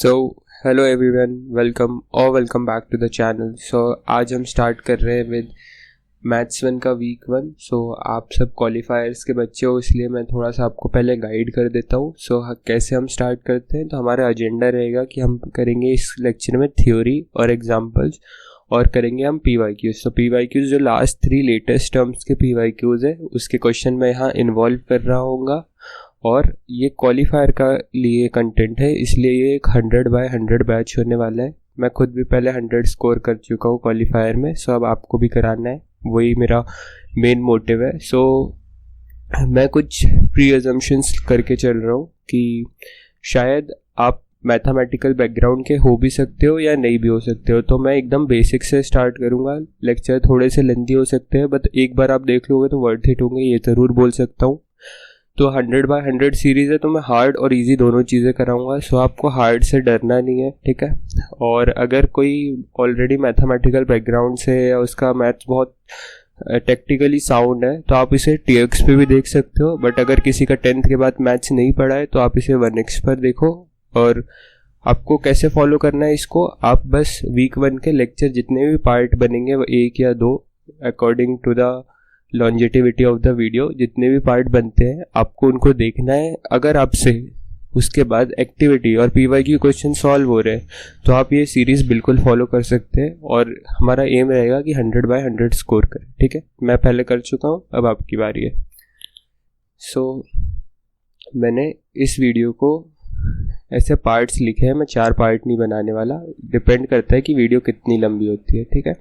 So hello everyone, welcome back to the channel. So आज हम start कर रहे हैं विद मैथ्स 1 का वीक 1। सो आप सब क्वालिफायर्स के बच्चे हो, इसलिए मैं थोड़ा सा आपको पहले गाइड कर देता हूँ। सो कैसे हम स्टार्ट करते हैं, तो हमारा एजेंडा रहेगा कि हम करेंगे इस लेक्चर में थ्योरी और एग्जाम्पल्स और करेंगे हम PYQs। सो PYQs जो लास्ट 3 लेटेस्ट टर्म्स के PYQs है उसके क्वेश्चन मैं यहाँ इन्वॉल्व कर रहा हूँगा, और ये क्वालिफायर का लिए कंटेंट है, इसलिए ये एक 100/100 बैच होने वाला है। मैं खुद भी पहले 100 स्कोर कर चुका हूँ क्वालिफायर में, सो अब आपको भी कराना है, वही मेरा मेन मोटिव है। सो मैं कुछ प्री अजम्पशंस करके चल रहा हूँ कि शायद आप मैथमेटिकल बैकग्राउंड के हो भी सकते हो या नहीं भी हो सकते हो, तो मैं एकदम बेसिक से स्टार्ट करूँगा। लेक्चर थोड़े से लेंथी हो सकते हैं, बट एक बार आप देख लोगे तो वर्थ इट होंगे, ये ज़रूर बोल सकता हूँ। तो 100/100 सीरीज़ है, तो मैं हार्ड और इजी दोनों चीज़ें कराऊंगा। सो आपको हार्ड से डरना नहीं है, ठीक है। और अगर कोई ऑलरेडी मैथमेटिकल बैकग्राउंड से या उसका मैथ्स बहुत टेक्निकली साउंड है तो आप इसे TX पे भी देख सकते हो, बट अगर किसी का 10th के बाद मैथ्स नहीं पढ़ा है तो आप इसे 1X पर देखो। और आपको कैसे फॉलो करना है इसको, आप बस वीक 1 के लेक्चर जितने भी पार्ट बनेंगे वो 1 या 2 according to the longevity of the video, जितने भी पार्ट बनते हैं आपको उनको देखना है। अगर आपसे उसके बाद एक्टिविटी और PYQ क्वेश्चन सॉल्व हो रहे हैं तो आप ये सीरीज़ बिल्कुल फॉलो कर सकते हैं, और हमारा एम रहेगा कि 100/100 स्कोर करें, ठीक है। मैं पहले कर चुका हूँ, अब आपकी बारी है। सो मैंने इस वीडियो को ऐसे पार्ट्स लिखे हैं, मैं 4 पार्ट नहीं बनाने वाला, डिपेंड करता है कि वीडियो कितनी लंबी होती है, ठीक है,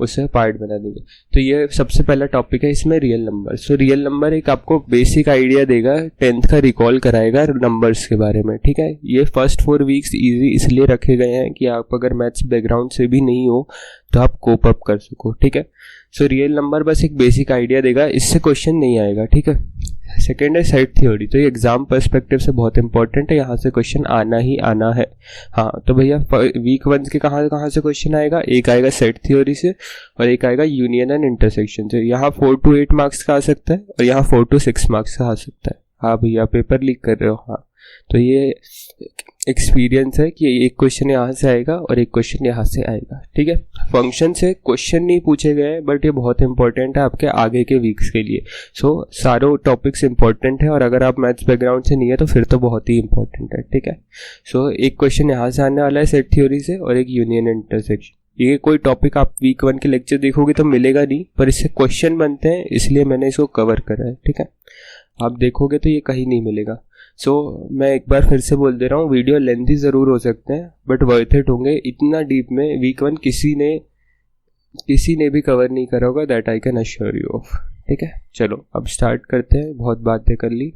उससे पार्ट बना देंगे। तो ये सबसे पहला टॉपिक है, इसमें रियल नंबर। सो रियल नंबर एक आपको बेसिक आइडिया देगा, 10th का रिकॉल कराएगा नंबर्स के बारे में, ठीक है। ये फर्स्ट 4 वीक्स इजी इसलिए रखे गए हैं कि आप अगर मैथ्स बैकग्राउंड से भी नहीं हो तो आप कोप अप कर सको, ठीक है। सो रियल नंबर बस एक बेसिक आइडिया देगा, इससे क्वेश्चन नहीं आएगा, ठीक है। सेकेंड है सेट थ्योरी, तो ये एग्जाम पर्सपेक्टिव से बहुत इंपॉर्टेंट है, यहाँ से क्वेश्चन आना ही आना है। हाँ, तो भैया वीक 1 के कहाँ से क्वेश्चन आएगा, एक आएगा सेट थ्योरी से और एक आएगा यूनियन एंड इंटरसेक्शन से। यहाँ 4 to 8 मार्क्स का आ सकता है और यहाँ 4 to 6 मार्क्स का आ सकता है। हाँ भैया, पेपर लीक कर रहे हो, हाँ। तो ये एक्सपीरियंस है कि एक क्वेश्चन यहाँ से आएगा और एक क्वेश्चन यहाँ से आएगा, ठीक है। फंक्शन से क्वेश्चन नहीं पूछे गए, बट ये बहुत इंपॉर्टेंट है आपके आगे के वीक्स के लिए। सो सारे टॉपिक्स इंपॉर्टेंट है, और अगर आप मैथ्स बैकग्राउंड से नहीं है तो फिर तो बहुत ही इंपॉर्टेंट है, ठीक है। सो एक क्वेश्चन यहाँ से आने वाला है सेट थ्योरी से, और एक यूनियन इंटरसेक्शन। ये कोई टॉपिक आप वीक 1 के लेक्चर देखोगे तो मिलेगा नहीं, पर इससे क्वेश्चन बनते हैं, इसलिए मैंने इसको कवर करा है, ठीक है। आप देखोगे तो ये कहीं नहीं मिलेगा। सो मैं एक बार फिर से बोल दे रहा हूँ, वीडियो लेंथी ज़रूर हो सकते हैं बट वर्थ इट होंगे। इतना डीप में वीक 1 किसी ने भी कवर नहीं करा होगा, that I can assure you of, ठीक है। चलो अब स्टार्ट करते हैं, बहुत बातें कर ली।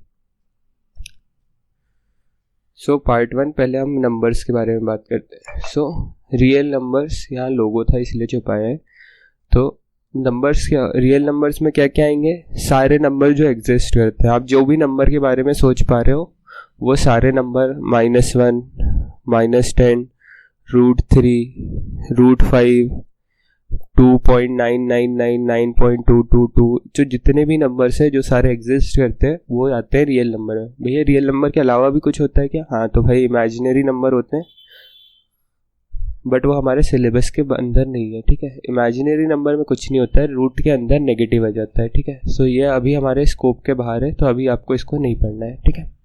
सो पार्ट 1, पहले हम नंबर्स के बारे में बात करते हैं। सो रियल नंबर्स, यहाँ लोगो था इसलिए छुपाया है। तो नंबर्स क्या, रियल नंबर्स में क्या क्या आएंगे, सारे नंबर जो एग्जिस्ट करते हैं। आप जो भी नंबर के बारे में सोच पा रहे हो वो सारे नंबर, -1, -10, √3, √5, 2.999, 9.222, जो जितने भी नंबर्स हैं जो सारे एग्जिस्ट करते हैं वो आते हैं रियल नंबर में। भैया रियल नंबर के अलावा भी कुछ होता है क्या? हाँ, तो भाई इमेजिनरी नंबर होते हैं, बट वो हमारे सिलेबस के अंदर नहीं है, ठीक है। इमेजिनरी नंबर में कुछ नहीं होता है, रूट के अंदर नेगेटिव आ जाता है, ठीक है। सो ये अभी हमारे स्कोप के बाहर है, तो अभी आपको इसको नहीं पढ़ना है, ठीक है।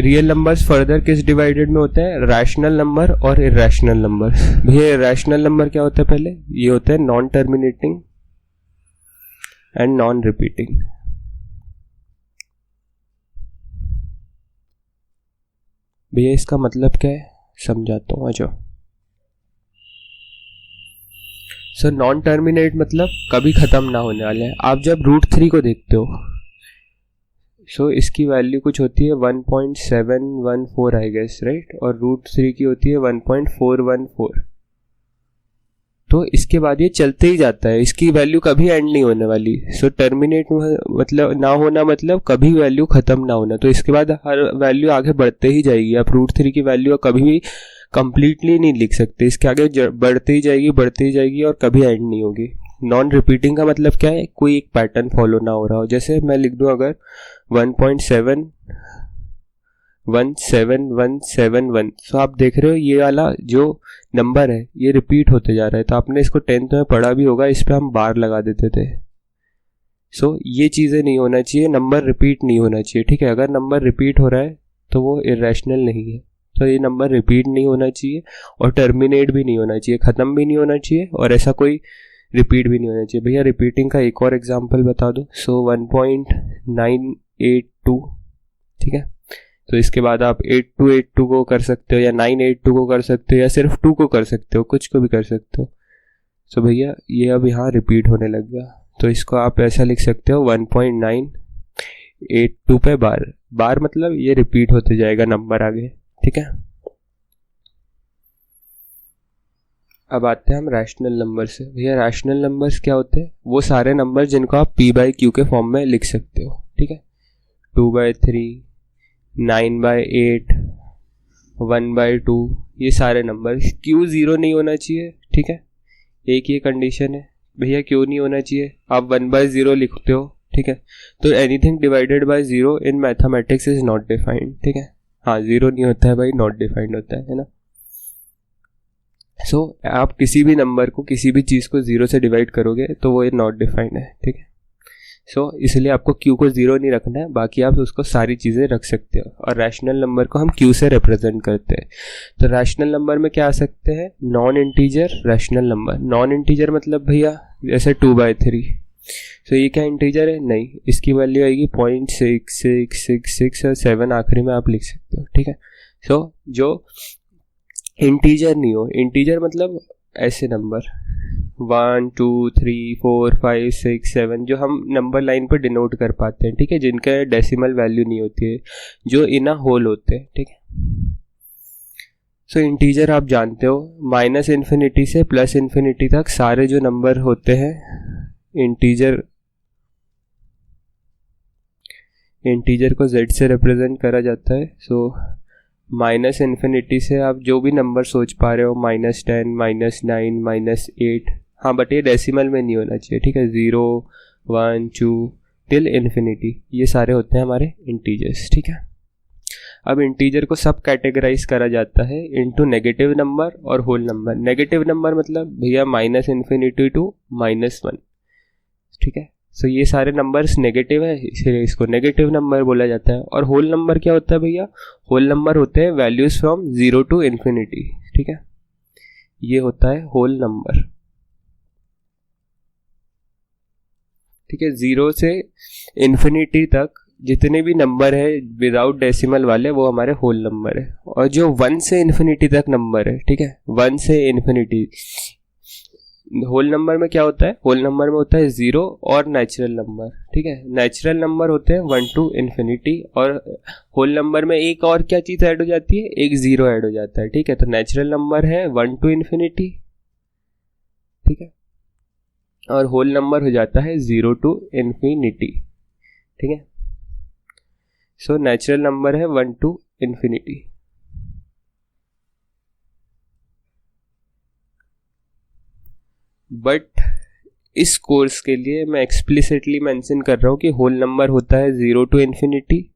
रियल नंबर्स फर्दर किस डिवाइडेड में होते हैं, रैशनल नंबर और इरेशनल नंबर। भैया रैशनल नंबर क्या होता है, पहले ये होता है non terminating and non repeating. भैया इसका मतलब क्या है समझाता हूँ, आ जाओ। सो नॉन टर्मिनेट मतलब कभी ख़त्म ना होने वाले हैं। आप जब √3 को देखते हो, सो इसकी वैल्यू कुछ होती है 1.714 आई गेस, राइट, और √3 की होती है 1.414। तो इसके बाद ये चलते ही जाता है, इसकी वैल्यू कभी एंड नहीं होने वाली। सो टर्मिनेट मतलब ना होना मतलब कभी वैल्यू ख़त्म ना होना, तो इसके बाद हर वैल्यू आगे बढ़ते ही जाएगी। आप √3 की वैल्यू कभी भी कंप्लीटली नहीं लिख सकते, इसके आगे बढ़ती ही जाएगी और कभी एंड नहीं होगी। नॉन रिपीटिंग का मतलब क्या है, कोई एक पैटर्न फॉलो ना हो रहा हो। जैसे मैं लिख दूं अगर 1.7 17171। सो आप देख रहे हो ये वाला जो नंबर है ये रिपीट होते जा रहा है। तो आपने इसको 10th में पढ़ा भी होगा, इस पर हम बार लगा देते थे। सो ये चीज़ें नहीं होना चाहिए, नंबर रिपीट नहीं होना चाहिए, ठीक है। अगर नंबर रिपीट हो रहा है तो वो इरेशनल नहीं है। तो ये नंबर रिपीट नहीं होना चाहिए और टर्मिनेट भी नहीं होना चाहिए, ख़त्म भी नहीं होना चाहिए और ऐसा कोई रिपीट भी नहीं होना चाहिए। भैया रिपीटिंग का एक और एग्जांपल बता दो। सो 1.982, ठीक है। तो इसके बाद आप 8282 को कर सकते हो या 982 को कर सकते हो या सिर्फ 2 को कर सकते हो, कुछ को भी कर सकते हो। सो भैया ये अब यहाँ रिपीट होने लग गया, तो इसको आप ऐसा लिख सकते हो 1.982 पे बार मतलब ये रिपीट होते जाएगा नंबर आगे, ठीक है। अब आते हैं हम रैशनल नंबर से। भैया रैशनल नंबर्स क्या होते हैं? वो सारे नंबर जिनको आप p/q के फॉर्म में लिख सकते हो, ठीक है। 2/3, 9/8, 1/2, ये सारे नंबर। q 0 नहीं होना चाहिए, ठीक है। एक ये कंडीशन है। भैया क्यों नहीं होना चाहिए? आप 1/0 लिखते हो, ठीक है। तो anything divided by 0 in mathematics is not defined, ठीक है। हाँ 0 नहीं होता है भाई, नॉट डिफाइंड होता है ना। सो आप किसी भी नंबर को, किसी भी चीज़ को 0 से डिवाइड करोगे तो वो नॉट डिफाइंड है, ठीक है। सो इसलिए आपको q को 0 नहीं रखना है, बाकी आप उसको सारी चीज़ें रख सकते हो। और रैशनल नंबर को हम q से रिप्रेजेंट करते हैं। तो रैशनल नंबर में क्या आ सकते हैं? Non integer rational number. Non integer मतलब भैया जैसे 2/3। सो ये क्या इंटीजर है? नहीं, इसकी वैल्यू आएगी 0.6666 और 7 आखिरी में आप लिख सकते हो, ठीक है। सो जो इंटीजर नहीं हो, इंटीजर मतलब ऐसे नंबर 1 2 3 4 5 6 7 जो हम नंबर लाइन पर डिनोट कर पाते हैं, ठीक है, जिनका डेसिमल वैल्यू नहीं होती है, जो इन अ होल होते हैं, ठीक है। सो इंटीजर आप जानते हो -∞ से +∞ तक सारे जो नंबर होते हैं इंटीजर को z से रिप्रेजेंट करा जाता है। सो -∞ से आप जो भी नंबर सोच पा रहे हो, -10, -9, -8, हाँ बट ये डेसिमल में नहीं होना चाहिए, ठीक है। 0 1 2 टिल इन्फिनिटी, ये सारे होते हैं हमारे इंटीजर्स, ठीक है। अब इंटीजर को सब कैटेगराइज करा जाता है इनटू नेगेटिव नंबर और होल नंबर। नेगेटिव नंबर मतलब भैया -∞ टू -1, ठीक है। सो ये सारे नंबर्स नेगेटिव है, इसलिए इसको नेगेटिव नंबर बोला जाता है। और होल नंबर क्या होता है भैया? होल नंबर होते हैं वैल्यूज फ्रॉम 0 टू इन्फिनिटी, ठीक है। ये होता है होल नंबर, ठीक है। 0 से इन्फिनिटी तक जितने भी नंबर है विदाउट डेसिमल वाले वो हमारे होल नंबर है। और जो 1 से इन्फिनिटी तक नंबर है, ठीक है, 1 से इन्फिनिटी, होल नंबर में क्या होता है? होल नंबर में होता है 0 और नेचुरल नंबर, ठीक है। नेचुरल नंबर होते हैं 1 टू इन्फिनिटी और होल नंबर में एक और क्या चीज़ ऐड हो जाती है? एक 0 ऐड हो जाता है, ठीक है। तो नेचुरल नंबर है 1 टू इन्फिनिटी, ठीक है, और होल नंबर हो जाता है 0 टू इन्फिनिटी, ठीक है। सो नेचुरल नंबर है 1 टू इन्फिनिटी। बट इस कोर्स के लिए मैं एक्सप्लिसिटली मेंशन कर रहा हूँ कि होल नंबर होता है 0 टू इन्फिनिटी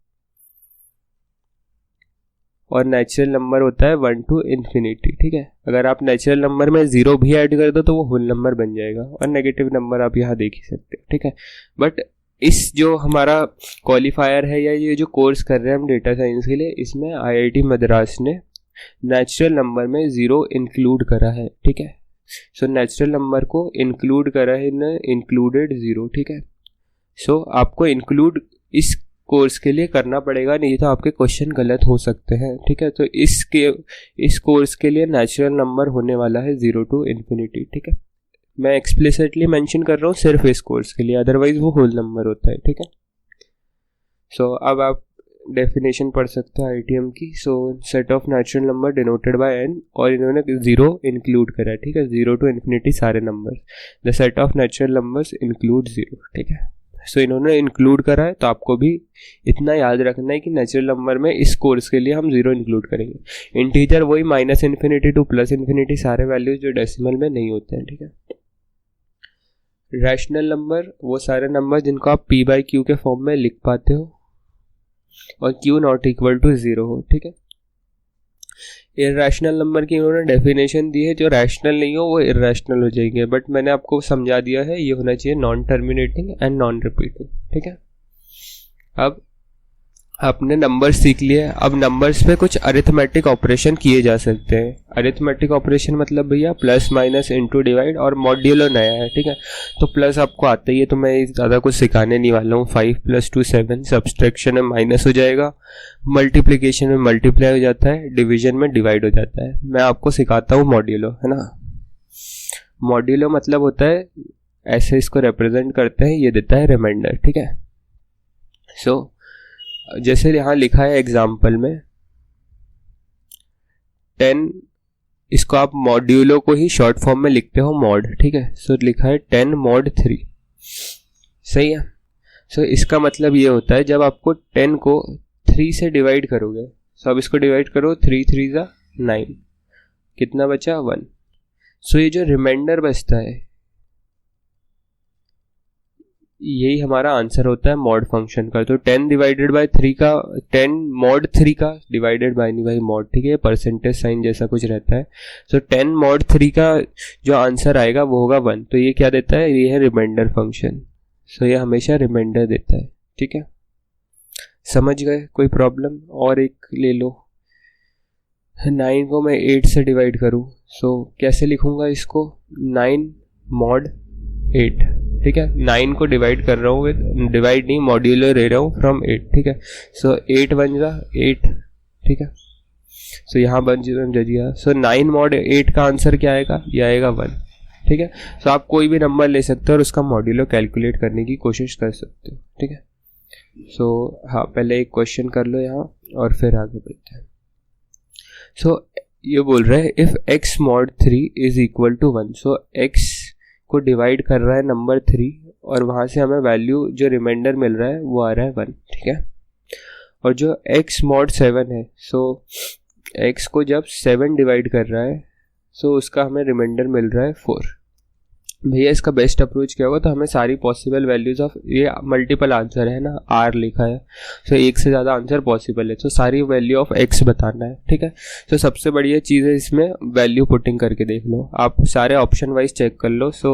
और नेचुरल नंबर होता है 1 टू इन्फिनिटी, ठीक है। अगर आप नेचुरल नंबर में 0 भी ऐड कर दो तो वो होल नंबर बन जाएगा और नेगेटिव नंबर आप यहाँ देख ही सकते हो, ठीक है। बट इस जो हमारा क्वालिफायर है या ये जो कोर्स कर रहे हैं हम डेटा साइंस के लिए, इसमें IIT मद्रास ने नेचुरल नंबर में 0 इंक्लूड करा है, ठीक है। सो नेचुरल नंबर को इंक्लूड करा है इन इंक्लूडेड 0, ठीक है। सो आपको इंक्लूड इस कोर्स के लिए करना पड़ेगा, नहीं तो आपके क्वेश्चन गलत हो सकते हैं, ठीक है। तो इस कोर्स के लिए नेचुरल नंबर होने वाला है 0 टू इन्फिनिटी, ठीक है। मैं एक्सप्लिसिटली मेंशन कर रहा हूँ सिर्फ इस कोर्स के लिए, अदरवाइज वो होल नंबर होता है, ठीक है। सो अब आप डेफिनेशन पढ़ सकते हैं IITM की। सो set of natural number denoted by n, और इन्होंने 0 इंक्लूड करा है, ठीक है। 0 टू इन्फिनिटी सारे number, the set of natural numbers include 0, ठीक है। सो इन्होंने इंक्लूड करा है, तो आपको भी इतना याद रखना है कि नेचुरल नंबर में इस कोर्स के लिए हम 0 इंक्लूड करेंगे। इंटीजर वही -∞ टू +∞, सारे वैल्यूज जो डेसिमल में नहीं होते हैं, ठीक है। रैशनल नंबर वो सारे नंबर जिनको आप p/q के फॉर्म में लिख पाते हो, और Q नॉट इक्वल टू 0 हो, ठीक है। इर्रेशनल नंबर की इन्होंने डेफिनेशन दी है, जो रैशनल नहीं हो वो इर्रेशनल हो जाएंगे, बट मैंने आपको समझा दिया है ये होना चाहिए non terminating and non repeating, ठीक है। अब आपने नंबर्स सीख लिए, अब नंबर्स पे कुछ अरिथमेटिक ऑपरेशन किए जा सकते हैं। अरिथमेटिक ऑपरेशन मतलब भैया प्लस माइनस इनटू डिवाइड, और मॉड्यूलो नया है, ठीक है। तो प्लस आपको आता ही है, तो मैं ज़्यादा कुछ सिखाने नहीं वाला हूँ। 5 + 2 7, सब्सट्रैक्शन में माइनस हो जाएगा, मल्टीप्लिकेशन में मल्टीप्लाई हो जाता है, डिवीजन में डिवाइड हो जाता है। मैं आपको सिखाता हूँ मॉड्यूलो, है ना। मॉड्यूलो मतलब होता है, ऐसे इसको रिप्रेजेंट करते हैं, ये देता है रिमाइंडर, ठीक है। सो जैसे यहाँ लिखा है एग्जाम्पल में 10, इसको आप मॉड्यूलो को ही शॉर्ट फॉर्म में लिखते हो मॉड, ठीक है। सो लिखा है 10 mod 3, सही है। सो इसका मतलब ये होता है जब आपको 10 को 3 से डिवाइड करोगे, सो अब इसको डिवाइड करो, 3 3 = 9, कितना बचा 1। सो ये जो रिमाइंडर बचता है यही हमारा आंसर होता है मॉड फंक्शन का। तो 10 डिवाइडेड बाय 3 का, 10 mod 3 का डिवाइडेड बाय नहीं भाई मॉड, ठीक है, परसेंटेज साइन जैसा कुछ रहता है। सो 10 mod 3 का जो आंसर आएगा वो होगा 1। तो ये क्या देता है, ये है रिमाइंडर फंक्शन। सो ये हमेशा रिमाइंडर देता है, ठीक है। समझ गए, कोई प्रॉब्लम? और एक ले लो, 9 को मैं 8 से डिवाइड करूँ, सो कैसे लिखूँगा इसको, 9 mod 8, ठीक है। 9 को डिवाइड कर रहा हूँ विद, डिवाइड नहीं मॉड्यूलो ले रहा हूँ फ्रॉम 8, ठीक है। सो 8 बन जा 8, ठीक है। सो यहाँ बन जाएगा, सो 9 mod 8 का आंसर क्या आएगा, ये आएगा 1, ठीक है। सो आप कोई भी नंबर ले सकते हो और उसका मॉड्यूलो कैलकुलेट करने की कोशिश कर सकते हो, ठीक है। सो हाँ, पहले एक क्वेश्चन कर लो यहाँ और फिर आगे बढ़ते हैं। सो ये बोल रहा है if x mod 3 is equal to 1, so x को डिवाइड कर रहा है नंबर 3 और वहाँ से हमें वैल्यू जो रिमाइंडर मिल रहा है वो आ रहा है 1, ठीक है। और जो x mod 7 है, सो x को जब 7 डिवाइड कर रहा है, सो उसका हमें रिमाइंडर मिल रहा है 4। भैया इसका बेस्ट अप्रोच क्या होगा, तो हमें सारी पॉसिबल वैल्यूज ऑफ, ये मल्टीपल आंसर है ना, r लिखा है, सो एक से ज़्यादा आंसर पॉसिबल है, तो सारी वैल्यू ऑफ x बताना है, ठीक है। तो सबसे बढ़िया चीज़ है इसमें वैल्यू पुटिंग करके देख लो, आप सारे ऑप्शन वाइज चेक कर लो। सो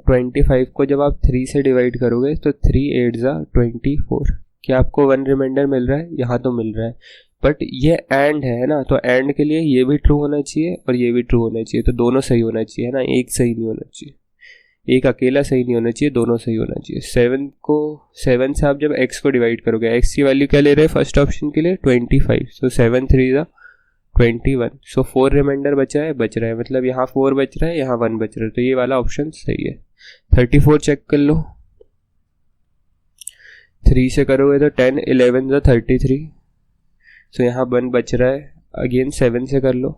25 को जब आप 3 से डिवाइड करोगे तो 3 8 = 24, क्या आपको 1 रिमाइंडर मिल रहा है, यहाँ तो मिल रहा है, बट ये एंड है ना, तो एंड के लिए ये भी ट्रू होना चाहिए और ये भी ट्रू होना चाहिए, तो दोनों सही होना चाहिए ना, एक सही नहीं होना चाहिए, एक अकेला सही नहीं होना चाहिए, दोनों सही होना चाहिए। 7 से आप जब x को डिवाइड करोगे, x की वैल्यू क्या ले रहे हैं फर्स्ट ऑप्शन के लिए 25, सो 7 3 = 21, सो 4 रिमाइंडर बच रहा है, मतलब यहाँ 4 बच रहा है, यहाँ 1 बच रहा है, तो ये वाला ऑप्शन सही है। 34 चेक कर लो, 3 से करोगे तो 10 11 = 33, सो यहाँ 1 बच रहा है, अगेन 7 से कर लो,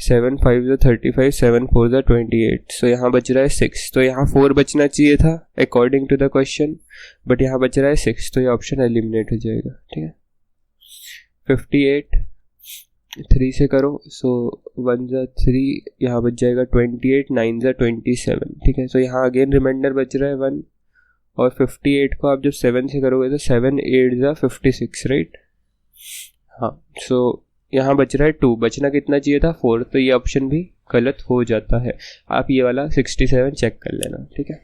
7 5 = 35, 7 4 = 28, सो यहाँ बच रहा है 6, तो यहाँ 4 बचना चाहिए था according to the question, but यहाँ बच रहा है 6, तो ये ऑप्शन एलिमिनेट हो जाएगा, ठीक है। 58 3 से करो, सो 1 = 3, यहाँ बच जाएगा 28, 9 = 27, ठीक है। सो यहाँ अगेन रिमाइंडर बच रहा है 1, और 58 को आप जब 7 से करोगे तो 7 8 = 56, राइट। हाँ, सो यहाँ बच रहा है 2, बचना कितना चाहिए था 4, तो ये ऑप्शन भी गलत हो जाता है। आप ये वाला 67 चेक कर लेना, ठीक है।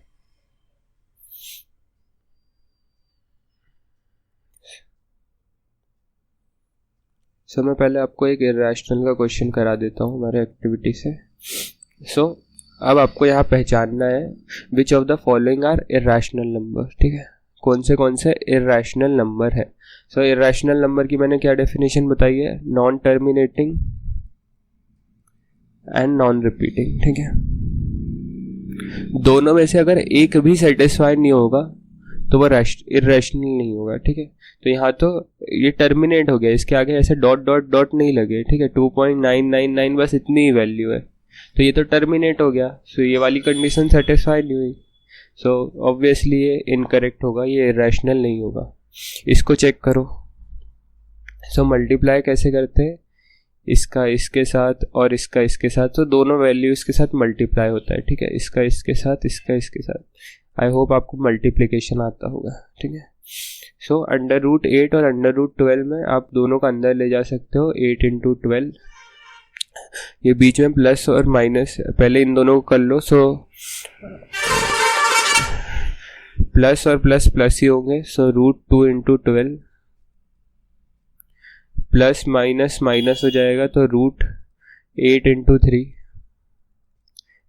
सो मैं पहले आपको एक इरेशनल का क्वेश्चन करा देता हूँ हमारे एक्टिविटी से। सो अब आपको यहाँ पहचानना है which of the following are irrational number, ठीक है, कौन से इरेशनल नंबर है। सो इरेशनल नंबर की मैंने क्या डेफिनेशन बताई है, non terminating and non repeating, ठीक है। दोनों में से अगर एक भी सेटिस्फाइड नहीं होगा तो वो इरेशनल नहीं होगा, ठीक है। तो यहाँ तो ये टर्मिनेट हो गया, इसके आगे ऐसे डॉट डॉट डॉट नहीं लगे, ठीक है, 2.999 बस इतनी ही वैल्यू है, तो ये तो टर्मिनेट हो गया। सो ये वाली कंडीशन सेटिस्फाइड नहीं हुई, सो ऑब्वियसली ये इनकरेक्ट होगा, ये इरेशनल नहीं होगा। इसको चेक करो। सो मल्टीप्लाई कैसे करते हैं, इसका इसके साथ और इसका इसके साथ, तो दोनों वैल्यू इसके साथ मल्टीप्लाई होता है, ठीक है, इसका इसके साथ, इसका इसके साथ। आई होप आपको मल्टीप्लिकेशन आता होगा, ठीक है। सो √8 और √12 में आप दोनों का अंदर ले जा सकते हो, 8 × 12, ये बीच में प्लस और माइनस, पहले इन दोनों को कर लो। सो प्लस और प्लस प्लस ही होंगे, सो √2 × 12 प्लस माइनस माइनस हो जाएगा, तो √8 × 3।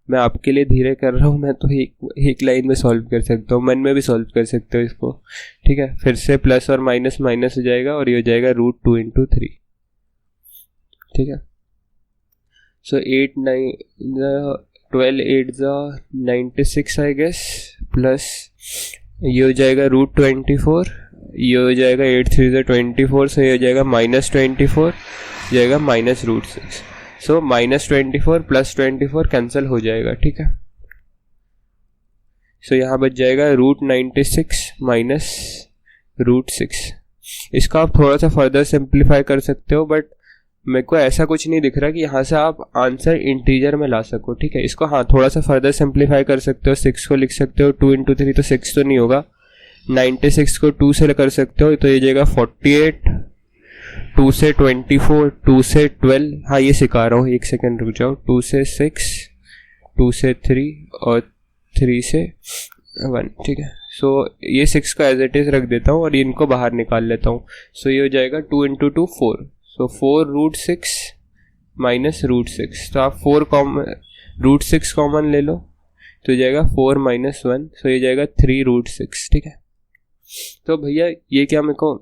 मैं आपके लिए धीरे कर रहा हूँ, मैं तो एक लाइन में सॉल्व कर सकता हूँ, मन में भी सॉल्व कर सकते हो इसको, ठीक है। फिर से प्लस और माइनस माइनस हो जाएगा और ये हो जाएगा √2 × 3, ठीक है। सो 8 9 12 8 96 आई गेस, प्लस ये हो जाएगा √24, ये हो जाएगा 8 3 24, सो ये हो जाएगा -24, जाएगा -√6। सो -24 + 24 कैंसिल हो जाएगा, ठीक है। सो यहाँ बच जाएगा √96 -√6। इसका आप थोड़ा सा फर्दर सिंप्लीफाई कर सकते हो, बट मेरे को ऐसा कुछ नहीं दिख रहा कि यहाँ से आप आंसर इंटीजर में ला सको, ठीक है। इसको हाँ थोड़ा सा फर्दर सिंप्लीफाई कर सकते हो, 6 को लिख सकते हो 2 × 3, तो 6 तो नहीं होगा, 96 को 2 से कर सकते हो, तो ये जाएगा 48, 2 से 24, 2 से 12, हाँ ये सिखा रहा हूँ, एक सेकेंड रुक जाओ, 2 से 6, 2 से 3 और 3 से 1, ठीक है। सो ये 6 का एज इट इज रख देता हूँ और इनको बाहर निकाल लेता हूँ। सो ये हो जाएगा 2 × 2 4, सो 4√6 -√6, तो आप √6 कॉमन ले लो, तो ये जाएगा 4 - 1, सो ये जाएगा 3√6, ठीक है। तो भैया ये क्या मेरे को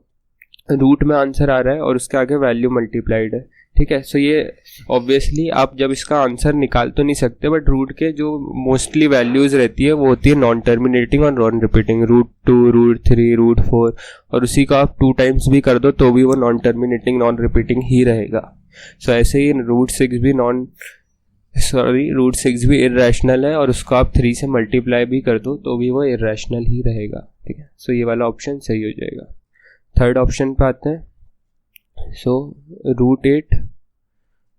रूट में आंसर आ रहा है और उसके आगे वैल्यू मल्टीप्लाइड है, ठीक है। सो ये ऑब्वियसली आप जब इसका आंसर निकाल तो नहीं सकते, बट रूट के जो मोस्टली वैल्यूज रहती है वो होती है नॉन टर्मिनेटिंग और नॉन रिपीटिंग, √2 √3 √4, और उसी का आप 2 टाइम्स भी कर दो तो भी वो नॉन टर्मिनेटिंग नॉन रिपीटिंग ही रहेगा। सो ऐसे ही √6 भी इर्रेशनल है और उसको आप 3 से मल्टीप्लाई भी कर दो तो भी वो इर्रेशनल ही रहेगा, ठीक है। सो ये वाला ऑप्शन सही हो जाएगा। थर्ड ऑप्शन पे आते हैं। सो √8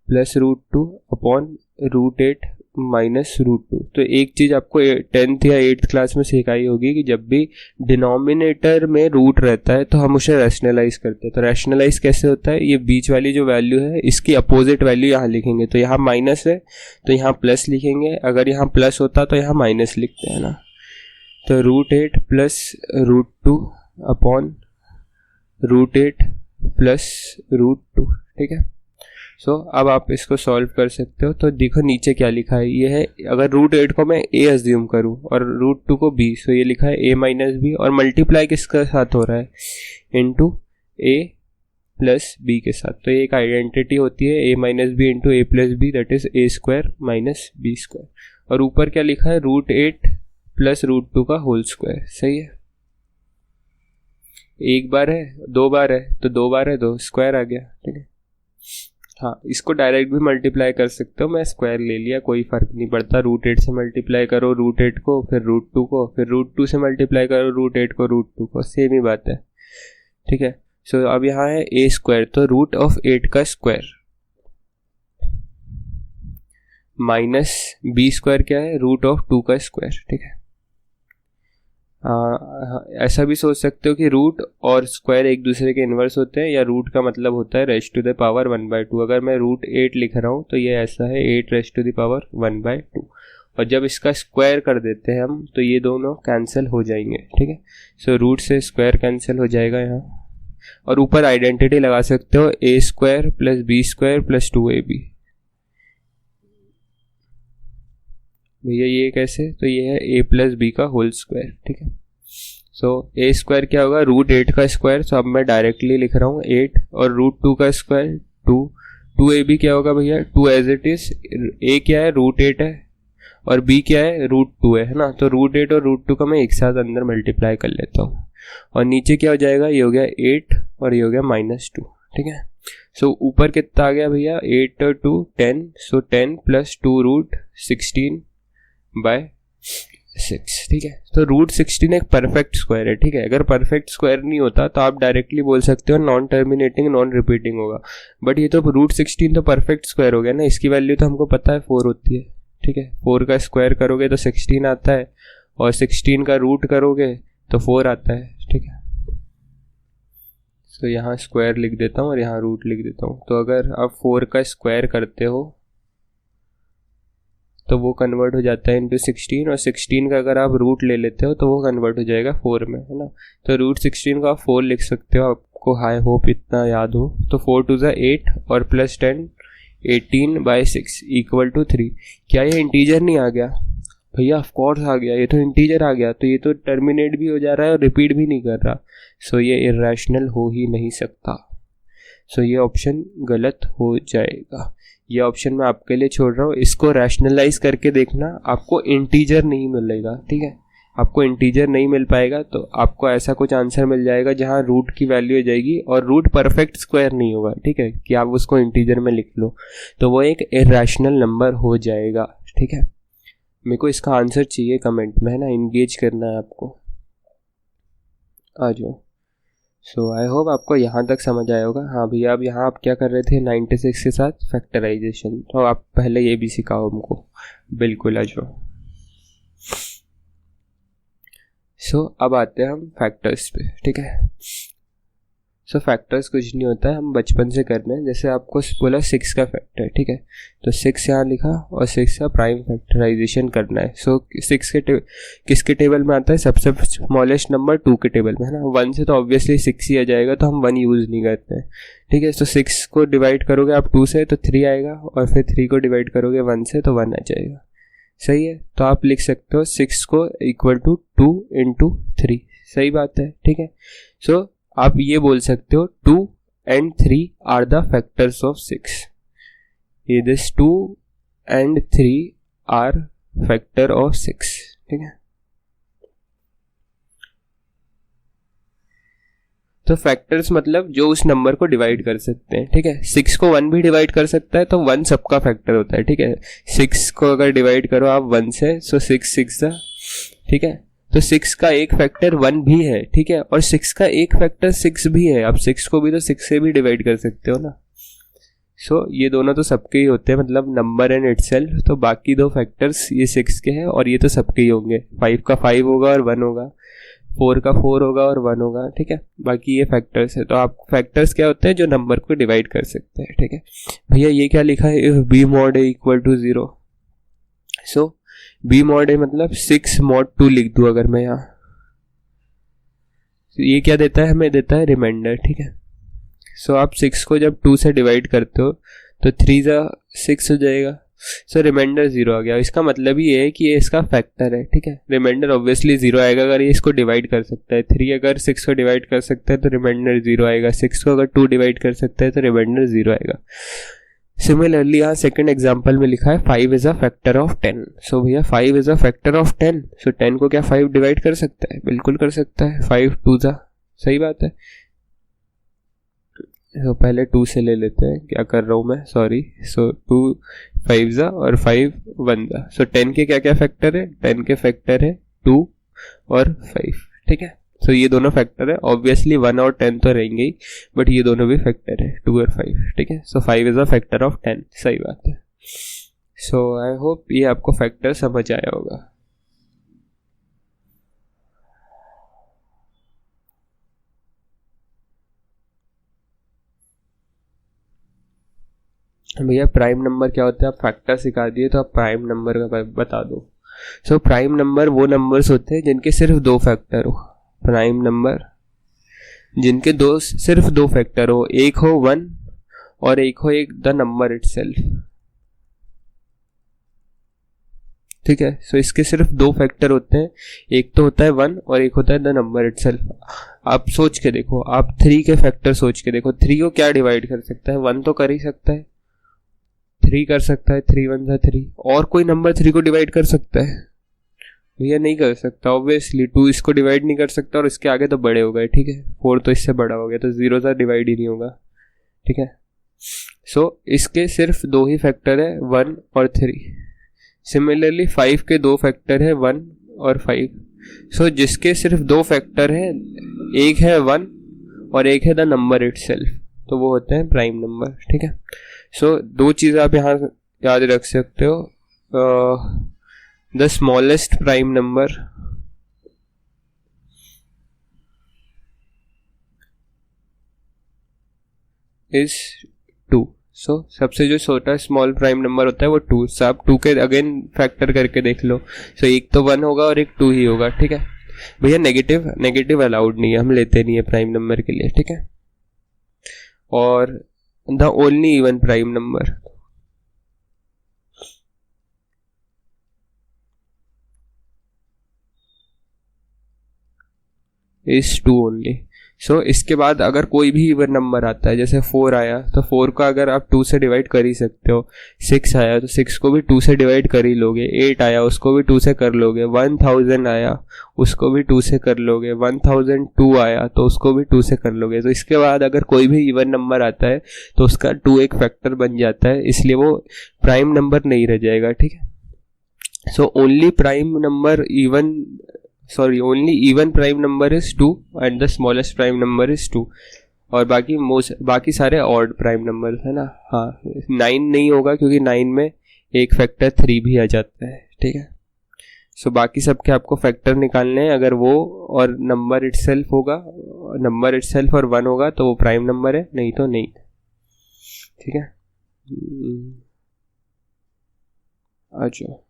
+ √2 अपॉन √8 -√2। तो एक चीज़ आपको 10th या 8th क्लास में सिखाई होगी कि जब भी डिनोमिनेटर में रूट रहता है तो हम उसे रैशनलाइज करते हैं। तो रैशनलाइज कैसे होता है, ये बीच वाली जो वैल्यू है इसकी अपोजिट वैल्यू यहाँ लिखेंगे, तो यहाँ माइनस है तो यहाँ प्लस लिखेंगे, अगर यहाँ प्लस होता तो यहाँ माइनस लिखते हैं ना। तो √8 + √2 अपॉन √8 + √2, ठीक है। सो अब आप इसको सॉल्व कर सकते हो। तो देखो नीचे क्या लिखा है, ये है अगर √8 को मैं a अज्यूम करूँ और √2 को b, सो ये लिखा है a - b और मल्टीप्लाई किसके साथ हो रहा है, इनटू a + b के साथ। तो ये एक आइडेंटिटी होती है a - b into a + b, that is a² - b²। और ऊपर क्या लिखा है, √8 + √2 का होल स्क्वायर, सही है। एक बार है, 2 बार है, तो 2 बार है, 2 स्क्वायर आ गया, ठीक है। हाँ इसको डायरेक्ट भी मल्टीप्लाई कर सकते हो, मैं स्क्वायर ले लिया, कोई फ़र्क नहीं पड़ता। √8 से मल्टीप्लाई करो √8 को, फिर √2 को, फिर √2 से मल्टीप्लाई करो √8 को, √2 को, सेम ही बात है, ठीक है। सो अब यहाँ है a², तो √8 का स्क्वायर माइनस b² क्या है, √2 का स्क्वायर, ठीक है। ऐसा भी सोच सकते हो कि रूट और स्क्वायर एक दूसरे के इन्वर्स होते हैं, या रूट का मतलब होता है raised to the power 1/2। अगर मैं √8 लिख रहा हूँ तो ये ऐसा है 8 raised to the power 1/2, और जब इसका स्क्वायर कर देते हैं हम तो ये दोनों कैंसिल हो जाएंगे, ठीक है। सो रूट से स्क्वायर कैंसिल हो जाएगा यहाँ, और ऊपर आइडेंटिटी लगा सकते हो a² + b² + 2ab। भैया ये कैसे, तो ये है a + b का होल स्क्वायर, ठीक है। सो a² क्या होगा, √8 का स्क्वायर, सो अब मैं डायरेक्टली लिख रहा हूँ 8, और √2 का स्क्वायर 2, 2ab क्या होगा भैया, 2 एज इट इज, a क्या है, √8 है, और b क्या है, √2 है ना। तो √8 और √2 का मैं एक साथ अंदर मल्टीप्लाई कर लेता हूँ, और नीचे क्या हो जाएगा, ये हो गया 8 और ये हो गया -2, ठीक है। सो ऊपर कितना आ गया भैया, 8 और 2 10, सो 10 + 2 √16/16, 6, ठीक है। तो रूट 16 एक परफेक्ट स्क्वायर है, ठीक है। अगर परफेक्ट स्क्वायर नहीं होता तो आप डायरेक्टली बोल सकते हो नॉन टर्मिनेटिंग नॉन रिपीटिंग होगा, बट ये तो रूट 16 तो परफेक्ट स्क्वायर हो गया ना, इसकी वैल्यू तो हमको पता है 4 होती है, ठीक है। 4 का स्क्वायर करोगे तो 16 आता है, और 16 का रूट करोगे तो 4 आता है, ठीक है। तो यहाँ स्क्वायर लिख देता हूँ और यहाँ रूट लिख देता हूँ। तो अगर आप 4 का स्क्वायर करते हो तो वो कन्वर्ट हो जाता है इनटू 16, और 16 का अगर आप रूट ले लेते हो तो वो कन्वर्ट हो जाएगा 4 में, है ना। तो रूट 16 को आप 4 लिख सकते हो, आपको हाई होप इतना याद हो। तो 4 टू ज़ा 8 और प्लस 10 18/6 इक्वल टू 3। क्या ये इंटीजर नहीं आ गया भैया? ऑफ कोर्स आ गया, ये तो इंटीजर आ गया। तो ये तो टर्मिनेट भी हो जा रहा है और रिपीट भी नहीं कर रहा, सो ये इरेशनल हो ही नहीं सकता। सो ये ऑप्शन गलत हो जाएगा। ये ऑप्शन मैं आपके लिए छोड़ रहा हूँ, इसको रैशनलाइज करके देखना, आपको इंटीजर नहीं मिलेगा, ठीक है। आपको इंटीजर नहीं मिल पाएगा तो आपको ऐसा कुछ आंसर मिल जाएगा जहाँ रूट की वैल्यू हो जाएगी और रूट परफेक्ट स्क्वायर नहीं होगा, ठीक है, कि आप उसको इंटीजर में लिख लो, तो वो एक इरेशनल नंबर हो जाएगा, ठीक है। मेरे को इसका आंसर चाहिए कमेंट में, है ना, इंगेज करना है आपको, आ जाओ। सो आई होप आपको यहाँ तक समझ आया होगा। हाँ भैया, अब यहाँ आप क्या कर रहे थे 96 के साथ फैक्टराइजेशन, तो आप पहले ये भी सिखाओ हमको, बिल्कुल आ जाओ। सो अब आते हैं हम फैक्टर्स पे, ठीक है। सो फैक्टर्स कुछ नहीं होता है, हम बचपन से करने हैं। जैसे आपको बोला 6 का फैक्टर, ठीक है, तो 6 यहाँ लिखा और 6 का प्राइम फैक्टराइजेशन करना है। सो 6 के किसके टेबल में आता है? सबसे स्मॉलेस्ट नंबर 2 के टेबल में, है ना। 1 से तो ऑब्वियसली 6 ही आ जाएगा, तो हम 1 यूज़ नहीं करते हैं, ठीक है। तो 6 को डिवाइड करोगे आप 2 से तो 3 आएगा, और फिर 3 को डिवाइड करोगे 1 से तो 1 आ जाएगा, सही है। तो आप लिख सकते हो 6 को इक्वल टू 2 इंटू 3, सही बात है, ठीक है। सो आप ये बोल सकते हो 2 and 3 are the factors of 6। ये this 2 and 3 are factor of 6, ठीक है। तो फैक्टर्स मतलब जो उस नंबर को डिवाइड कर सकते हैं, ठीक है। 6 को 1 भी डिवाइड कर सकता है, तो 1 सबका फैक्टर होता है, ठीक है। 6 को अगर डिवाइड करो आप 1 से, सो 6 ठीक है। तो 6 का एक फैक्टर 1 भी है, ठीक है, और 6 का एक फैक्टर 6 भी है। आप 6 को भी तो 6 से भी डिवाइड कर सकते हो ना। सो ये दोनों तो सबके ही होते हैं, मतलब नंबर एंड इटसेल्फ। तो बाकी 2 फैक्टर्स ये 6 के हैं और ये तो सबके ही होंगे। 5 का 5 होगा और 1 होगा, 4 का 4 होगा और 1 होगा, ठीक है। बाकी ये फैक्टर्स है। तो आप फैक्टर्स क्या होते हैं? जो नंबर को डिवाइड कर सकते हैं, ठीक है। भैया ये क्या लिखा है? If b mod a equal to 0। So b mod a मतलब 6 mod 2 लिख दूँ अगर मैं यहाँ, तो ये क्या देता है? हमें देता है रिमाइंडर, ठीक है। सो आप 6 को जब 2 से डिवाइड करते हो तो 3 जा 6 हो जाएगा, सो रिमाइंडर 0 आ गया। इसका मतलब ये है कि ये इसका फैक्टर है, ठीक है। रिमाइंडर ऑब्वियसली 0 आएगा अगर ये इसको डिवाइड कर सकता है। 3 अगर 6 को डिवाइड कर सकता है तो रिमाइंडर 0 आएगा। 6 को अगर 2 डिवाइड कर सकता है तो रिमाइंडर 0 आएगा। सिमिलरली यहाँ सेकंड एग्जांपल में लिखा है 5 इज अ फैक्टर ऑफ 10। सो भैया 5 इज अ फैक्टर ऑफ 10, सो 10 को क्या 5 डिवाइड कर सकता है? बिल्कुल कर सकता है। 5 2 जा, सही बात है। तो पहले 2 से ले लेते हैं, क्या कर रहा हूँ मैं, सॉरी। सो 2 5 जा और 5 1 जा। सो 10 के क्या क्या फैक्टर है? 10 के फैक्टर है 2 और 5, ठीक है। सो ये दोनों फैक्टर है, ऑब्वियसली 1 और 10 तो रहेंगे ही, बट ये दोनों भी फैक्टर है 2 और 5, ठीक है। सो 5 इज अ फैक्टर ऑफ 10, सही बात है। सो आई होप ये आपको फैक्टर समझ आया होगा। भैया प्राइम नंबर क्या होता है? आप फैक्टर सिखा दिए तो आप प्राइम नंबर का बता दो। सो प्राइम नंबर वो नंबर्स होते हैं जिनके सिर्फ 2 फैक्टर हो। प्राइम नंबर जिनके सिर्फ 2 फैक्टर हो, एक हो 1 और एक हो द नंबर इटसेल्फ, ठीक है। सो इसके सिर्फ 2 फैक्टर होते हैं, एक तो होता है 1 और एक होता है द नंबर इटसेल्फ। आप सोच के देखो, आप 3 के फैक्टर सोच के देखो। 3 को क्या डिवाइड कर सकता है? 1 तो कर ही सकता है, 3 कर सकता है, 3 1 जा 3। और कोई नंबर 3 को डिवाइड कर सकता है? भैया नहीं कर सकता, ऑब्वियसली। 2 इसको डिवाइड नहीं कर सकता और इसके आगे तो बड़े हो गए, ठीक है। 4 तो इससे बड़ा हो गया, तो 0 से डिवाइड ही नहीं होगा, ठीक है। सो इसके सिर्फ 2 ही फैक्टर है, 1 और 3। सिमिलरली 5 के 2 फैक्टर है, 1 और 5। सो जिसके सिर्फ 2 फैक्टर हैं, एक है 1 और एक है द नंबर इटसेल्फ, तो वो होते हैं प्राइम नंबर। ठीक है, सो 2 चीज़ आप यहाँ याद रख सकते हो। The smallest prime number is 2। सो सबसे जो छोटा स्मॉल प्राइम नंबर होता है वो 2। सो आप 2 के अगेन फैक्टर करके देख लो। सो एक तो 1 होगा और एक 2 ही होगा। ठीक है भैया, नेगेटिव अलाउड नहीं है, हम लेते नहीं है प्राइम नंबर के लिए। ठीक है, और the only even prime number is 2 only. So इसके बाद अगर कोई भी इवन नंबर आता है, जैसे 4 आया तो 4 का अगर आप 2 से डिवाइड कर ही सकते हो, 6 आया तो 6 को भी 2 से डिवाइड कर ही लोगे, 8 आया उसको भी 2 से कर लोगे, 1000 आया उसको भी 2 से कर लोगे, 1002 आया तो उसको भी 2 से कर लोगे। तो इसके बाद अगर कोई भी इवन नंबर आता है तो उसका 2 एक फैक्टर बन जाता है, इसलिए वो प्राइम नंबर नहीं रह जाएगा। ठीक है, so only even prime number is 2 and the smallest prime number is 2, और बाकी सारे ऑड प्राइम नंबर है ना। हाँ, 9 नहीं होगा क्योंकि 9 में एक फैक्टर 3 भी आ जाता है। ठीक है, सो बाकी सबके आपको फैक्टर निकालने हैं। अगर वो और नंबर इटसेल्फ और 1 होगा तो वो प्राइम नंबर है, नहीं तो नहीं। ठीक है, अच्छा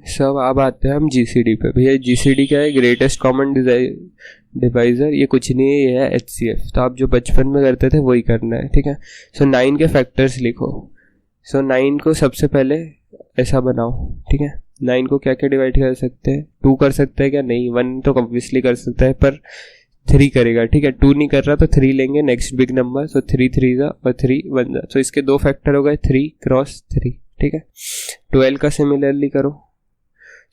सब अब आते हैं हम जीसीडी पे। भैया जीसीडी क्या है? Greatest common divisor. ये कुछ नहीं है, ये है एचसीएफ। तो आप जो बचपन में करते थे वही करना है। ठीक है, सो 9 के फैक्टर्स लिखो। सो 9 को सबसे पहले ऐसा बनाओ। ठीक है, 9 को क्या क्या डिवाइड कर सकते हैं? 2 कर सकते हैं क्या? नहीं। 1 तो ऑब्वियसली कर सकता है पर 3 करेगा। ठीक है, 2 नहीं कर रहा तो 3 लेंगे, नेक्स्ट बिग नंबर। सो 3 3 जा और 3 1 जा। सो इसके 2 फैक्टर हो गए 3 क्रॉस 3। ठीक है, 12 का सिमिलरली करो।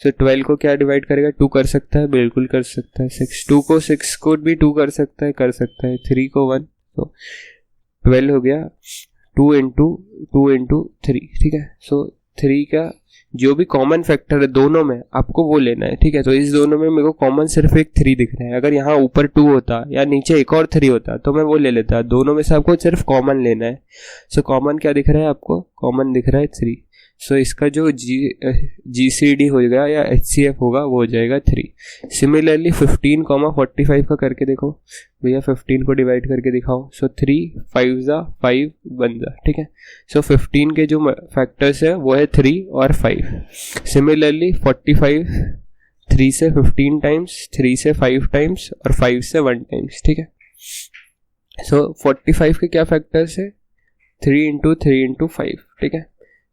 सो 12 को क्या डिवाइड करेगा? 2 कर सकता है, बिल्कुल कर सकता है। 6 को भी 2 कर सकता है, 3 को 1, तो 12 हो गया 2 इंटू 3। ठीक है, सो 3 का जो भी कॉमन फैक्टर है दोनों में आपको वो लेना है। ठीक है, तो इस दोनों में मेरे को कॉमन सिर्फ एक 3 दिख रहा है। अगर यहाँ ऊपर 2 होता या नीचे एक और 3 होता तो मैं वो ले लेता। दोनों में से आपको सिर्फ कॉमन लेना है। सो कॉमन क्या दिख रहा है आपको? कॉमन दिख रहा है 3। सो इसका जो जीसीडी हो गया या एचसीएफ होगा वो हो जाएगा 3। सिमिलरली 15, 45 का करके देखो भैया। 15 को डिवाइड करके दिखाओ। सो 3 5 जा 5 1 जा। ठीक है, सो 15 के जो फैक्टर्स है वो है 3 और 5। सिमिलरली 45 3 से 15 टाइम्स, 3 से 5 टाइम्स और 5 से 1 टाइम्स। ठीक है, सो 45 के क्या फैक्टर्स है? 3 इंटू 5। ठीक है,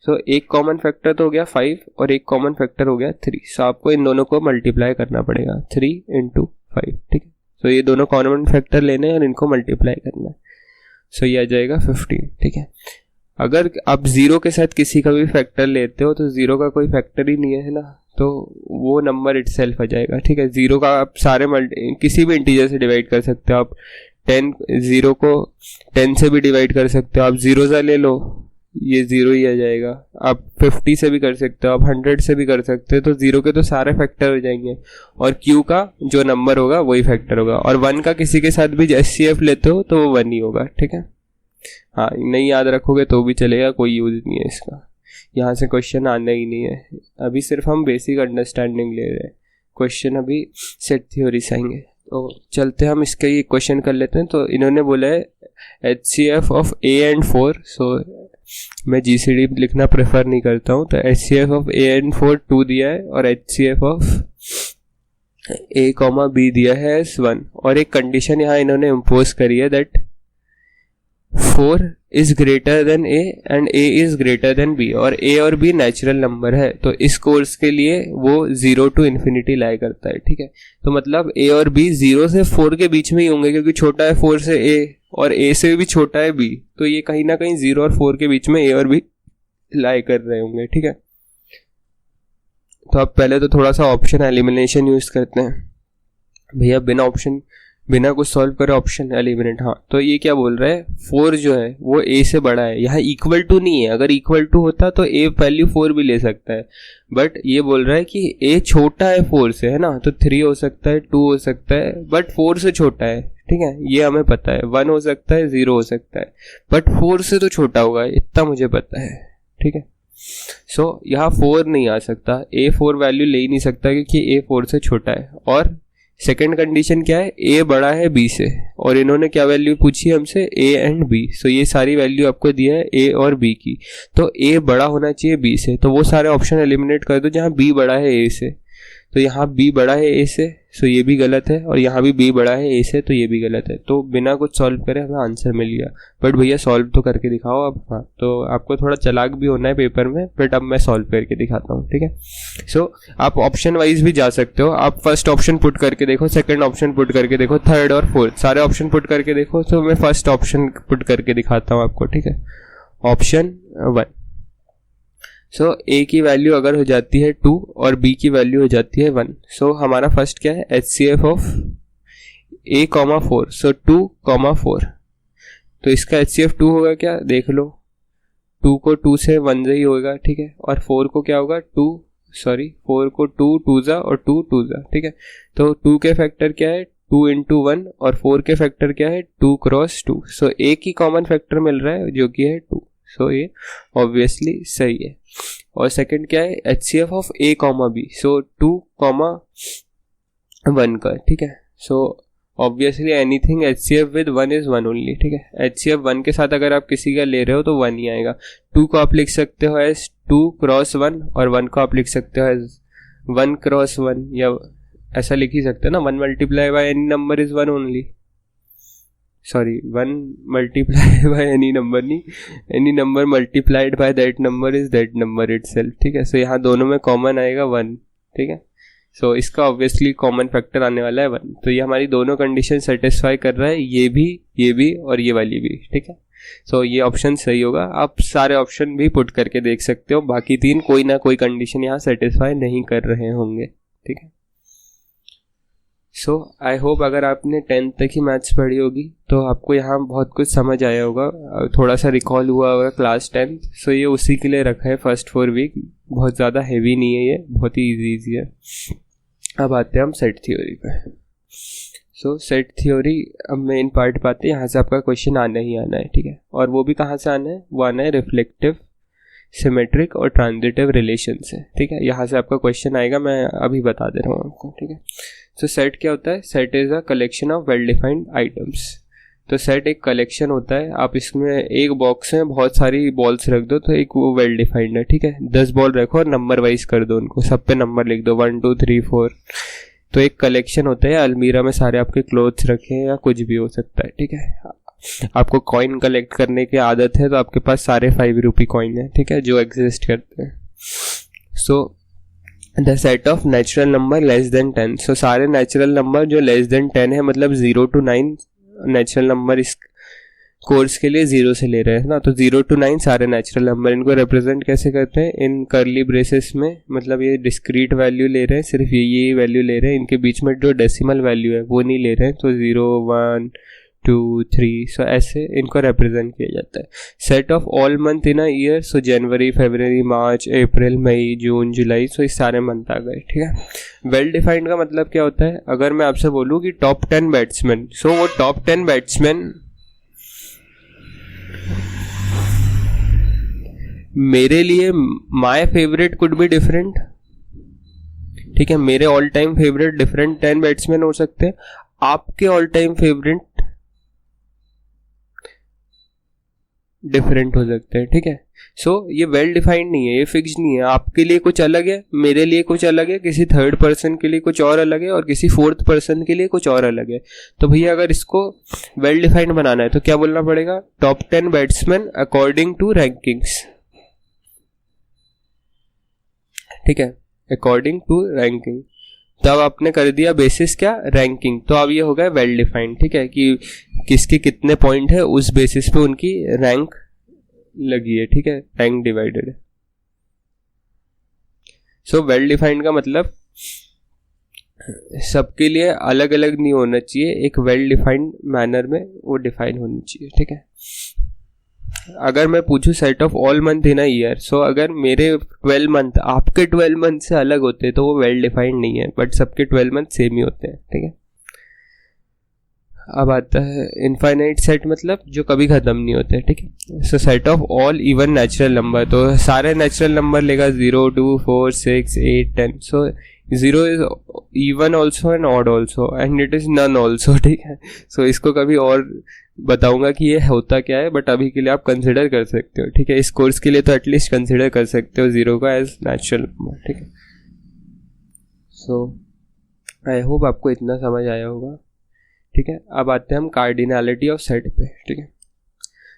सो एक कॉमन फैक्टर तो हो गया 5 और एक कॉमन फैक्टर हो गया 3। सो आपको इन दोनों को मल्टीप्लाई करना पड़ेगा, 3 इंटू 5। ठीक है, सो ये दोनों कॉमन फैक्टर लेने हैं और इनको मल्टीप्लाई करना है। सो ये आ जाएगा 15। ठीक है, अगर आप 0 के साथ किसी का भी फैक्टर लेते हो तो 0 का कोई फैक्टर ही नहीं है ना, तो वो नंबर इटसेल्फ आ जाएगा। ठीक है, 0 का आप सारे किसी भी इंटीजर से डिवाइड कर सकते हो। आप 0 को 10 से भी डिवाइड कर सकते हो। आप 0 सा ले लो, ये 0 ही आ जाएगा। आप 50 से भी कर सकते हो, आप 100 से भी कर सकते हो। तो 0 के तो सारे फैक्टर हो जाएंगे और Q का जो नंबर होगा वही फैक्टर होगा। और 1 का किसी के साथ भी एचसीएफ लेते हो तो वो 1 ही होगा। ठीक है, हाँ, नहीं याद रखोगे तो भी चलेगा, कोई यूज नहीं है इसका। यहाँ से क्वेश्चन आना ही नहीं है, अभी सिर्फ हम बेसिक अंडरस्टैंडिंग ले रहे हैं। क्वेश्चन अभी सेट थ्योरी से आएंगे। तो चलते हम इसका ये क्वेश्चन कर लेते हैं। तो इन्होंने बोला है HCF ऑफ A and 4। सो मैं GCD लिखना प्रेफर नहीं करता हूँ, तो HCF ऑफ A and 4 2 दिया है और HCF ऑफ A, B दिया है 1। और एक कंडीशन यहाँ इन्होंने इम्पोज करी है that 4 is greater than A and A is greater than B, और A और B नेचुरल नंबर है। तो इस कोर्स के लिए वो 0 to इन्फिनिटी लाई करता है। ठीक है, तो मतलब A और B 0 से 4 के बीच में ही होंगे, क्योंकि छोटा है 4 से A और A से भी छोटा है B, तो ये कहीं ना कहीं 0 और 4 के बीच में A और B लाई कर रहे होंगे। ठीक है, तो अब पहले तो थोड़ा सा ऑप्शन एलिमिनेशन यूज करते हैं। भैया बिना ऑप्शन बिना कुछ सॉल्व करे ऑप्शन एलिमिनेट। हाँ, तो ये क्या बोल रहा है, 4 जो है वो a से बड़ा है। यहाँ इक्वल टू नहीं है, अगर इक्वल टू होता तो a वैल्यू 4 भी ले सकता है, बट ये बोल रहा है कि a छोटा है 4 से, है ना, तो 3 हो सकता है, 2 हो सकता है, बट 4 से छोटा है। ठीक है, ये हमें पता है। 1 हो सकता है, 0 हो सकता है, बट 4 से तो छोटा होगा, इतना मुझे पता है। ठीक है, सो यहाँ 4 नहीं आ सकता, a 4 वैल्यू ले ही नहीं सकता क्योंकि a 4 से छोटा है। और सेकेंड कंडीशन क्या है, a बड़ा है b से, और इन्होंने क्या वैल्यू पूछी है हमसे, a एंड b। सो ये सारी वैल्यू आपको दिया है a और b की, तो a बड़ा होना चाहिए b से, तो वो सारे ऑप्शन एलिमिनेट कर दो जहाँ b बड़ा है a से। तो यहाँ b बड़ा है a से, सो ये भी गलत है, और यहाँ भी b बड़ा है a से, तो ये भी गलत है। तो बिना कुछ सॉल्व करे हमें आंसर मिल गया, बट भैया सॉल्व तो करके दिखाओ अब। हाँ, तो आपको थोड़ा चालाक भी होना है पेपर में, बट अब मैं सॉल्व करके दिखाता हूँ। ठीक है, सो आप ऑप्शन वाइज भी जा सकते हो। आप फर्स्ट ऑप्शन पुट करके देखो, सेकंड ऑप्शन पुट करके देखो, थर्ड और फोर्थ सारे ऑप्शन पुट करके देखो। तो मैं फर्स्ट ऑप्शन पुट करके दिखाता हूँ आपको। ठीक है, ऑप्शन 1। सो a की वैल्यू अगर हो जाती है 2 और b की वैल्यू हो जाती है 1, सो हमारा फर्स्ट क्या है, HCF ऑफ a, 4। सो 2, 4, तो इसका HCF 2 होगा क्या, देख लो, 2 को 2 से 1 ही होगा। ठीक है, और 4 को क्या होगा, 4 को 2 2 जा और 2 2 जा। ठीक है, तो 2 के फैक्टर क्या है, 2 into 1, और 4 के फैक्टर क्या है, 2 क्रॉस 2। सो a की कॉमन फैक्टर मिल रहा है जो कि है 2, सो ये ऑब्वियसली सही है। और सेकंड क्या है, HCF of a, b। So 2, 1 का। ठीक है, so obviously anything HCF with 1 is 1 only. ठीक है, HCF 1 के साथ अगर आप किसी का ले रहे हो तो 1 ही आएगा। 2 को आप लिख सकते हो एज 2 क्रॉस 1, और 1 को आप लिख सकते हो एज 1 क्रॉस 1, या ऐसा लिख ही सकते हो ना, 1 multiply by any number is 1 only. Sorry, 1 multiply by any number नहीं, any number multiplied by that number is that number itself. ठीक है, सो यहाँ दोनों में कॉमन आएगा 1। ठीक है, सो इसका ऑब्वियसली कॉमन फैक्टर आने वाला है 1। तो ये हमारी दोनों कंडीशन सेटिस्फाई कर रहा है, ये भी और ये वाली भी। ठीक है, सो ये ऑप्शन सही होगा। आप सारे ऑप्शन भी पुट करके देख सकते हो, बाकी 3 कोई ना कोई कंडीशन यहाँ सेटिस्फाई नहीं कर रहे होंगे। ठीक है, सो आई होप अगर आपने 10th तक ही मैथ्स पढ़ी होगी तो आपको यहाँ बहुत कुछ समझ आया होगा, थोड़ा सा रिकॉल हुआ होगा क्लास 10th। सो ये उसी के लिए रखा है फर्स्ट 4 वीक, बहुत ज़्यादा हैवी नहीं है, ये बहुत ही इजी है। अब आते हैं हम सेट थ्योरी पे। सो सेट थ्योरी अब मेन पार्ट पाते हैं, यहाँ से आपका क्वेश्चन आना ही आना है। ठीक है, और वो भी कहाँ से आना है, वो आना है रिफ्लेक्टिव, सिमेट्रिक और ट्रांजिटिव रिलेशन से। ठीक है, यहाँ से आपका क्वेश्चन आएगा, मैं अभी बता दे रहा हूँ आपको। ठीक है, सो सेट क्या होता है, set is a collection of well defined items. तो सेट एक कलेक्शन होता है, आप इसमें एक बॉक्स में बहुत सारी बॉल्स रख दो तो एक वो वेल डिफाइंड है। ठीक है, 10 बॉल रखो और नंबर वाइज कर दो उनको, सब पे नंबर लिख दो 1 2 3 4। तो एक कलेक्शन होता है, अलमीरा में सारे आपके क्लोथ्स रखे हैं या कुछ भी हो सकता है। ठीक है, आपको कॉइन कलेक्ट करने की आदत है तो आपके पास सारे 5 रुपी कॉइन है। ठीक है, जो एग्जिस्ट करते हैं। So the set of natural number less than 10। सो सारे नेचुरल नंबर जो लेस देन 10 है, मतलब 0 to 9 नेचुरल नंबर इस कोर्स के लिए 0 से ले रहे हैं ना, तो 0 to 9 सारे नेचुरल नंबर। इनको रिप्रेजेंट कैसे करते हैं, इन कर्ली ब्रेसेस में, मतलब ये डिस्क्रीट वैल्यू ले रहे हैं, सिर्फ ये वैल्यू ले रहे हैं, इनके बीच में जो डेसिमल वैल्यू है वो नहीं ले रहे हैं। तो 0 1 2 3, सो ऐसे इनको रिप्रेजेंट किया जाता है। Set of all month in a year, so January, February, March, April, May, June, July, so इस सारे मंथ आ गए। ठीक है, वेल डिफाइंड का मतलब क्या होता है, अगर मैं आपसे बोलूँ कि टॉप 10 बैट्समैन, सो वो टॉप 10 बैट्समैन मेरे लिए, my favourite could be different. ठीक है, मेरे all time favourite different 10 batsman हो सकते हैं, आपके ऑल टाइम फेवरेट डिफरेंट हो सकते हैं। ठीक है, सो ये वेल डिफाइंड नहीं है, ये फिक्स नहीं है, आपके लिए कुछ अलग है, मेरे लिए कुछ अलग है, किसी थर्ड पर्सन के लिए कुछ और अलग है, और किसी फोर्थ पर्सन के लिए कुछ और अलग है। तो भैया अगर इसको वेल डिफाइंड बनाना है तो क्या बोलना पड़ेगा, top 10 batsman according to rankings. ठीक है, अकॉर्डिंग टू रैंकिंग। तो अब आपने कर दिया बेसिस क्या, रैंकिंग, तो अब ये हो गया वेल डिफाइंड। ठीक है, कि किसके कितने पॉइंट है उस बेसिस पे उनकी रैंक लगी है। ठीक है, रैंक डिवाइडेड है। सो वेल डिफाइंड का मतलब सबके लिए अलग अलग नहीं होना चाहिए, एक वेल डिफाइंड मैनर में वो डिफाइन होनी चाहिए, ठीक है। अगर मैं पूछूं set of all month in a year, so अगर मेरे 12 मंथ आपके 12 मंथ से अलग होते हैं तो वो वेल डिफाइंड नहीं है, बट सबके 12 मंथ सेम ही होते हैं, ठीक है। अब आता है इनफाइनाइट सेट, मतलब जो कभी खत्म नहीं होते, ठीक है। सो set of all even natural number, तो सारे नेचुरल नंबर लेगा 0, 2, 4, 6, 8, 10। So 0 is even also and odd also and it is none also, ठीक है। सो इसको कभी और बताऊंगा कि ये होता क्या है, बट अभी के लिए आप कंसिडर कर सकते हो, ठीक है। इस कोर्स के लिए तो एटलीस्ट कंसिडर कर सकते हो 0 का एज नेचुरल नंबर, ठीक है। सो आई होप आपको इतना समझ आया होगा, ठीक है। अब आते हैं हम कार्डिनैलिटी ऑफ सेट पे, ठीक है।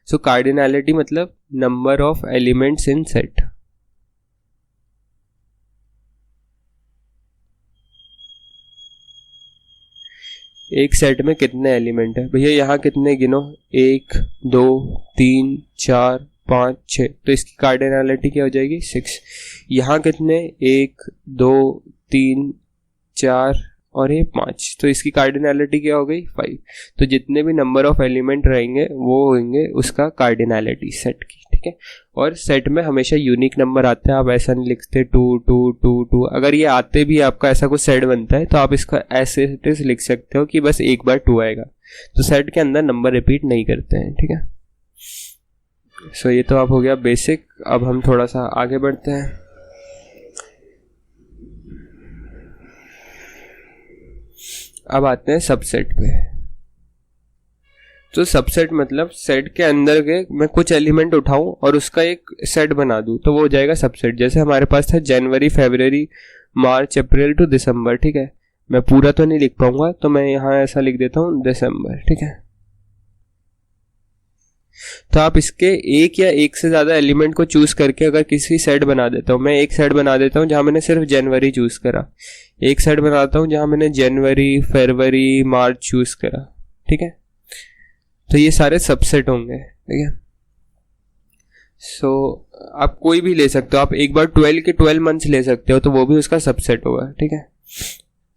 सो कार्डिनैलिटी मतलब number of elements in set. एक सेट में कितने एलिमेंट है भैया, यहाँ कितने गिनो, 1, 2, 3, 4, 5, 6, तो इसकी कार्डिनैलिटी क्या हो जाएगी 6। यहाँ कितने, 1, 2, 3, 4 और ये 5, तो इसकी कार्डिनैलिटी क्या हो गई 5। तो जितने भी नंबर ऑफ एलिमेंट रहेंगे वो होंगे उसका कार्डिनैलिटी सेट की, ठीक है। और सेट में हमेशा यूनिक नंबर आते हैं, आप ऐसा नहीं लिखते 2, 2, 2, 2। अगर ये आते भी आपका ऐसा कुछ सेट बनता है तो आप इसका ऐसे लिख सकते हो कि बस एक बार 2 आएगा, तो सेट के अंदर नंबर रिपीट नहीं करते हैं, ठीक है। सो ये तो आप हो गया बेसिक। अब हम थोड़ा सा आगे बढ़ते हैं। अब आते हैं सबसेट पे। तो सबसेट मतलब सेट के अंदर के मैं कुछ एलिमेंट उठाऊं और उसका एक सेट बना दूं तो वो हो जाएगा सबसेट। जैसे हमारे पास था जनवरी, फरवरी, मार्च, अप्रैल टू दिसंबर, ठीक है। मैं पूरा तो नहीं लिख पाऊंगा तो मैं यहाँ ऐसा लिख देता हूँ दिसंबर, ठीक है। तो आप इसके एक या एक से ज्यादा एलिमेंट को चूज करके अगर किसी सेट बना देता हूँ, मैं एक सेट बना देता हूँ जहां मैंने सिर्फ जनवरी चूज करा, एक सेट बनाता हूँ जहां मैंने जनवरी, फरवरी, मार्च चूज करा, ठीक है। तो ये सारे सबसेट होंगे, ठीक है। सो आप कोई भी ले सकते हो, आप एक बार 12 के 12 मंथ्स ले सकते हो तो वो भी उसका सबसेट होगा, ठीक है।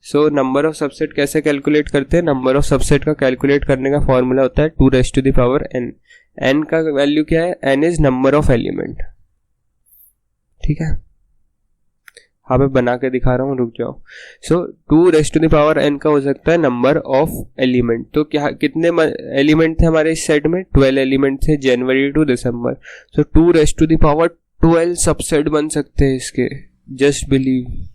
सो नंबर ऑफ सबसेट कैसे कैलकुलेट करते हैं, नंबर ऑफ सबसेट का कैलकुलेट करने का फॉर्मूला होता है 2n। n का वैल्यू क्या है, n is number of element, ठीक है। हाँ मैं बना के दिखा रहा हूँ, रुक जाओ। सो 2n का हो सकता है नंबर ऑफ एलिमेंट। तो क्या कितने एलिमेंट थे हमारे इस सेट में, 12 एलिमेंट थे जनवरी टू दिसंबर। सो 212 सबसेट बन सकते हैं इसके। Just believe,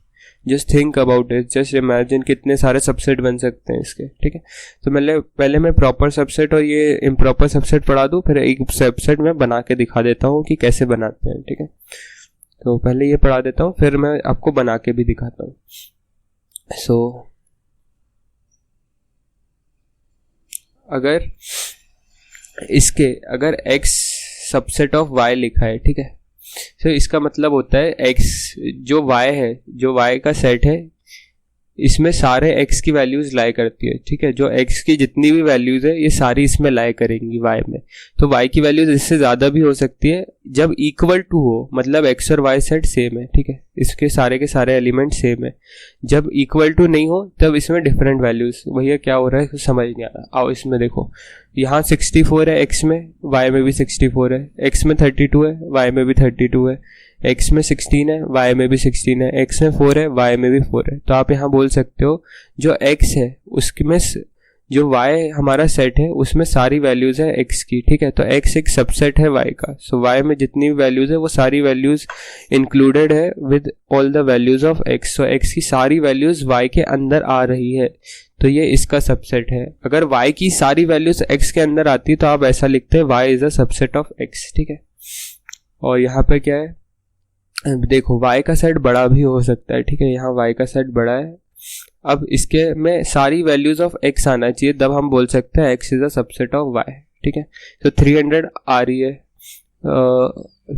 just think about it, just imagine कितने सारे सबसेट बन सकते हैं इसके, ठीक है। तो पहले मैं प्रॉपर सबसेट और ये इम्प्रॉपर सबसेट पढ़ा दूं, फिर एक सबसेट में बना के दिखा देता हूँ कि कैसे बनाते हैं, ठीक है। तो पहले ये पढ़ा देता हूँ फिर मैं आपको बना के भी दिखाता हूँ। सो अगर x सबसेट ऑफ y लिखा है, ठीक है। तो इसका मतलब होता है x जो y है, जो y का सेट है, इसमें सारे x की वैल्यूज लाई करती है, ठीक है। जो x की जितनी भी वैल्यूज है ये सारी इसमें लाई करेंगी y में। तो y की वैल्यूज इससे ज्यादा भी हो सकती है जब इक्वल टू हो, मतलब x और y सेट सेम है, ठीक है। इसके सारे एलिमेंट सेम है। जब इक्वल टू नहीं हो तब इसमें डिफरेंट वैल्यूज। भैया क्या हो रहा है समझ नहीं आ रहा, आओ इसमें देखो। यहाँ 64 है x में, y में भी 64 है, x में 32 है, y में भी 32 है, x में 16 है, y में भी 16 है, x में 4 है, y में भी 4 है। तो आप यहाँ बोल सकते हो जो x है उसमें जो y हमारा सेट है उसमें सारी वैल्यूज है x की, ठीक है। तो x एक सबसेट है y का। सो y में जितनी भी वैल्यूज है वो सारी वैल्यूज इंक्लूडेड है with all the values of x। So x की सारी वैल्यूज y के अंदर आ रही है, तो ये इसका सबसेट है। अगर y की सारी वैल्यूज x के अंदर आती तो आप ऐसा लिखते हैं y is a subset of x, ठीक है। और यहाँ पे क्या है, देखो y का सेट बड़ा भी हो सकता है, ठीक है। यहाँ y का सेट बड़ा है। अब इसके में सारी वैल्यूज ऑफ x आना चाहिए, तब हम बोल सकते हैं x is a subset of y, ठीक है। तो 300 आ रही है,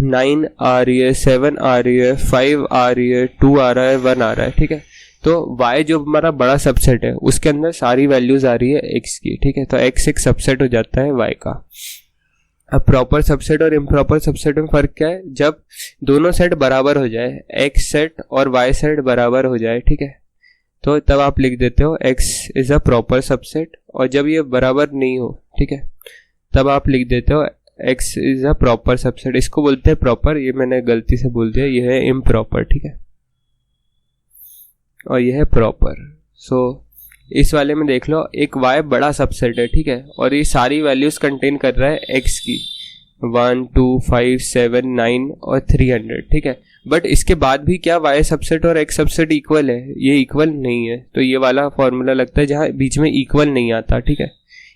9 आ रही है, 7 आ रही है, 5 आ रही है, 2 आ रहा है, 1 आ रहा है, ठीक है। तो y जो हमारा बड़ा सबसेट है उसके अंदर सारी वैल्यूज आ रही है x की, ठीक है। तो x एक सबसेट हो जाता है y का। अब प्रॉपर सबसेट और इम्प्रॉपर सबसेट में फर्क क्या है, जब दोनों सेट बराबर हो जाए, x सेट और y सेट बराबर हो जाए, ठीक है। तो तब आप लिख देते हो x is a proper subset, और जब ये बराबर नहीं हो, ठीक है, तब आप लिख देते हो x is a proper subset. इसको बोलते हैं प्रॉपर, ये मैंने गलती से बोल दिया, ये है इम्प्रॉपर, ठीक है, और ये है प्रॉपर। सो इस वाले में देख लो, एक y बड़ा सबसेट है, ठीक है, और ये सारी वैल्यूज कंटेन कर रहा है x की 1 2 5 7 9 और 300, ठीक है। बट इसके बाद भी क्या y सबसेट और x सबसेट इक्वल है? ये इक्वल नहीं है, तो ये वाला फॉर्मूला लगता है जहाँ बीच में इक्वल नहीं आता, ठीक है।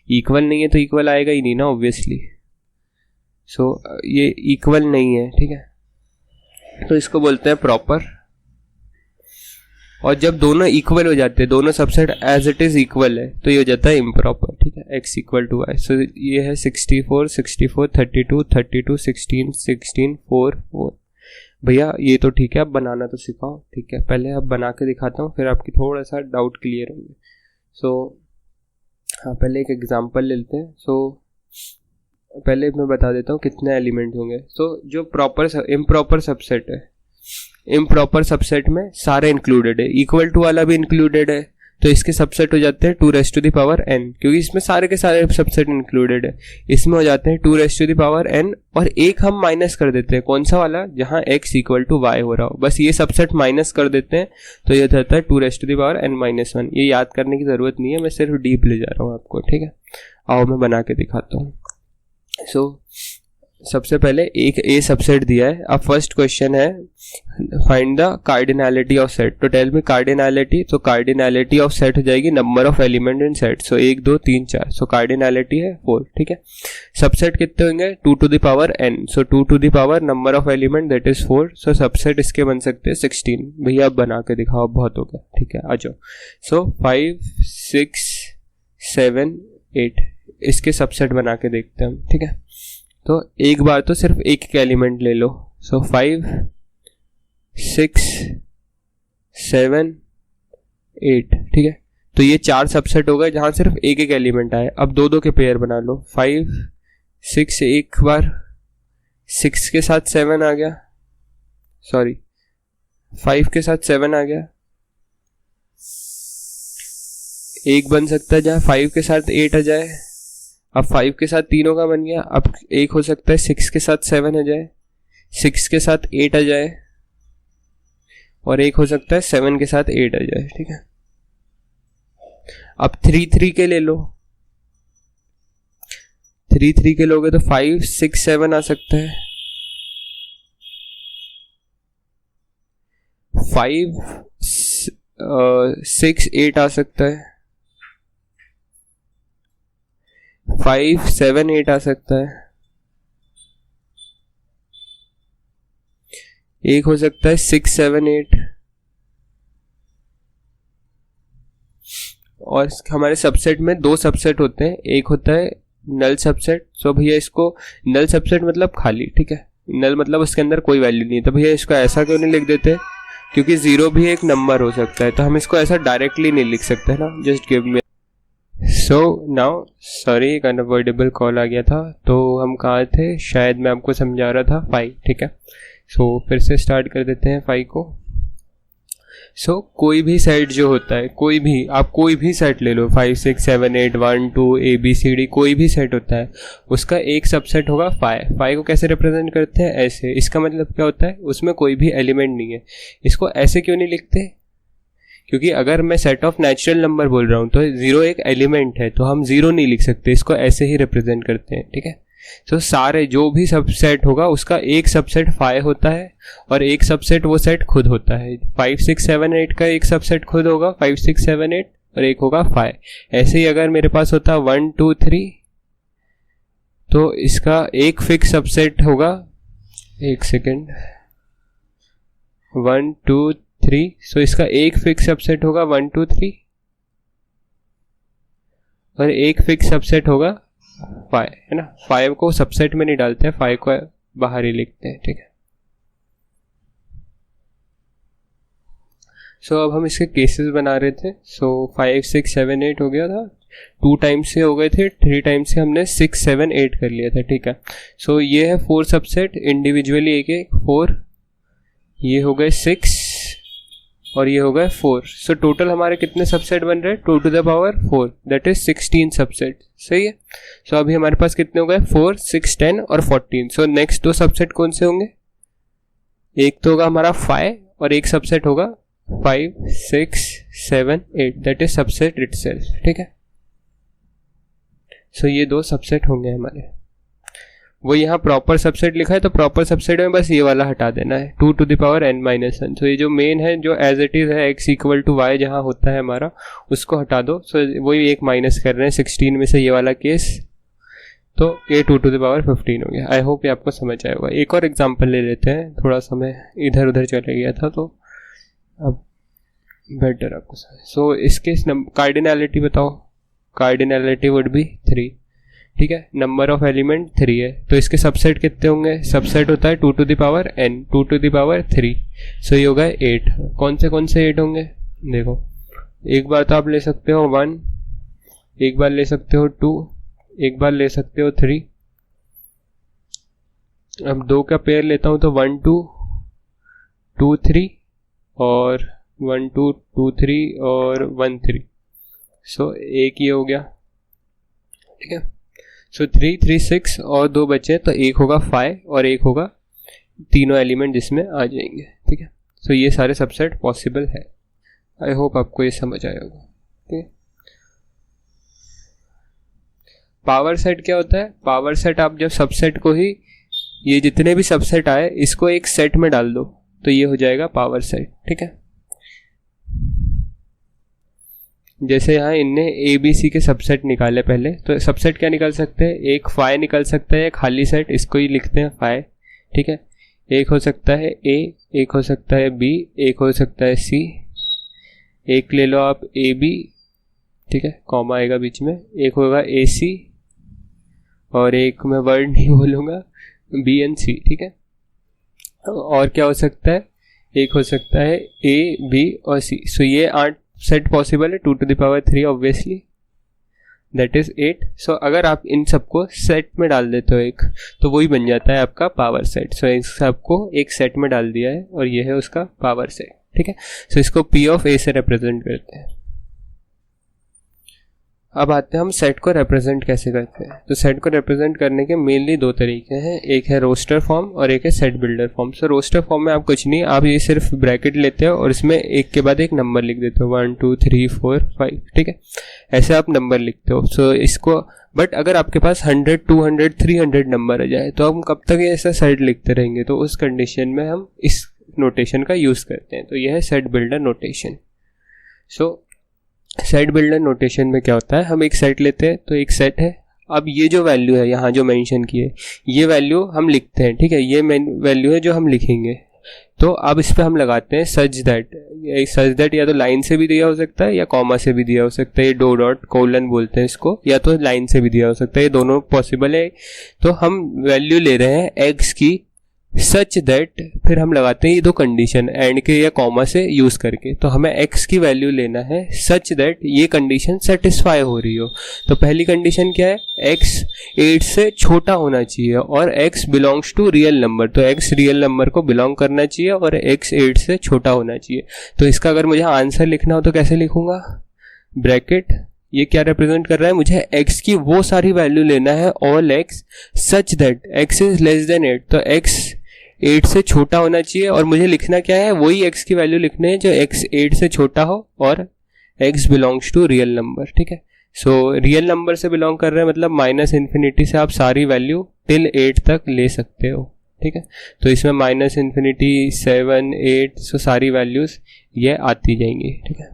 इक्वल नहीं है तो इक्वल आएगा ही नहीं ना, ऑब्वियसली। सो ये इक्वल नहीं है, ठीक है, तो इसको बोलते हैं प्रॉपर। और जब दोनों इक्वल हो जाते हैं, दोनों subset as it is equal है, तो ये हो जाता है इम्प्रॉपर, ठीक है, x इक्वल टू y। सो ये है 64 64 32 32 16 16 4 4। भैया ये तो ठीक है, अब बनाना तो सिखाओ, ठीक है। पहले अब बना के दिखाता हूँ, फिर आपकी थोड़ा सा डाउट क्लियर होंगे। सो हाँ, पहले एक एग्जांपल लेते हैं। सो पहले मैं बता देता हूँ कितने एलिमेंट होंगे। सो जो प्रॉपर इम्प्रॉपर सबसेट है, इम्प्रॉपर सबसेट में सारे इंक्लूडेड है, इक्वल टू वाला भी इंक्लूडेड है, तो इसके सबसेट हो जाते हैं 2 raised to the power n, क्योंकि इसमें सारे के सारे सबसेट इंक्लूडेड है। इसमें हो जाते हैं 2 raised to the power n, और एक हम माइनस कर देते हैं, कौन सा वाला? जहां x इक्वल टू y हो रहा हो, बस ये सबसेट माइनस कर देते हैं, तो ये जाता है 2 raised to the power n-1। ये याद करने की जरूरत नहीं है, मैं सिर्फ डीप ले जा रहा हूँ आपको, ठीक है। आओ मैं बना के दिखाता हूँ। सो सबसे पहले एक ए सबसेट दिया है। अब फर्स्ट क्वेश्चन है find the cardinality of set. तो टेल मी कार्डिनैलिटी, तो कार्डिनैलिटी ऑफ सेट हो जाएगी number of element in set. So 1 2 3 4, so cardinality है 4, ठीक है। सबसेट कितने होंगे? 2 to the power n, so 2 to the power number of element that is 4, so subset इसके बन सकते हैं 16। भैया अब बना के दिखाओ, बहुत हो गया, ठीक है, आ जाओ। सो 5 6 7 8 इसके सबसेट बना के देखते हैं हम, ठीक है। तो एक बार तो सिर्फ एक एलिमेंट ले लो। सो 5 6 7 8, ठीक है। तो ये 4 सबसेट हो गए जहां सिर्फ एक एक एलिमेंट आए। अब 2 2 के पेयर बना लो। 5 6 एक बार 6 के साथ 7 आ गया, सॉरी 5 के साथ 7 आ गया। एक बन सकता है जहां 5 के साथ 8 आ जाए। अब 5 के साथ तीनों का बन गया। अब एक हो सकता है 6 के साथ 7 आ जाए, 6 के साथ 8 आ जाए, और एक हो सकता है 7 के साथ 8 आ जाए, ठीक है। अब 3 3 के ले लो। 3 3 के लोगे तो 5 6 7 आ सकता है, 5 6 8 आ सकता है, 5 7 8 आ सकता है, एक हो सकता है 6 7 8, और हमारे सबसेट में 2 सबसेट होते हैं। एक होता है नल सबसेट। सो भैया इसको नल सबसेट मतलब खाली, ठीक है। नल मतलब उसके अंदर कोई वैल्यू नहीं है। तो भैया इसको ऐसा क्यों नहीं लिख देते? क्योंकि 0 भी एक नंबर हो सकता है, तो हम इसको ऐसा डायरेक्टली नहीं लिख सकते ना। Just give me. So now sorry, एक अनअवॉइडेबल कॉल आ गया था। तो हम कहाँ थे? शायद मैं आपको समझा रहा था 5, ठीक है। सो फिर से स्टार्ट कर देते हैं 5 को। सो कोई भी सेट जो होता है, कोई भी आप कोई भी सेट ले लो, 5 6 7 8 1 2 ABCD, कोई भी सेट होता है, उसका एक सबसेट होगा 5। 5 को कैसे रिप्रेजेंट करते हैं? ऐसे। इसका मतलब क्या होता है? उसमें कोई भी एलिमेंट नहीं है। इसको ऐसे क्यों नहीं लिखते? क्योंकि अगर मैं सेट ऑफ नेचुरल नंबर बोल रहा हूँ तो 0 एक एलिमेंट है, तो हम 0 नहीं लिख सकते, इसको ऐसे ही रिप्रेजेंट करते हैं, ठीक है। तो सारे जो भी सबसेट होगा उसका एक सबसेट 5 होता है, और एक सबसेट वो सेट खुद होता है। 5 6 7 8 का एक सबसेट खुद होगा 5 6 7 8, और एक होगा 5। ऐसे ही अगर मेरे पास होता 1 2 3, तो इसका एक फिक्स सबसेट होगा, एक सेकेंड, 1 2 3, सो इसका एक फिक्स सबसेट होगा 1 2 3, और एक फिक्स सबसेट होगा 5, है ना। 5 को सबसेट में नहीं डालते हैं, 5 को बाहर ही लिखते हैं, ठीक है। सो अब हम इसके केसेस बना रहे थे। सो 5 6 7 8 हो गया था, 2 टाइम्स से हो गए थे, 3 टाइम्स से हमने 6 7 8 कर लिया था, ठीक है। सो ये है 4 सबसेट इंडिविजुअली, एक एक 4, ये हो गए 6 और ये हो गए 4। सो टोटल हमारे कितने सबसेट बन रहे हैं? 2 to the power 4, that is 16 subset. सही है। सो अभी हमारे पास कितने हो गए? 4, 6, 10 और 14। सो नेक्स्ट 2 सबसेट कौन से होंगे? एक तो होगा हमारा 5 और एक सबसेट होगा 5, 6, 7, 8, दैट इज सबसेट इटसेल्फ। ठीक है। सो ये 2 सबसेट होंगे हमारे। वो यहाँ प्रॉपर सबसेट लिखा है तो प्रॉपर सबसेट में बस ये वाला हटा देना है, 2 to the power n-1। तो ये जो मेन है, जो एज इट इज है x इक्वल टू y जहाँ होता है हमारा, उसको हटा दो। सो वही एक माइनस कर रहे हैं 16 में से ये वाला केस, तो ये 2 to the power 15 हो गया। आई होप ये आपको समझ आएगा। एक और एग्जांपल ले लेते हैं, थोड़ा सा मैं इधर उधर चले गया था तो अब बेटर आपको समझ। सो इसके कार्डिनैलिटी बताओ। Cardinality would be 3। ठीक है। नंबर ऑफ एलिमेंट 3 है, तो इसके सबसेट कितने होंगे? सबसेट होता है 2 to the power n, 2 to the power 3। So ये होगा 8। कौन से 8 होंगे? देखो, एक बार तो आप ले सकते हो 1, एक बार ले सकते हो 2, एक बार ले सकते हो 3। अब 2 का पेयर लेता हूं तो 1 2 2 3 और 1 2 2 3 और 1 3। सो एक ये हो गया। ठीक है। सो 3 3 6 और 2 बचे, तो एक होगा 5 और एक होगा तीनों एलिमेंट जिसमें आ जाएंगे। ठीक है। सो ये सारे सबसेट पॉसिबल है। आई होप आपको ये समझ आया होगा। ठीक है। पावर सेट क्या होता है? पावर सेट आप जब सबसेट को ही, ये जितने भी सबसेट आए इसको एक सेट में डाल दो तो ये हो जाएगा पावर सेट। ठीक है। जैसे यहाँ इनने ए बी सी के सबसेट निकाले पहले, तो सबसेट क्या निकाल सकते हैं? एक 5 निकल सकता है, खाली सेट, इसको ही लिखते हैं 5। ठीक है। एक हो सकता है ए, एक हो सकता है बी, एक हो सकता है सी, एक ले लो आप ए बी, ठीक है, कॉमा आएगा बीच में, एक होगा ए सी और एक मैं वर्ड नहीं बोलूँगा, बी एंड सी। ठीक है। और क्या हो सकता है? एक हो सकता है ए बी और सी। सो ये 8 सेट पॉसिबल है, 2 to the power 3 obviously, that is 8। सो अगर आप इन सबको सेट में डाल देते हो एक, तो वही बन जाता है आपका पावर सेट। सो इस सबको एक सेट में डाल दिया है और ये है उसका पावर सेट। ठीक है। सो इसको P of A से रिप्रेजेंट करते हैं। अब आते हैं हम सेट को रिप्रेजेंट कैसे करते हैं। तो सेट को रिप्रेजेंट करने के मेनली 2 तरीके हैं, एक है रोस्टर फॉर्म और एक है सेट बिल्डर फॉर्म। सो रोस्टर फॉर्म में आप कुछ नहीं, आप ये सिर्फ ब्रैकेट लेते हो और इसमें एक के बाद एक नंबर लिख देते हो, 1 2 3 4 5। ठीक है। ऐसे आप नंबर लिखते हो। सो इसको, बट अगर आपके पास 100 200 300 नंबर आ जाए तो हम कब तक ये ऐसा सेट लिखते रहेंगे? तो उस कंडीशन में हम इस नोटेशन का यूज़ करते हैं। तो यह है सेट बिल्डर नोटेशन। सो सेट बिल्डर नोटेशन में क्या होता है? हम एक सेट लेते हैं, तो एक सेट है, अब ये जो वैल्यू है यहाँ जो मेंशन की है, ये वैल्यू हम लिखते हैं। ठीक है। ये मेन वैल्यू है जो हम लिखेंगे, तो अब इस पर हम लगाते हैं सच दैट। या तो लाइन से भी दिया हो सकता है या कॉमा से भी दिया हो सकता है, ये दो डॉट कोलन बोलते हैं इसको, या तो लाइन से भी दिया हो सकता है, ये दोनों पॉसिबल है। तो हम वैल्यू ले रहे हैं एक्स की सच दैट, फिर हम लगाते हैं ये 2 कंडीशन एंड के या कॉमा से यूज करके। तो हमें x की वैल्यू लेना है सच दैट ये कंडीशन सेटिस्फाई हो रही हो। तो पहली कंडीशन क्या है? x 8 से छोटा होना चाहिए और x belongs to real number. तो x रियल नंबर को बिलोंग करना चाहिए और x 8 से छोटा होना चाहिए। तो इसका अगर मुझे आंसर लिखना हो तो कैसे लिखूंगा? ब्रैकेट, ये क्या रिप्रेजेंट कर रहा है? मुझे x की वो सारी वैल्यू लेना है, all x such that x is less then 8। तो x 8 से छोटा होना चाहिए और मुझे लिखना क्या है? वही x की वैल्यू लिखनी है जो x 8 से छोटा हो और x belongs to real number. ठीक है। सो रियल नंबर से बिलोंग कर रहे हैं, मतलब -∞ से आप सारी वैल्यू टिल 8 तक ले सकते हो। ठीक है। तो इसमें -∞, 7 8, सो सारी वैल्यूज ये आती जाएंगी। ठीक है।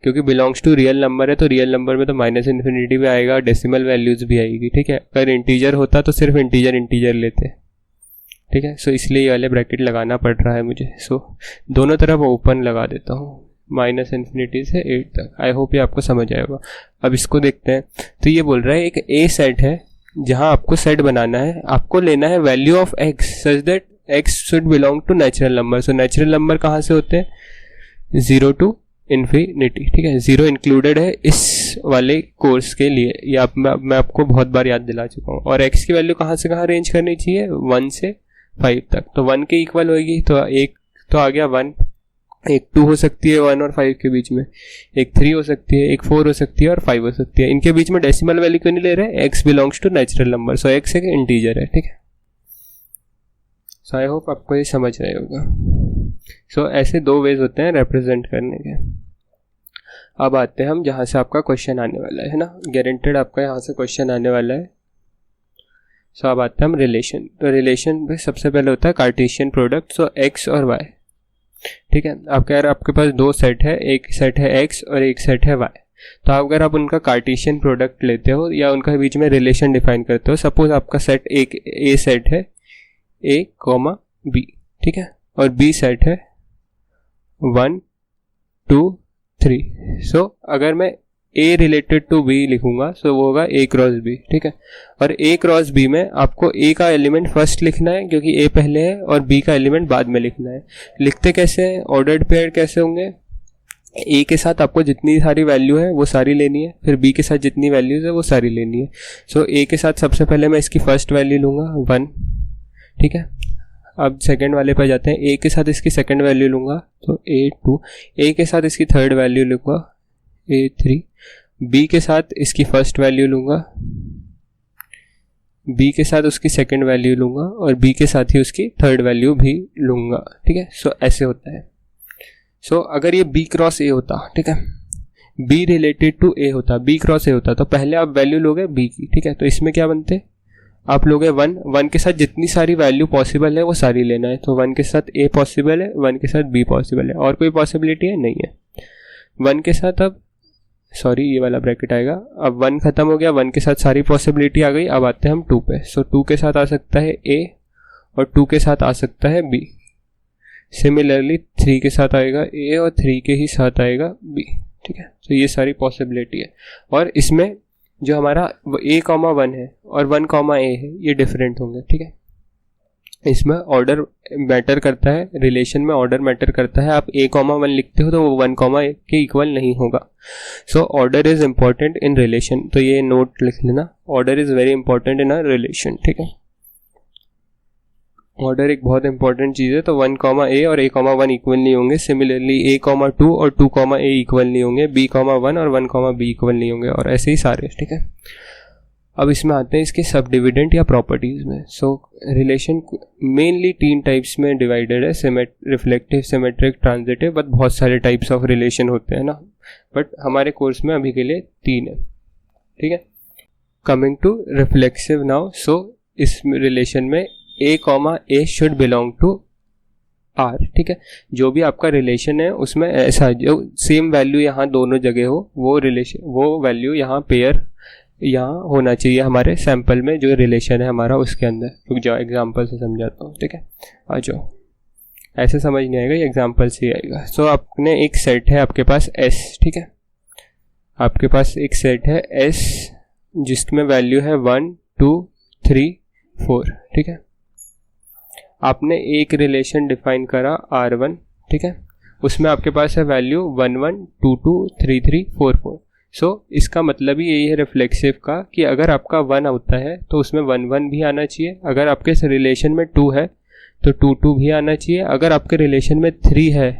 क्योंकि बिलोंग्स टू रियल नंबर है तो रियल नंबर में तो -∞ भी आएगा, डेसिमल वैल्यूज भी आएगी। ठीक है। अगर इंटीजर होता तो सिर्फ इंटीजर लेते। ठीक है। सो इसलिए ये वाले ब्रैकेट लगाना पड़ रहा है मुझे। सो दोनों तरफ ओपन लगा देता हूँ, -∞ से 8 तक। आई होप ये आपको समझ आएगा। अब इसको देखते हैं। तो ये बोल रहा है एक ए सेट है जहाँ आपको सेट बनाना है, आपको लेना है value of x such that x should belong to natural number. So natural number कहाँ से होते हैं? 0 to इन्फिनिटी। ठीक है। 0 इंक्लूडेड है इस वाले कोर्स के लिए, या मैं आपको बहुत बार याद दिला चुका हूँ। और x की वैल्यू कहाँ से कहाँ रेंज करनी चाहिए? 1 से 5 तक। तो 1 के इक्वल होगी, तो एक तो आ गया 1, एक 2 हो सकती है 1 और 5 के बीच में, एक 3 हो सकती है, एक 4 हो सकती है और 5 हो सकती है। इनके बीच में डेसिमल वैल्यू क्यों नहीं ले रहे? x belongs to natural number, so x एक इंटीजर है, ठीक है। सो आई होप आपको ये समझ रहे होगा। सो ऐसे 2 वेज होते हैं रिप्रेजेंट करने के। अब आते हैं हम जहाँ से आपका क्वेश्चन आने वाला है ना, गारंटेड आपका यहाँ से क्वेश्चन आने वाला है। सो अब आते हैं हम रिलेशन। तो रिलेशन में सबसे पहले होता है कार्टेशियन प्रोडक्ट, सो x और y, ठीक है। आप कह रहे आपके पास 2 सेट है, एक सेट है x और एक सेट है y। तो अगर आप उनका कार्टेशियन प्रोडक्ट लेते हो या उनका बीच में रिलेशन डिफाइन करते हो, सपोज आपका सेट एक a सेट है a, b, ठीक है, और b सेट है 1 2 3। सो अगर मैं a रिलेटेड टू b लिखूंगा सो वो होगा a क्रॉस b, ठीक है। और a क्रॉस b में आपको a का एलिमेंट फर्स्ट लिखना है क्योंकि a पहले है, और b का एलिमेंट बाद में लिखना है। लिखते कैसे हैं? ऑर्डर्ड पेयर कैसे होंगे? a के साथ आपको जितनी सारी वैल्यू है वो सारी लेनी है, फिर b के साथ जितनी वैल्यूज है वो सारी लेनी है। सो a के साथ सबसे पहले मैं इसकी फर्स्ट वैल्यू लूंगा 1, ठीक है। अब सेकंड वाले पर जाते हैं, a के साथ इसकी सेकंड वैल्यू लूंगा तो a2, a के साथ इसकी थर्ड वैल्यू लूंगा a3, b के साथ इसकी फर्स्ट वैल्यू लूंगा, b के साथ उसकी सेकंड वैल्यू लूंगा और b के साथ ही उसकी थर्ड वैल्यू भी लूंगा, ठीक है। सो ऐसे होता है। सो अगर ये b क्रॉस a होता, ठीक है, b रिलेटेड टू a होता, b क्रॉस a होता, तो पहले आप वैल्यू लोगे b की, ठीक है। तो इसमें क्या बनते? आप लोगे 1 के साथ जितनी सारी वैल्यू पॉसिबल है वो सारी लेना है। तो 1 के साथ a पॉसिबल है, 1 के साथ b पॉसिबल है, और कोई पॉसिबिलिटी है? नहीं है। 1 के साथ अब सॉरी ये वाला ब्रैकेट आएगा। अब 1 खत्म हो गया, 1 के साथ सारी पॉसिबिलिटी आ गई। अब आते हैं हम 2 पे। सो 2 के साथ आ सकता है a और 2 के साथ आ सकता है b। सिमिलरली 3 के साथ आएगा a और 3 के ही साथ आएगा b, ठीक है। तो ये सारी पॉसिबिलिटी है। और इसमें जो हमारा a,1 है और 1, a है, ये डिफरेंट होंगे, ठीक है। इसमें ऑर्डर मैटर करता है, रिलेशन में ऑर्डर मैटर करता है। आप a,1 लिखते हो तो वो 1, a के इक्वल नहीं होगा। So order is important in relation, तो ये नोट लिख लेना, order is very important in a relation, ठीक है। ऑर्डर एक बहुत इंपॉर्टेंट चीज़ है। तो 1, a और a,1 इक्वल नहीं होंगे। सिमिलरली a,2 और 2, a इक्वल नहीं होंगे, b,1 और 1, b इक्वल नहीं होंगे, और ऐसे ही सारे, ठीक है। अब इसमें आते हैं इसके सब डिविडेंट या प्रॉपर्टीज़ में। सो रिलेशन मेनली 3 टाइप्स में डिवाइडेड है, रिफ्लेक्टिव, सिमेट्रिक, ट्रांजिटिव, बट बहुत सारे टाइप्स ऑफ रिलेशन होते हैं ना, बट हमारे कोर्स में अभी के लिए 3 है, ठीक है। Coming to reflexive now. So इस रिलेशन में a should belong to r, ठीक है। जो भी आपका रिलेशन है उसमें ऐसा जो सेम वैल्यू यहाँ दोनों जगह हो, वो रिलेशन, वो वैल्यू यहाँ पेयर यहाँ होना चाहिए हमारे सैंपल में जो रिलेशन है हमारा उसके अंदर। रुक जाओ एग्जांपल से समझाता हूँ, ठीक है। आ जाओ, ऐसे समझ नहीं आएगा, ये एग्जांपल से ही आएगा। सो आपने एक सेट है आपके पास S, ठीक है। आपके पास एक सेट है S जिसमें वैल्यू है 1 2 3 4, ठीक है। आपने एक रिलेशन डिफाइन करा R1, ठीक है। उसमें आपके पास है वैल्यू 1 1 2 2 3 3 4 4। सो इसका मतलब ही यही है रिफ्लेक्सिव का कि अगर आपका 1 होता है तो उसमें 1 1 भी आना चाहिए। अगर आपके रिलेशन में 2 है तो 2 2 भी आना चाहिए। अगर आपके रिलेशन में 3 है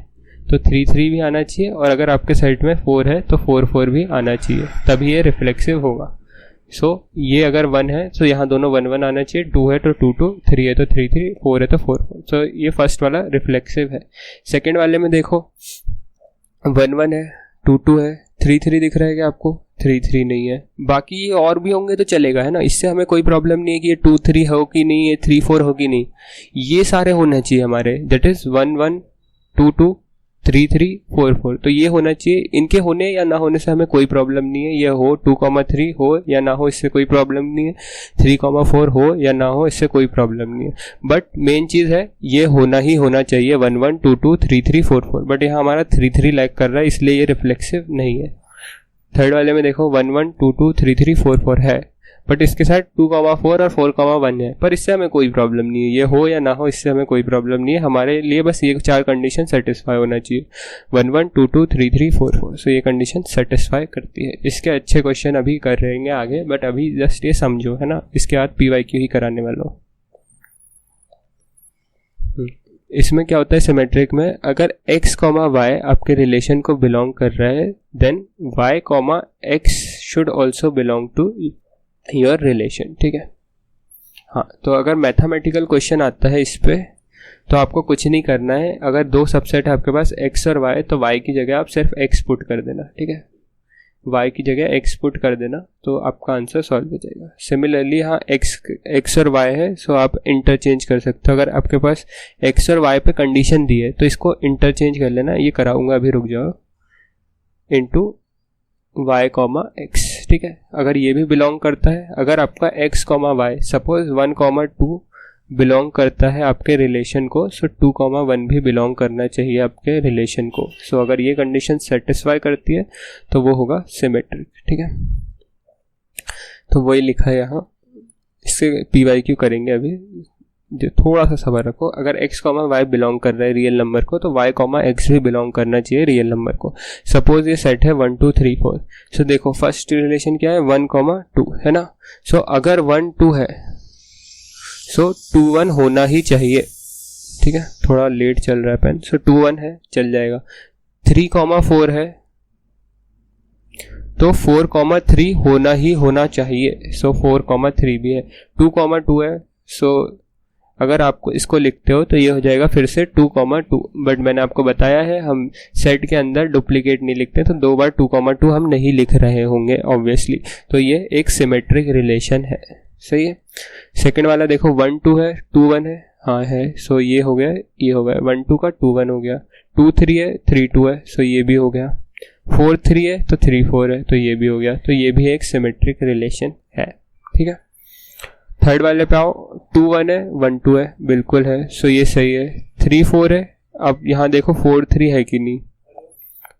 तो 3 3 भी आना चाहिए। और अगर आपके सेट में 4 है तो 4 4 भी आना चाहिए, तभी ये रिफ्लेक्सिव होगा। सो ये अगर 1 है तो यहाँ दोनों 1 1 आना चाहिए, 2 है तो 2 2, 3 है तो 3 3, 4 है तो 4 4। सो ये फर्स्ट वाला रिफ्लेक्सिव है। सेकंड वाले में देखो 1 1 है, 2 2 है, 3 3 दिख रहा है क्या आपको? 3 3 नहीं है। बाकी ये और भी होंगे तो चलेगा, है ना, इससे हमें कोई प्रॉब्लम नहीं है कि ये 2 3 हो कि नहीं, ये 3 4 हो कि नहीं। ये सारे होना चाहिए हमारे, दैट इज 1 1 2 2 3 3 4 4। तो ये होना चाहिए। इनके होने या ना होने से हमें कोई प्रॉब्लम नहीं है। ये हो 2 3 हो या ना हो, इससे कोई प्रॉब्लम नहीं है। 3 4 हो या ना हो, इससे कोई प्रॉब्लम नहीं है। बट मेन चीज़ है ये होना ही होना चाहिए 1 1 2 2 3 3 4 4। बट यहाँ हमारा 3 3 लैग कर रहा है, इसलिए ये रिफ्लेक्सिव नहीं है। थर्ड वाले में देखो 1 1 2 2 3 3 4 4 है, बट इसके साथ 2 4 और 4 1 है, पर इससे हमें कोई प्रॉब्लम नहीं है। ये हो या ना हो, इससे हमें कोई प्रॉब्लम नहीं है। हमारे लिए बस ये 4 कंडीशन सेटिस्फाई होना चाहिए, 1 1 2 2 3 3 4 4। सो ये कंडीशन सेटिस्फाई करती है। इसके अच्छे क्वेश्चन अभी कर रहेंगे आगे, बट अभी जस्ट ये समझो, है ना। इसके बाद PYQ ही कराने वाला हूँ। इसमें क्या होता है सिमेट्रिक में, अगर x कॉमा वाई आपके रिलेशन को बिलोंग कर रहा है then y comma x should also belong to your relation, ठीक है। हाँ, तो अगर मैथमेटिकल क्वेश्चन आता है इस पे तो आपको कुछ नहीं करना है। अगर दो सबसेट है आपके पास x और y, तो y की जगह आप सिर्फ x पुट कर देना, ठीक है। y की जगह x पुट कर देना तो आपका आंसर सॉल्व हो जाएगा। सिमिलरली यहाँ x और y है, सो आप इंटरचेंज कर सकते हो। अगर आपके पास x और y पे कंडीशन दी है तो इसको इंटरचेंज कर लेना, ये कराऊंगा अभी, रुक जाओ, इनटू y कॉमा x, ठीक है। अगर ये भी बिलोंग करता है, अगर आपका x comma y suppose 1 comma 2 belong करता है आपके रिलेशन को, सो 2 कॉमा 1 भी बिलोंग करना चाहिए आपके रिलेशन को। सो अगर ये कंडीशन सेटिस्फाई करती है तो वो होगा सिमेट्रिक, ठीक है। तो वही लिखा है यहाँ, इससे PYQ करेंगे अभी, जो थोड़ा सा सब्र रखो। अगर x कॉमा y बिलोंग कर रहा है रियल नंबर को, तो y कॉमा x भी बिलोंग करना चाहिए रियल नंबर को। सपोज ये सेट है 1 2 3 4, सो देखो फर्स्ट रिलेशन क्या है 1 कॉमा 2 है ना। सो अगर 1 2 है सो 2 1 होना ही चाहिए, ठीक है। थोड़ा लेट चल रहा है पेन, सो 2 1 है, चल जाएगा। 3 कॉमा 4 है तो 4 कॉमा 3 होना चाहिए, सो 4 कॉमा 3 भी है। 2 कॉमा 2 है, सो अगर आपको इसको लिखते हो तो ये हो जाएगा फिर से 2 कॉमा 2, बट मैंने आपको बताया है हम सेट के अंदर डुप्लीकेट नहीं लिखते, तो 2 बार 2 कॉमा 2 हम नहीं लिख रहे होंगे ऑब्वियसली। तो ये एक सिमेट्रिक रिलेशन है, सही है। सेकंड वाला देखो 1 2 है 2 1 है, हाँ है, सो ये हो गया, ये हो गया 1 2 का 2 1 हो गया। 2 3 है 3 2 है, सो ये भी हो गया। 4 3 है तो 3 4 है, तो ये भी हो गया। तो ये भी एक सिमेट्रिक रिलेशन है, ठीक है। थर्ड वाले पे आओ, 2 1 है 1 2 है, बिल्कुल है, सो ये सही है। 3 4 है, अब यहाँ देखो 4 3 है कि नहीं,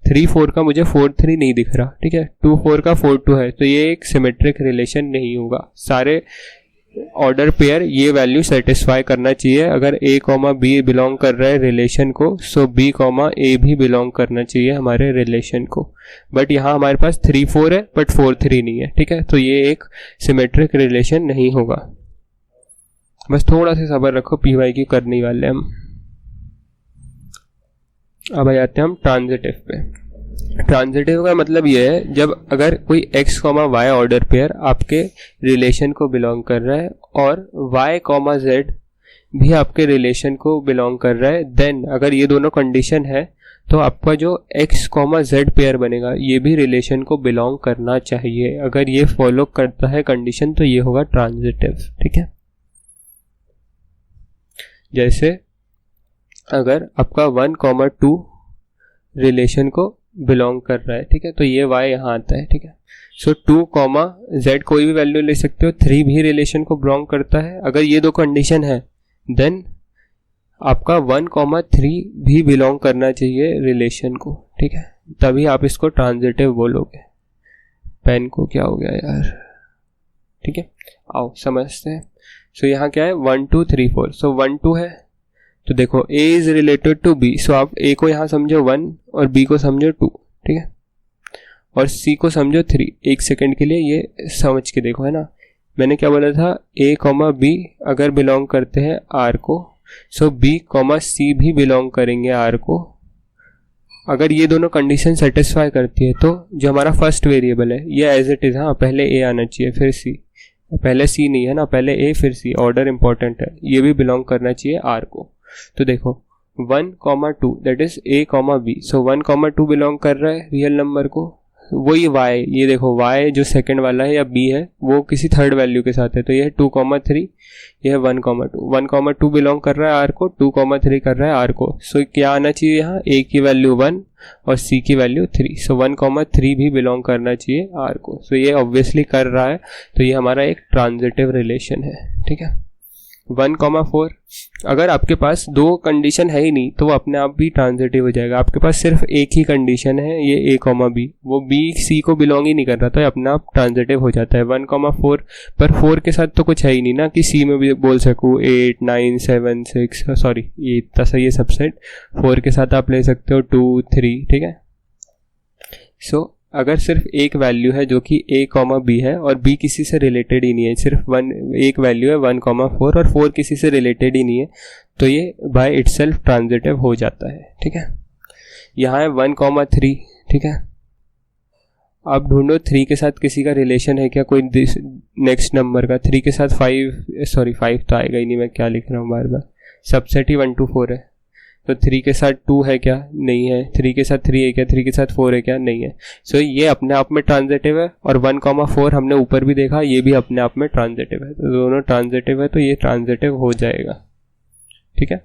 3 4 का मुझे 4 3 नहीं दिख रहा, ठीक है। 2 4 का 4 2 है, तो ये एक सिमेट्रिक रिलेशन नहीं होगा। सारे ऑर्डर पेयर ये वैल्यू सेटिस्फाई करना चाहिए। अगर a कॉमा बी बिलोंग कर रहा है रिलेशन को, सो b कॉमा a भी बिलोंग करना चाहिए हमारे रिलेशन को। बट यहाँ हमारे पास 3 4 है बट 4 3 नहीं है, ठीक है। तो ये एक सिमेट्रिक रिलेशन नहीं होगा। बस थोड़ा सा सब्र रखो, PYQ करने वाले हम। अब आ जाते हैं हम ट्रांजिटिव पे। ट्रांजिटिव का मतलब ये है जब अगर कोई x comma y order pair आपके रिलेशन को बिलोंग कर रहा है और y कॉमा z भी आपके रिलेशन को बिलोंग कर रहा है, देन अगर ये दोनों कंडीशन है तो आपका जो x कॉमा z पेयर बनेगा ये भी रिलेशन को बिलोंग करना चाहिए। अगर ये फॉलो करता है कंडीशन तो ये होगा ट्रांजिटिव, ठीक है। जैसे अगर आपका 1 कॉमा 2 रिलेशन को बिलोंग कर रहा है, ठीक है, तो ये y यहाँ आता है, ठीक है। सो 2 कॉमा z कोई भी वैल्यू ले सकते हो, 3 भी रिलेशन को बिलोंग करता है। अगर ये दो कंडीशन है देन आपका 1 कॉमा 3 भी बिलोंग करना चाहिए रिलेशन को, ठीक है, तभी आप इसको ट्रांजिटिव बोलोगे। पेन को क्या हो गया यार, ठीक है, आओ समझते हैं। सो यहाँ क्या है 1 2 3 4, सो 1 2 है तो देखो a is related to b, so आप a को यहाँ समझो 1 और b को समझो 2, ठीक है, और c को समझो 3। एक सेकंड के लिए ये समझ के देखो, है ना, मैंने क्या बोला था, a कॉमा b अगर बिलोंग करते हैं r को, सो b कॉमा c भी बिलोंग करेंगे r को। अगर ये दोनों कंडीशन सेटिस्फाई करती है तो जो हमारा फर्स्ट वेरिएबल है ये एज इट इज, हाँ पहले a आना चाहिए फिर c, पहले c नहीं है ना, पहले a फिर c, ऑर्डर इंपॉर्टेंट है, ये भी बिलोंग करना चाहिए r को। तो देखो 1 comma 2 that is a comma b, so 1 comma 2 belong कर रहा है रियल नंबर को, वही y, ये देखो y जो सेकंड वाला है या b है वो किसी थर्ड वैल्यू के साथ है, तो ये है 2 कॉमा 3, ये है 1 कॉमा 2। 1 कॉमा 2 बिलोंग कर रहा है r को, 2 कॉमा 3 कर रहा है r को, सो क्या आना चाहिए यहाँ, a की वैल्यू 1 और c की वैल्यू 3, सो 1 कॉमा 3 भी बिलोंग करना चाहिए r को। सो ये ऑब्वियसली कर रहा है, तो ये हमारा एक ट्रांजिटिव रिलेशन है, ठीक है। 1 कॉमा 4 अगर आपके पास दो कंडीशन है ही नहीं तो वो अपने आप भी ट्रांजिटिव हो जाएगा। आपके पास सिर्फ एक ही कंडीशन है, ये a कॉमा b, वो b c को बिलोंग ही नहीं कर रहा, तो अपने आप ट्रांजिटिव हो जाता है। 1 कॉमा 4 पर 4 के साथ तो कुछ है ही नहीं ना कि c में भी बोल सकूँ 8 9 7 6, सॉरी ये इतना सही है सबसेट, 4 के साथ आप ले सकते हो 2 3, ठीक है। सो अगर सिर्फ एक वैल्यू है जो कि a कॉमा b है और b किसी से रिलेटेड ही नहीं है, सिर्फ एक वैल्यू है 1 कॉमा 4 और 4 किसी से रिलेटेड ही नहीं है, तो ये बाय इटसेल्फ ट्रांजिटिव हो जाता है। ठीक है, यहाँ है 1 कॉमा 3। ठीक है, आप ढूंढो 3 के साथ किसी का रिलेशन है क्या, कोई नेक्स्ट नंबर का। 3 के साथ 5 तो आएगा ही नहीं, मैं क्या लिख रहा हूँ बार बार, सबसेट ही 1 to 4 है। तो 3 के साथ 2 है क्या, नहीं है। 3 के साथ 3 है क्या, 3 के साथ 4 है क्या, नहीं है। सो ये अपने आप में ट्रांजिटिव है। और 1 कॉमा 4 हमने ऊपर भी देखा, ये भी अपने आप में ट्रांजिटिव है। तो दोनों ट्रांजिटिव है, तो ये ट्रांजिटिव हो जाएगा। ठीक है,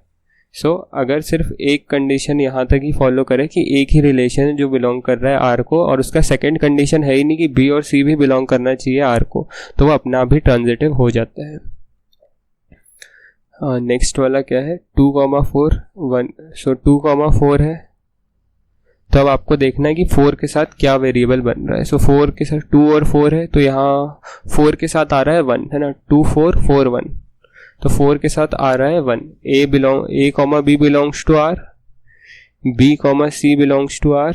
सो अगर सिर्फ एक कंडीशन यहाँ तक ही फॉलो करे कि एक ही रिलेशन जो बिलोंग कर रहा है आर को, और उसका सेकंड कंडीशन है ही नहीं कि बी और सी भी बिलोंग करना चाहिए आर को, तो वो अपना भी ट्रांजिटिव हो जाता है। नेक्स्ट वाला क्या है, 2 कॉमा 4 1। सो 2 कॉमा 4 है, तो अब आपको देखना है कि 4 के साथ क्या वेरिएबल बन रहा है। सो 4 के साथ 2 और 4 है, तो यहाँ 4 के साथ आ रहा है 1, है ना, 2 4 4 1। तो 4 के साथ आ रहा है 1। a comma b belongs to r, b comma c belongs to r।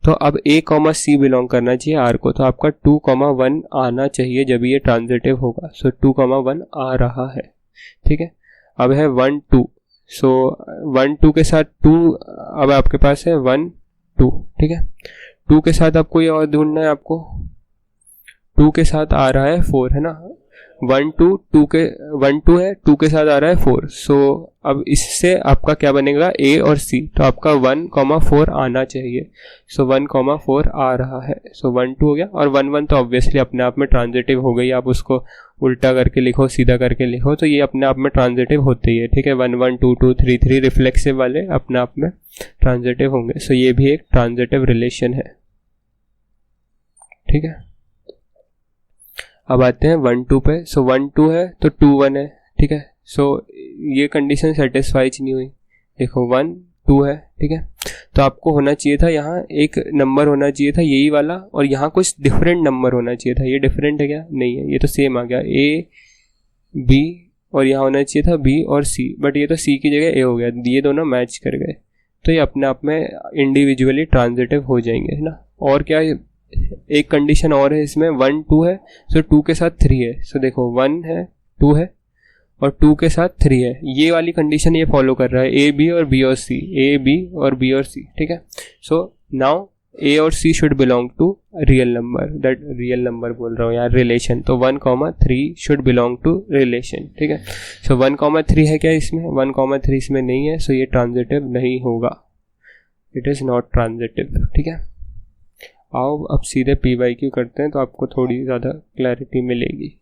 तो अब a कॉमा c बिलोंग करना चाहिए r को, तो आपका 2 कॉमा 1 आना चाहिए जब ये ट्रांजिटिव होगा। सो 2 कॉमा 1 आ रहा है। ठीक है, अब है 1 2। सो 1 2 के साथ 2, अब आपके पास है 1 2। ठीक है, 2 के साथ आपको ये और ढूंढना है, आपको 2 के साथ आ रहा है 4, है ना। 1 2 है, 2 के साथ आ रहा है 4। सो अब इससे आपका क्या बनेगा, a और c। तो आपका 1 कॉमा 4 आना चाहिए। सो 1 कॉमा 4 आ रहा है। सो 1 2 हो गया, और 1 1 तो ऑब्वियसली अपने आप में ट्रांजिटिव हो गई। आप उसको उल्टा करके लिखो, सीधा करके लिखो, तो ये अपने आप में ट्रांजिटिव होते ही है। ठीक है, 1 1 2 2 3 3 रिफ्लेक्सिव वाले अपने आप में ट्रांजिटिव होंगे। सो ये भी एक ट्रांजिटिव रिलेशन है। ठीक है, अब आते हैं 1 2 पे। सो 1 2 है तो 2 1 है। ठीक है, सो ये कंडीशन सेटिस्फाई नहीं हुई। देखो 1 2 है। ठीक है, तो आपको होना चाहिए था, यहाँ एक नंबर होना चाहिए था यही वाला, और यहाँ कुछ डिफरेंट नंबर होना चाहिए था। ये डिफरेंट है क्या, नहीं है, ये तो सेम आ गया, a b, और यहाँ होना चाहिए था b और c, बट ये तो c की जगह a हो गया। ये दोनों मैच कर गए, तो ये अपने आप में इंडिविजुअली ट्रांजिटिव हो जाएंगे, है ना। और क्या, एक कंडीशन और है इसमें, 1 2 है, सो 2 के साथ 3 है। सो देखो 1 है 2 है और 2 के साथ 3 है, ये वाली कंडीशन ये फॉलो कर रहा है, a b और b और c, a b और b और c। ठीक है, सो नाउ a और c should belong to real number, that real number बोल रहा हूँ यार, रिलेशन। तो 1 comma 3 should belong to relation. ठीक है, सो 1 कॉमा 3 है क्या इसमें, 1 कॉमा 3 इसमें नहीं है, सो ये ट्रांजिटिव नहीं होगा, इट इज़ नॉट ट्रांजिटिव। ठीक है, आओ अब सीधे PYQ करते हैं, तो आपको थोड़ी ज़्यादा क्लैरिटी मिलेगी।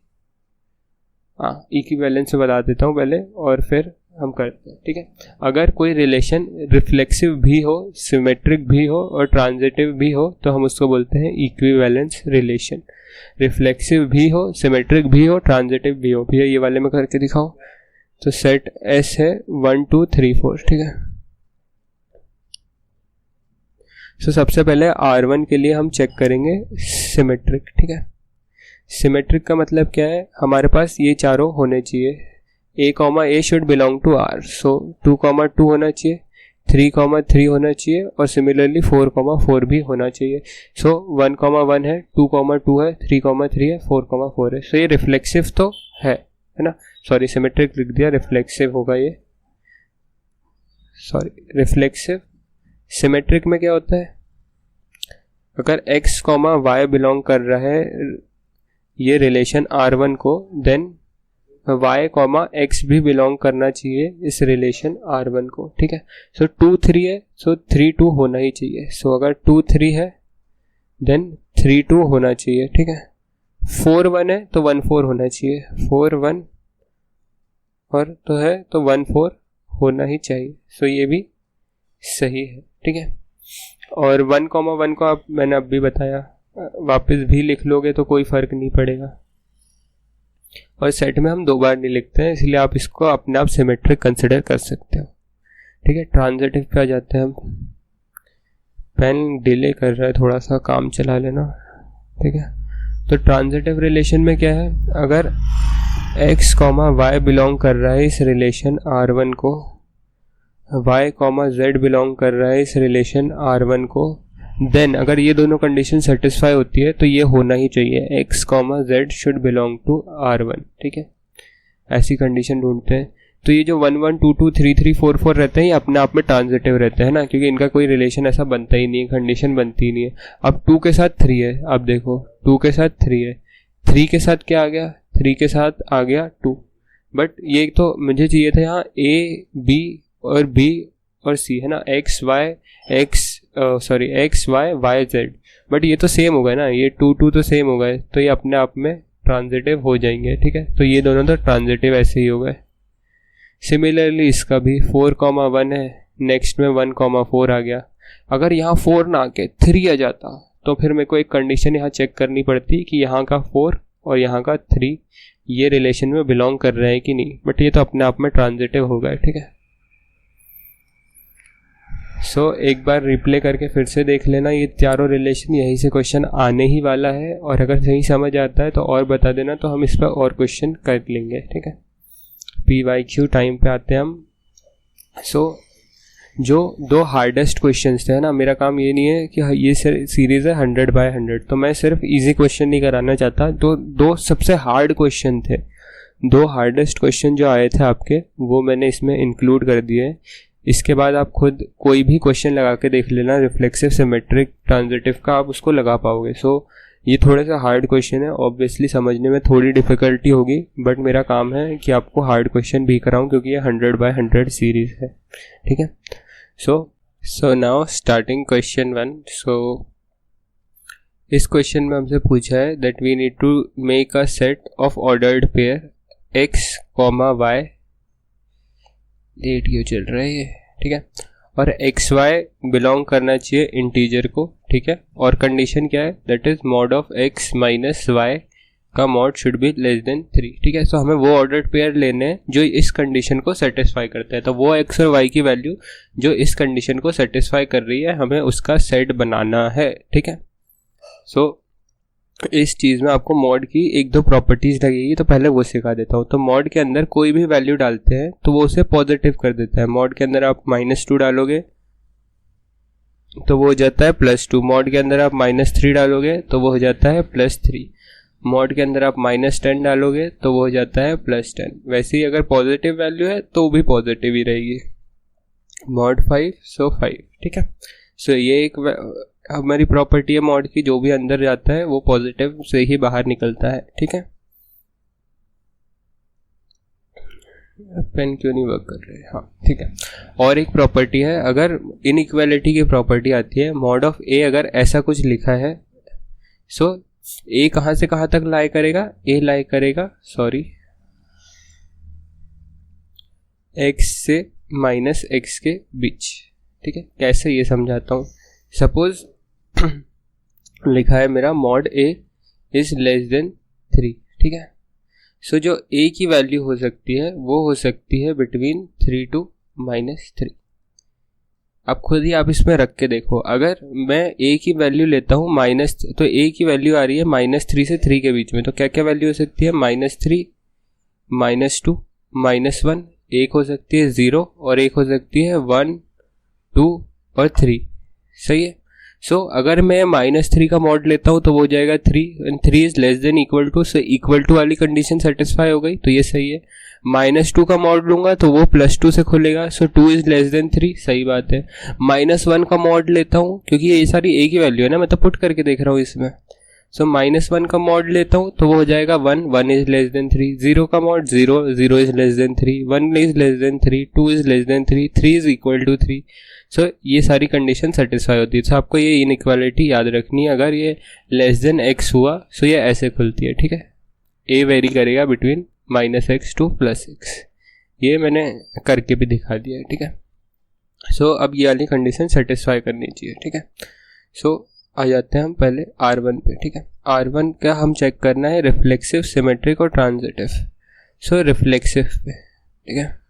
हाँ, इक्विवेलेंस से बता देता हूँ पहले, और फिर हम करते हैं। ठीक है, अगर कोई रिलेशन रिफ्लेक्सिव भी हो, सिमेट्रिक भी हो और ट्रांजिटिव भी हो, तो हम उसको बोलते हैं इक्विवेलेंस रिलेशन। रिफ्लेक्सिव भी हो, सिमेट्रिक भी हो, ट्रांजिटिव भी हो। भैया ये वाले में करके दिखाओ। तो सेट S है 1 2 3 4। ठीक है, तो सबसे पहले R1 के लिए हम चेक करेंगे सिमेट्रिक। ठीक है, सिमेट्रिक का मतलब क्या है, हमारे पास ये चारों होने चाहिए। a comma a should belong to r, so 2 comma 2 होना चाहिए, 3 कॉमा 3 होना चाहिए, और सिमिलरली 4 कॉमा 4 भी होना चाहिए। सो 1 कॉमा 1 है, 2 कॉमा 2 है, 3 कॉमा 3 है, 4 कॉमा 4 है। सो ये रिफ्लेक्सिव तो है ना, सॉरी सिमेट्रिक लिख दिया, रिफ्लेक्सिव होगा ये, सॉरी रिफ्लेक्सिव। सिमेट्रिक में क्या होता है, अगर x कॉमा y बिलोंग कर रहा है ये रिलेशन R1 को, देन y कॉमा x भी बिलोंग करना चाहिए इस रिलेशन R1 को। ठीक है, सो 2 3 है, सो 3 2 होना ही चाहिए। सो अगर 2 3 है देन 3 2 होना चाहिए। ठीक है, 4 1 है तो 1 4 होना चाहिए, 4 1 और तो है तो 1 4 होना ही चाहिए। सो ये भी सही है। ठीक है, और 1 कॉमा 1 को आप मैंने अब भी बताया, वापस भी लिख लोगे तो कोई फ़र्क नहीं पड़ेगा। और सेट में हम 2 बार नहीं लिखते हैं, इसलिए आप इसको अपने आप सिमेट्रिक कंसिडर कर सकते हो। ठीक है, ट्रांजिटिव पे आ जाते हैं हम। पेन डिले कर रहा है, थोड़ा सा काम चला लेना। ठीक है, तो ट्रांजिटिव रिलेशन में क्या है, अगर x कॉमा y बिलोंग कर रहा है इस रिलेशन R1 को, y कॉमा z बिलोंग कर रहा है इस रिलेशन R1 को, देन अगर ये दोनों कंडीशन सेटिस्फाई होती है तो ये होना ही चाहिए x, z should belong to R1, ठीक है। ऐसी कंडीशन ढूंढते हैं। तो ये जो 1 1 2 2 3 3 4 4 रहते हैं ये अपने आप में ट्रांजिटिव रहते हैं ना, क्योंकि इनका कोई रिलेशन ऐसा बनता ही नहीं है, कंडीशन बनती ही नहीं है। अब 2 के साथ 3 है, अब देखो 2 के साथ 3 है, 3 के साथ क्या आ गया, 3 के साथ आ गया 2। बट ये तो मुझे चाहिए था यहाँ A B और B और C है ना, x y y z, but ये तो सेम हो गए ना, ये 2 2 तो सेम हो गए, तो ये अपने आप में ट्रांजिटिव हो जाएंगे, ठीक है। तो ये दोनों तो ट्रांजिटिव ऐसे ही हो गए। सिमिलरली इसका भी 4, 1 है, नेक्स्ट में 1, 4 आ गया। अगर यहाँ 4 ना आके 3 आ जाता तो फिर मेरे को एक कंडीशन यहाँ चेक करनी पड़ती कि यहाँ का 4 और यहाँ का 3 ये रिलेशन में बिलोंग कर रहे हैं कि नहीं, बट ये तो अपने आप में ट्रांजिटिव हो गए, ठीक है। सो एक बार रिप्ले करके फिर से देख लेना, ये चारों रिलेशन, यहीं से क्वेश्चन आने ही वाला है, और अगर सही समझ आता है तो और बता देना, तो हम इस पर और क्वेश्चन कर लेंगे, ठीक है। PYQ टाइम पे आते हैं हम। सो जो 2 हार्डेस्ट क्वेश्चंस थे ना, मेरा काम ये नहीं है कि ये सीरीज़ है 100/100, तो मैं सिर्फ इजी क्वेश्चन नहीं कराना चाहता, तो 2 सबसे हार्ड क्वेश्चन थे, 2 हार्डेस्ट क्वेश्चन जो आए थे आपके वो मैंने इसमें इंक्लूड कर दिए। इसके बाद आप खुद कोई भी क्वेश्चन लगा के देख लेना, रिफ्लेक्सिव, सिमेट्रिक, ट्रांजिटिव का, आप उसको लगा पाओगे। सो ये थोड़े सा हार्ड क्वेश्चन है, ऑब्वियसली समझने में थोड़ी डिफ़िकल्टी होगी, बट मेरा काम है कि आपको हार्ड क्वेश्चन भी कराऊं, क्योंकि ये 100/100 सीरीज़ है, ठीक है। So now starting question 1। So इस क्वेश्चन में हमसे पूछा है that we need to make a set of ordered pair x, y, डेट क्यों चल रहा है ये, ठीक है, और एक्स वाई बिलोंग करना चाहिए इंटीजर को, ठीक है। और कंडीशन क्या है, that is mod of x minus y का mod should be less than 3, ठीक है। सो हमें वो ऑर्डर्ड पेयर लेने हैं जो इस कंडीशन को सेटिस्फाई करता है, तो वो x और y की वैल्यू जो इस कंडीशन को सेटिस्फाई कर रही है हमें उसका सेट बनाना है, ठीक है। सो इस चीज़ में आपको मॉड की 1-2 प्रॉपर्टीज़ लगेगी, तो पहले वो सिखा देता हूँ। तो मॉड के अंदर कोई भी वैल्यू डालते हैं तो वो उसे पॉजिटिव कर देता है। मॉड के अंदर आप -2 डालोगे तो वो हो जाता है +2, मॉड के अंदर आप -3 डालोगे तो वो हो जाता है +3, मॉड के अंदर आप -10 डालोगे तो वो हो जाता है +10। वैसे ही अगर पॉजिटिव वैल्यू है तो वो भी पॉजिटिव ही रहेगी। मॉड 5, सो 5, ठीक है। सो ये एक हमारी प्रॉपर्टी है मॉड की, जो भी अंदर जाता है वो पॉजिटिव से ही बाहर निकलता है, ठीक है। पेन क्यों नहीं वर्क कर रहे, हाँ ठीक है। और एक प्रॉपर्टी है, अगर इनइक्वालिटी की प्रॉपर्टी आती है, मॉड ऑफ ए अगर ऐसा कुछ लिखा है, सो ए कहाँ से कहाँ तक लाई करेगा, ए लाई करेगा x से -x के बीच, ठीक है। कैसे ये समझाता हूँ। सपोज लिखा है मेरा mod A is less than 3, ठीक है। सो जो a की वैल्यू हो सकती है वो हो सकती है बिटवीन 3 to -3। अब खुद ही आप इसमें रख के देखो, अगर मैं a की वैल्यू लेता हूँ तो a की वैल्यू आ रही है -3 से 3 के बीच में, तो क्या क्या वैल्यू हो सकती है, -3, -2, -1, एक हो सकती है 0 और एक हो सकती है 1, 2 और 3, सही है। सो अगर मैं -3 का मॉड लेता हूँ तो वो हो जाएगा 3 and 3 is less than equal to, से इक्वल टू वाली कंडीशन सेटिस्फाई हो गई, तो ये सही है। -2 का मॉड लूंगा तो वो +2 से खुलेगा, सो 2 इज लेस देन 3, सही बात है। -1 का मॉड लेता हूँ, क्योंकि ये सारी एक ही वैल्यू है ना, मैं तो पुट करके देख रहा हूँ इसमें। सो -1 का मॉड लेता हूँ तो वो हो जाएगा 1, 1 इज लेस देन 3, 0 का mod 0, 0 is less than 3, 1 is less than 3, 2 is less than 3, 3 is equal to 3। So ये सारी कंडीशन सेटिस्फाई होती है। सो आपको ये इनइक्वालिटी याद रखनी है, अगर ये लेस देन x हुआ सो ये ऐसे खुलती है, ठीक है। a वेरी करेगा बिटवीन -x to +x, ये मैंने करके भी दिखा दिया है, ठीक है। सो अब ये वाली कंडीशन सेटिस्फाई करनी चाहिए, ठीक है। सो आ जाते हैं हम पहले R1 पे, ठीक है। R1 का हम चेक करना है रिफ्लेक्सिव, सिमेट्रिक और ट्रांजिटिव। सो रिफ्लेक्सिव पे, ठीक है।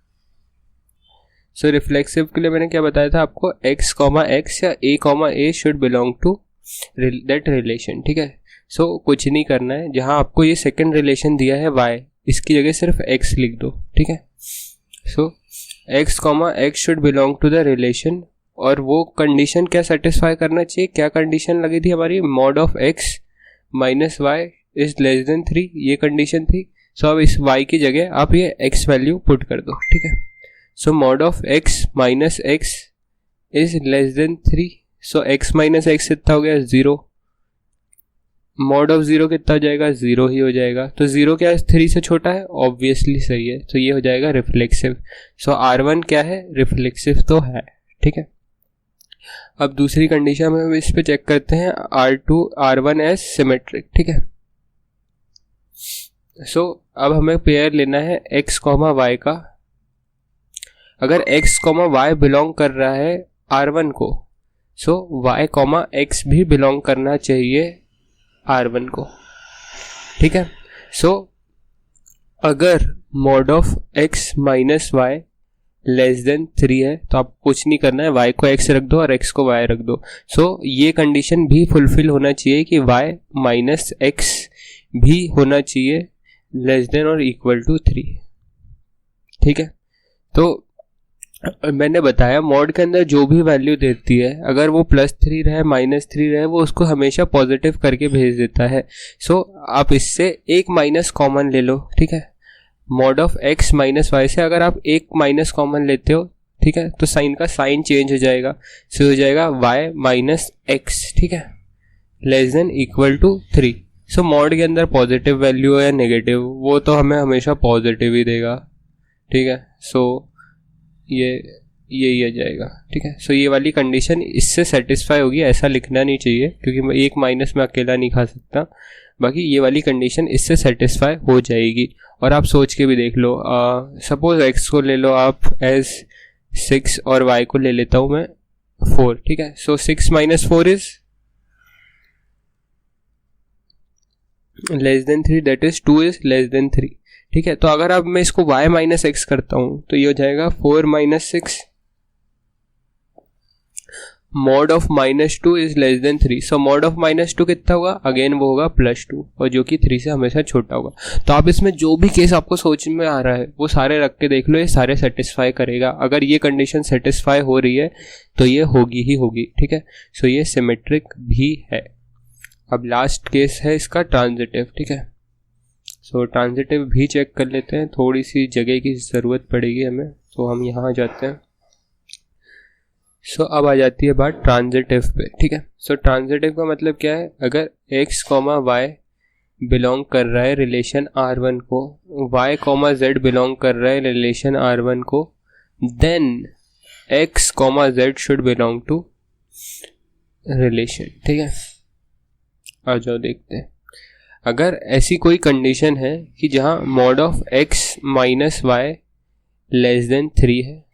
सो रिफ्लेक्सिव के लिए मैंने क्या बताया था आपको, x, या a, should belong to that relation, ठीक है। सो कुछ नहीं करना है, जहाँ आपको ये सेकंड रिलेशन दिया है y, इसकी जगह सिर्फ x लिख दो, ठीक है। So x, should belong to the relation और वो कंडीशन क्या सेटिस्फाई करना चाहिए, क्या कंडीशन लगी थी हमारी, mod of x minus y is less than 3, ये कंडीशन थी। सो अब इस y की जगह आप ये x वैल्यू पुट कर दो, ठीक है। So mod of x minus x is less than 3, so x minus x कितना हो गया 0, मॉड ऑफ 0 कितना हो जाएगा 0 ही हो जाएगा। तो 0 क्या है 3 से छोटा है, ऑब्वियसली सही है, तो ये हो जाएगा रिफ्लेक्सिव। सो R1 क्या है, रिफ्लेक्सिव तो है, ठीक है। अब दूसरी कंडीशन हम इस पे चेक करते हैं, R1 एज सिमेट्रिक, ठीक है। सो अब हमें पेयर लेना है x, y का। अगर x, y बिलोंग कर रहा है R1 को, सो y, x भी बिलोंग करना चाहिए R1 को, ठीक है। सो अगर mod of x minus y less than 3 है तो आप कुछ नहीं करना है, y को x रख दो और x को y रख दो। सो ये कंडीशन भी फुलफिल होना चाहिए कि y माइनस एक्स भी होना चाहिए लेस देन और इक्वल टू 3, ठीक है। तो मैंने बताया मॉड के अंदर जो भी वैल्यू देती है, अगर वो +3 रहे -3 रहे, वो उसको हमेशा पॉजिटिव करके भेज देता है। सो आप इससे एक माइनस कॉमन ले लो, ठीक है। Mod of x minus y से अगर आप एक माइनस कॉमन लेते हो, ठीक है, तो साइन का साइन चेंज हो जाएगा। सो हो जाएगा y माइनस एक्स, ठीक है, less than equal to 3। So mod के अंदर पॉजिटिव वैल्यू है या नेगेटिव, वो तो हमें हमेशा पॉजिटिव ही देगा, ठीक है। सो ये आ जाएगा, ठीक है। सो ये वाली कंडीशन इससे सेटिस्फाई होगी, ऐसा लिखना नहीं चाहिए क्योंकि एक माइनस में अकेला नहीं खा सकता। बाकी ये वाली कंडीशन इससे सेटिस्फाई हो जाएगी। और आप सोच के भी देख लो, सपोज x को ले लो आप एज 6 और y को ले लेता हूँ मैं 4, ठीक है। सो 6 minus 4 is less than 3, that is 2 is less than 3, ठीक है। तो अगर अब मैं इसको y माइनस एक्स करता हूं तो ये हो जाएगा 4 minus 6, mod of -2 is less than 3। So mod of -2 कितना होगा, अगेन वो होगा +2, और जो कि 3 से हमेशा छोटा होगा। तो आप इसमें जो भी केस आपको सोच में आ रहा है वो सारे रख के देख लो, ये सारे सेटिस्फाई करेगा। अगर ये कंडीशन सेटिस्फाई हो रही है तो ये होगी ही होगी, ठीक है। सो ये सिमेट्रिक भी है। अब लास्ट केस है इसका ट्रांजिटिव, ठीक है। सो ट्रांजिटिव भी चेक कर लेते हैं, थोड़ी सी जगह की ज़रूरत पड़ेगी हमें, तो हम यहाँ आ जाते हैं। सो अब आ जाती है बात ट्रांजिटिव पे, ठीक है। सो ट्रांजिटिव का मतलब क्या है, अगर x, y बिलोंग कर रहा है रिलेशन R1 को, y, z बिलोंग कर रहा है रिलेशन R1 को, then x, z should belong to relation, ठीक है। आ जाओ देखते हैं। अगर ऐसी कोई कंडीशन है कि जहां mod of x minus y less than 3 है,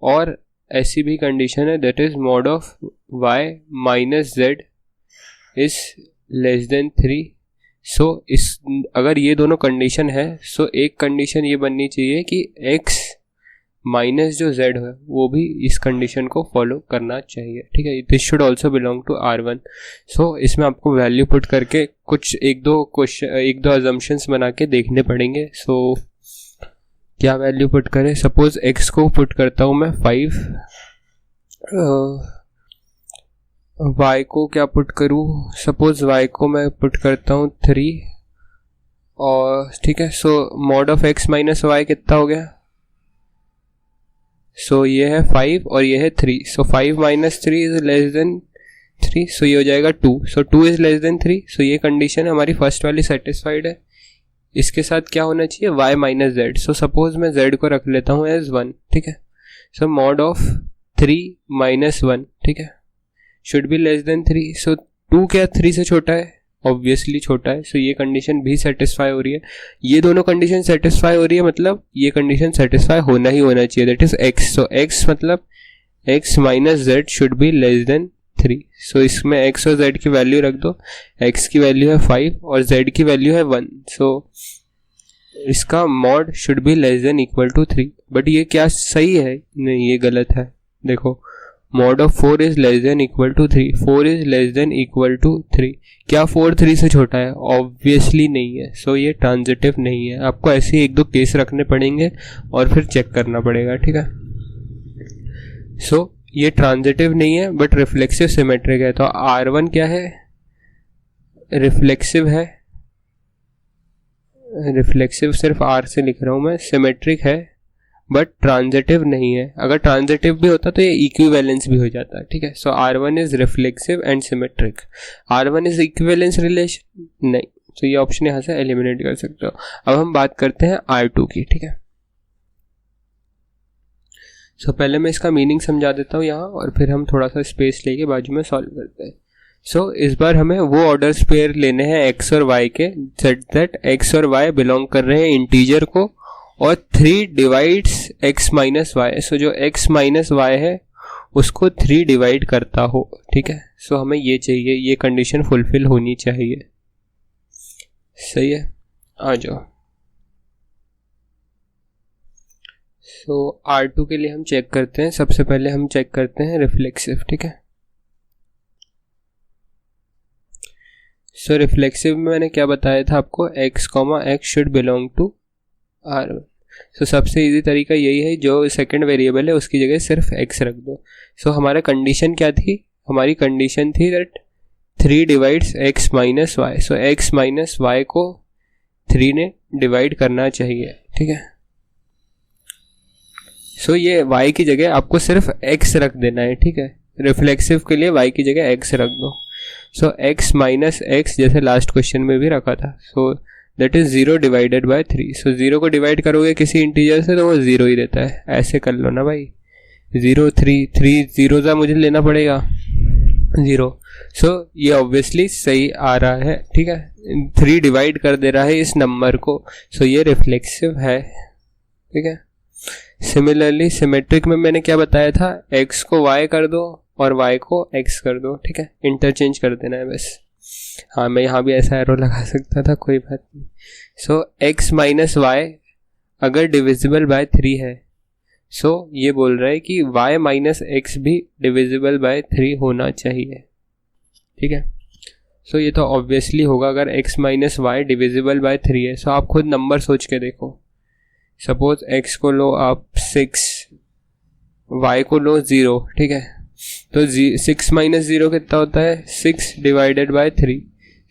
और ऐसी भी कंडीशन है that is mod of y minus z is less than 3। So इस अगर ये दोनों कंडीशन है, सो एक कंडीशन ये बननी चाहिए कि x माइनस जो z है वो भी इस कंडीशन को फॉलो करना चाहिए, ठीक है। This should also belong to R1। So इसमें आपको वैल्यू पुट करके कुछ एक दो अजम्पशंस बना के देखने पड़ेंगे। सो क्या वैल्यू पुट करें, सपोज x को पुट करता हूँ मैं 5, y को क्या पुट करूँ, सपोज y को मैं पुट करता हूँ 3, और ठीक है। So mod of x minus y कितना हो गया, सो ये है 5 और ये है 3। सो 5 minus 3 is less than 3, so ये हो जाएगा 2। सो 2 इज लेस देन 3। सो ये कंडीशन हमारी फर्स्ट वाली सेटिस्फाइड है। इसके साथ क्या होना चाहिए, y minus Z. So suppose मैं z को रख लेता हूँ एज 1, ठीक है। सो मॉड ऑफ 3 माइनस 1, ठीक है, शुड बी लेस देन 3। सो 2 क्या 3 से छोटा है, ऑब्वियसली छोटा है। सो ये कंडीशन भी सेटिस्फाई हो रही है। ये दोनों कंडीशन सेटिस्फाई हो रही है, मतलब ये कंडीशन सेटिस्फाई होना ही होना चाहिए, that is x। So x मतलब x minus Z should be less than 3। सो इसमें x और z की वैल्यू रख दो। x की वैल्यू है 5 और z की वैल्यू है 1। सो इसका mod should be less than equal to 3। But ये क्या सही है, नहीं ये गलत है। देखो mod of 4 is less than equal to 3, 4 is less than equal to 3। क्या 4 3 से छोटा है, ऑब्वियसली नहीं है। सो ये ट्रांजिटिव नहीं है। आपको ऐसे एक दो केस रखने पड़ेंगे और फिर चेक करना पड़ेगा, ठीक है। सो ये ट्रांजिटिव नहीं है बट रिफ्लेक्सिव सिमेट्रिक है। तो R1 क्या है, रिफ्लेक्सिव है, रिफ्लेक्सिव सिर्फ R से लिख रहा हूँ मैं, सिमेट्रिक है बट ट्रांजिटिव नहीं है। अगर ट्रांजिटिव भी होता तो ये इक्विवेलेंस भी हो जाता, ठीक है। सो R1 is reflexive and symmetric. R1 is equivalence relation नहीं, तो ये ऑप्शन यहाँ से एलिमिनेट कर सकते हो। अब हम बात करते हैं R2 की, ठीक है। सो पहले मैं इसका मीनिंग समझा देता हूँ यहाँ, और फिर हम थोड़ा सा स्पेस लेके बाजू में सॉल्व करते हैं। सो इस बार हमें वो ऑर्डर पेयर लेने हैं x और y के, सेट दैट x और y बिलोंग कर रहे हैं इंटीजर को, और 3 डिवाइड्स x माइनस वाई। सो जो x माइनस वाई है उसको 3 डिवाइड करता हो, ठीक है। सो हमें ये चाहिए, ये कंडीशन फुलफिल होनी चाहिए, सही है। आ जाओ। सो R2 के लिए हम चेक करते हैं। सबसे पहले हम चेक करते हैं रिफ्लेक्सिव, ठीक है। सो रिफ्लेक्सिव में मैंने क्या बताया था आपको, x, should belong to R1। So सबसे इजी तरीका यही है, जो सेकंड वेरिएबल है उसकी जगह सिर्फ x रख दो। सो हमारा कंडीशन क्या थी, हमारी कंडीशन थी that 3 divides x minus y. So x minus y को 3 ने डिवाइड करना चाहिए, ठीक है। सो ये y की जगह आपको सिर्फ x रख देना है, ठीक है। रिफ्लेक्सिव के लिए y की जगह x रख दो। सो x माइनस x जैसे लास्ट क्वेश्चन में भी रखा था, so that is 0 divided by 3। सो 0 को डिवाइड करोगे किसी इंटीजर से तो वो 0 ही रहता है, ऐसे कर लो ना भाई। 0 3 0 सा मुझे लेना पड़ेगा 0। सो ये ऑब्वियसली सही आ रहा है, ठीक है। 3 डिवाइड कर दे रहा है इस नंबर को, सो ये रिफ्लेक्सिव है, ठीक है। सिमिलरली सिमेट्रिक में मैंने क्या बताया था, x को y कर दो और y को x कर दो, ठीक है। इंटरचेंज कर देना है बस। हाँ, मैं यहाँ भी ऐसा एरो लगा सकता था, कोई बात नहीं। सो x माइनस वाई अगर डिविजिबल बाय 3 है, सो ये बोल रहा है कि y माइनस x भी डिविजिबल बाय 3 होना चाहिए, ठीक है। सो ये तो ऑब्वियसली होगा अगर x minus y divisible by 3 है। सो आप खुद नंबर सोच के देखो, सपोज x को लो आप 6, y को लो 0, ठीक है। तो 6 माइनस 0 कितना होता है, 6 डिवाइडेड बाय 3।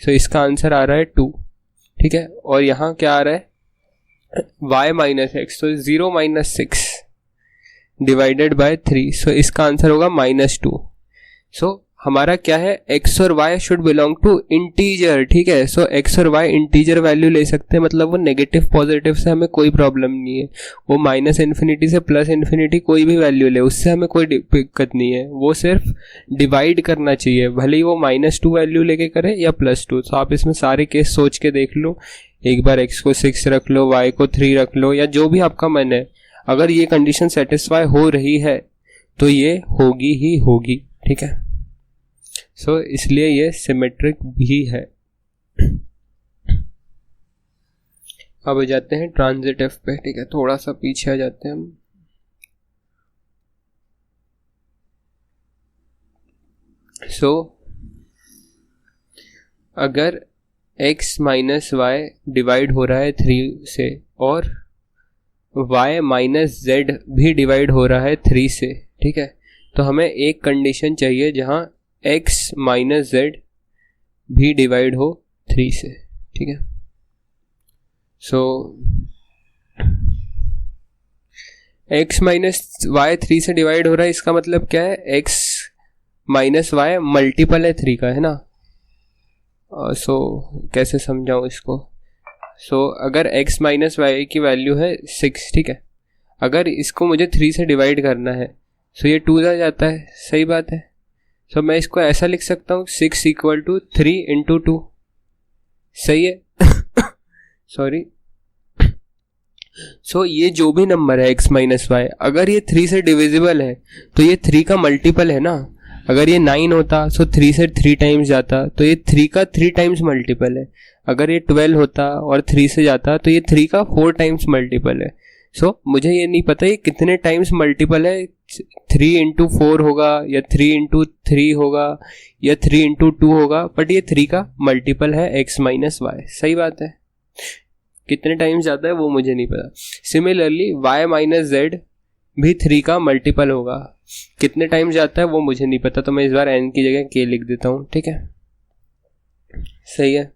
सो इसका आंसर आ रहा है 2, ठीक है। और यहाँ क्या आ रहा है, y माइनस x, तो 0 माइनस 6 डिवाइडेड बाय 3। सो इसका आंसर होगा -2। सो हमारा क्या है, x और y should belong to integer, ठीक है। सो x और y इंटीजर वैल्यू ले सकते हैं, मतलब वो नेगेटिव पॉजिटिव से हमें कोई प्रॉब्लम नहीं है। वो -इन्फिनिटी से +इन्फिनिटी कोई भी वैल्यू ले, उससे हमें कोई दिक्कत नहीं है। वो सिर्फ डिवाइड करना चाहिए, भले ही वो -2 वैल्यू लेके करे या +2। तो आप इसमें सारे केस सोच के देख लो, एक बार x को 6 रख लो, y को 3 रख लो, या जो भी आपका मन है। अगर ये कंडीशन सेटिस्फाई हो रही है तो ये होगी ही होगी, ठीक है। सो इसलिए ये सिमेट्रिक भी है। अब जाते हैं ट्रांजिटिव पे, ठीक है। थोड़ा सा पीछे आ जाते हैं हम। सो अगर x माइनस वाई डिवाइड हो रहा है 3 से, और y माइनस z भी डिवाइड हो रहा है 3 से, ठीक है। तो हमें एक कंडीशन चाहिए जहां x माइनस z भी डिवाइड हो 3 से, ठीक है। सो x माइनस वाई 3 से डिवाइड हो रहा है, इसका मतलब क्या है, x माइनस वाई मल्टीपल है 3 का, है ना। सो कैसे समझाऊँ इसको। सो अगर x माइनस वाई की वैल्यू है 6, ठीक है। अगर इसको मुझे 3 से डिवाइड करना है, सो ये 2 आ जाता है, सही बात है। सो मैं इसको ऐसा लिख सकता हूँ 6 इक्वल टू 3 इंटू 2, सही है। सॉरी। सो ये जो भी नंबर है x माइनस वाई, अगर ये 3 से डिविजिबल है तो ये 3 का मल्टीपल है ना। अगर ये 9 होता सो 3 से 3 टाइम्स जाता, तो ये 3 का 3 टाइम्स मल्टीपल है। अगर ये 12 होता और 3 से जाता तो ये 3 का 4 टाइम्स मल्टीपल है। सो मुझे ये नहीं पता ये कितने टाइम्स मल्टीपल है, 3 इंटू 4 होगा या 3 इंटू 3 होगा या 3 इंटू 2 होगा, बट ये 3 का मल्टीपल है x माइनस वाई, सही बात है। कितने टाइम्स जाता है वो मुझे नहीं पता। सिमिलरली y माइनस z भी 3 का मल्टीपल होगा। कितने टाइम्स जाता है वो मुझे नहीं पता, तो मैं इस बार n की जगह k लिख देता हूँ, ठीक है, सही है।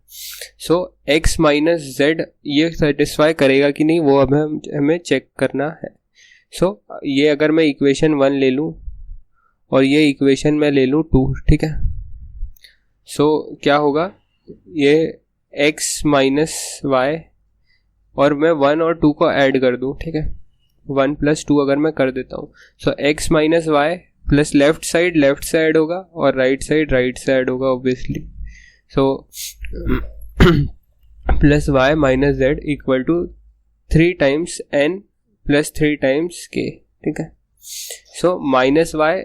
सो x माइनस z ये सेटिस्फाई करेगा कि नहीं वो अब हमें चेक करना है। सो ये अगर मैं इक्वेशन 1 ले लूँ और ये इक्वेशन मैं ले लूँ 2, ठीक है, सो क्या होगा, ये x माइनस वाई और मैं 1 और 2 को ऐड कर दूँ, ठीक है, 1 + 2 अगर मैं कर देता हूँ, so x minus y plus left से ऐड होगा और राइट से ऐड होगा obviously. So plus y minus z equal to 3 times n plus 3 times k, ठीक है। सो माइनस वाई